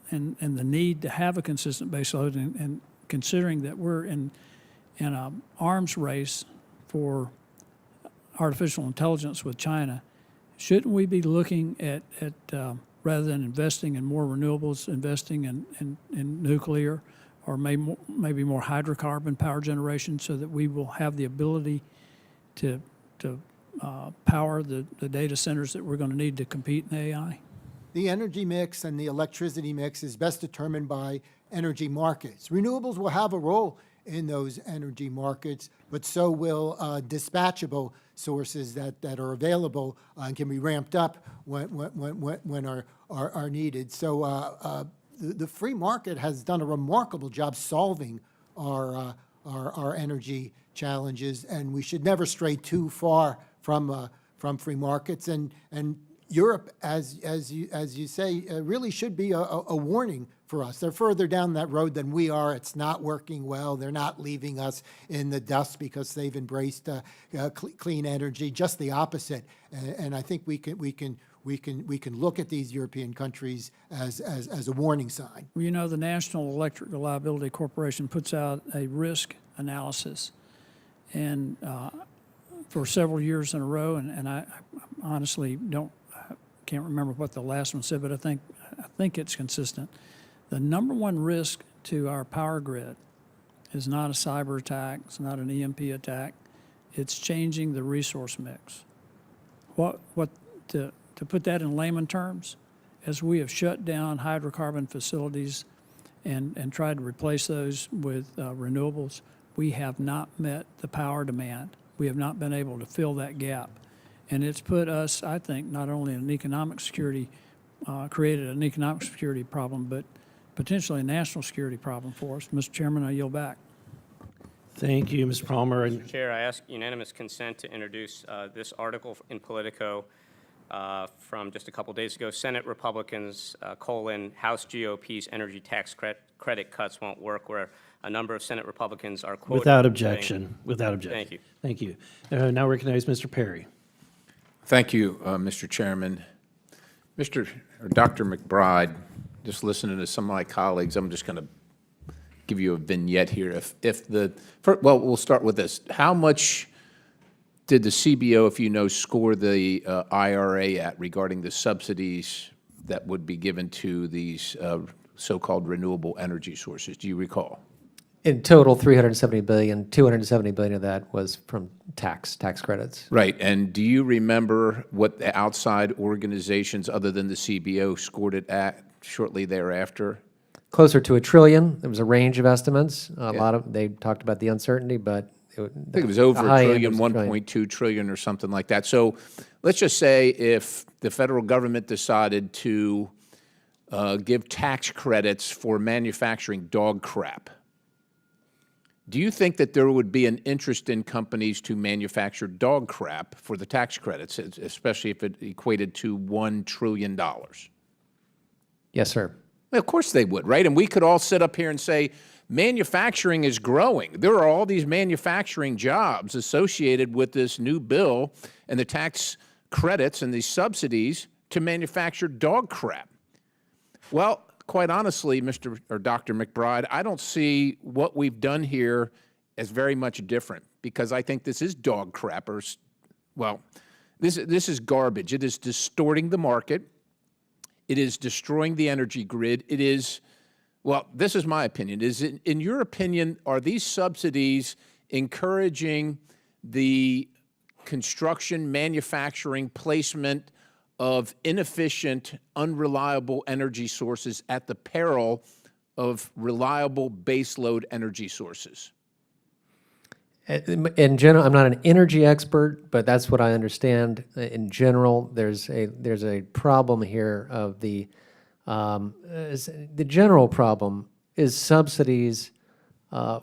and the need to have a consistent base load, and considering that we're in an arms race for artificial intelligence with China, shouldn't we be looking at rather than investing in more renewables, investing in nuclear or maybe more hydrocarbon power generation so that we will have the ability to power the data centers that we're going to need to compete in AI? The energy mix and the electricity mix is best determined by energy markets. Renewables will have a role in those energy markets, but so will dispatchable sources that are available and can be ramped up when are needed. So the free market has done a remarkable job solving our energy challenges, and we should never stray too far from free markets. And Europe, as you say, really should be a warning for us. They're further down that road than we are. It's not working well. They're not leaving us in the dust because they've embraced clean energy. Just the opposite. And I think we can look at these European countries as a warning sign. Well, you know, the National Electric Reliability Corporation puts out a risk analysis, and for several years in a row, and I honestly can't remember what the last one said, but I think it's consistent. The number one risk to our power grid is not a cyber attack, it's not an EMP attack, it's changing the resource mix. To put that in layman terms, as we have shut down hydrocarbon facilities and tried to replace those with renewables, we have not met the power demand. We have not been able to fill that gap. And it's put us, I think, not only in an economic security, created an economic security problem, but potentially a national security problem for us. Mr. Chairman, I yield back. Thank you, Mr. Palmer. Mr. Chair, I ask unanimous consent to introduce this article in Politico from just a couple days ago. Senate Republicans, House GOP's energy tax credit cuts won't work, where a number of Senate Republicans are quoted. Without objection. Without objection. Thank you. Thank you. Now recognize Mr. Perry. Thank you, Mr. Chairman. Dr. McBride, just listening to some of my colleagues, I'm just going to give you a vignette here. Well, we'll start with this. How much did the CBO, if you know, score the IRA at regarding the subsidies that would be given to these so-called renewable energy sources? Do you recall? In total, $370 billion, $270 billion of that was from tax credits. Right. And do you remember what the outside organizations other than the CBO scored it at shortly thereafter? Closer to $1 trillion. There was a range of estimates. They talked about the uncertainty, but I think it was over $1 trillion, 1.2 trillion or something like that. So let's just say if the federal government decided to give tax credits for manufacturing dog crap, do you think that there would be an interest in companies to manufacture dog crap for the tax credits, especially if it equated to $1 trillion? Yes, sir. Well, of course they would, right? And we could all sit up here and say, manufacturing is growing. There are all these manufacturing jobs associated with this new bill and the tax credits and these subsidies to manufacture dog crap. Well, quite honestly, Dr. McBride, I don't see what we've done here as very much different, because I think this is dog crap. Well, this is garbage. It is distorting the market. It is destroying the energy grid. It is, well, this is my opinion. In your opinion, are these subsidies encouraging the construction, manufacturing, placement of inefficient, unreliable energy sources at the peril of reliable baseload energy sources? In general, I'm not an energy expert, but that's what I understand. In general, there's a problem here of the general problem is subsidies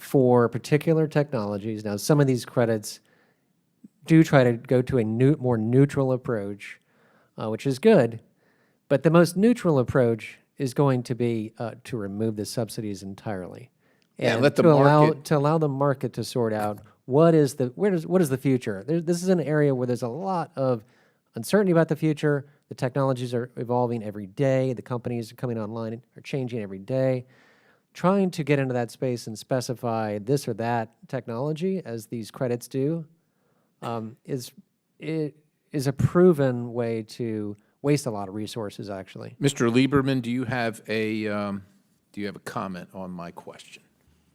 for particular technologies. Now, some of these credits do try to go to a more neutral approach, which is good, but the most neutral approach is going to be to remove the subsidies entirely, and let the allow the market to sort out what is the future. This is an area where there's a lot of uncertainty about the future. The technologies are evolving every day. The companies are coming online are changing every day. Trying to get into that space and specify this or that technology, as these credits do, is a proven way to waste a lot of resources, actually. Mr. Lieberman, do you have a comment on my question?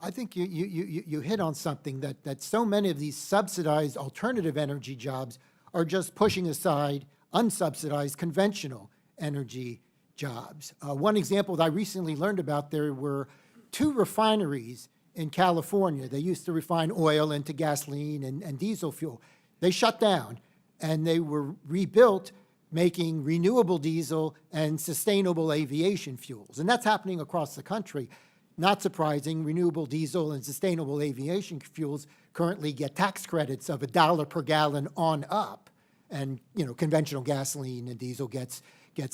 I think you hit on something, that so many of these subsidized alternative energy jobs are just pushing aside unsubsidized conventional energy jobs. One example that I recently learned about, there were 2 refineries in California. They used to refine oil into gasoline and diesel fuel. They shut down, and they were rebuilt making renewable diesel and sustainable aviation fuels. And that's happening across the country. Not surprising, renewable diesel and sustainable aviation fuels currently get tax credits of $1 per gallon on up, and conventional gasoline and diesel gets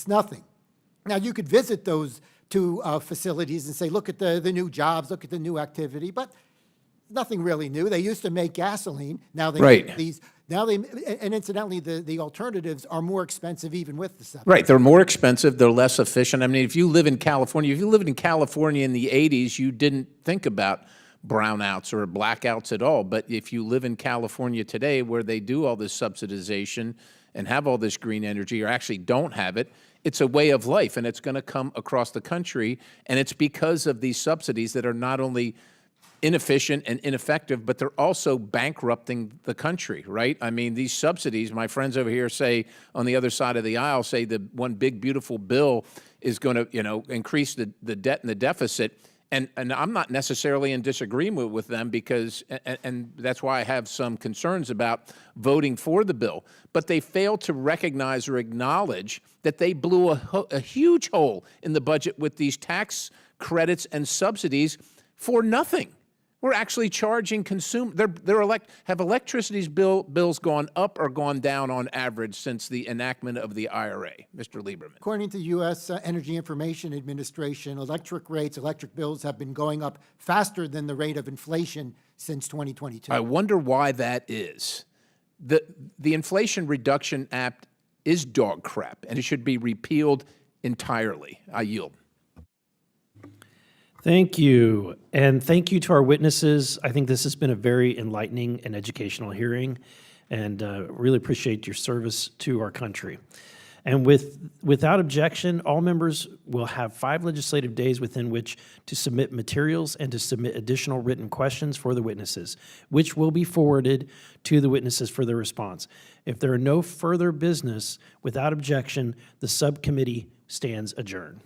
nothing. Now, you could visit those 2 facilities and say, look at the new jobs, look at the new activity, but nothing really new. They used to make gasoline. Now they make these. And incidentally, the alternatives are more expensive even with the subsidies. Right, they're more expensive, they're less efficient. I mean, if you live in California, in the 80s, you didn't think about brownouts or blackouts at all. But if you live in California today, where they do all this subsidization and have all this green energy, or actually don't have it, it's a way of life, and it's going to come across the country. And it's because of these subsidies that are not only inefficient and ineffective, but they're also bankrupting the country, right? I mean, these subsidies, my friends over here say, on the other side of the aisle, say the one big, beautiful bill is going to, increase the debt and the deficit. And I'm not necessarily in disagreement with them, because, and that's why I have some concerns about voting for the bill. But they fail to recognize or acknowledge that they blew a huge hole in the budget with these tax credits and subsidies for nothing. We're actually charging have electricity bills gone up or gone down on average since the enactment of the IRA? Mr. Lieberman. According to the U.S. Energy Information Administration, electric bills have been going up faster than the rate of inflation since 2022. I wonder why that is. The Inflation Reduction Act is dog crap, and it should be repealed entirely. I yield. Thank you. And thank you to our witnesses. I think this has been a very enlightening and educational hearing, and really appreciate your service to our country. And without objection, all members will have 5 legislative days within which to submit materials and to submit additional written questions for the witnesses, which will be forwarded to the witnesses for their response. If there are no further business, without objection, the subcommittee stands adjourned.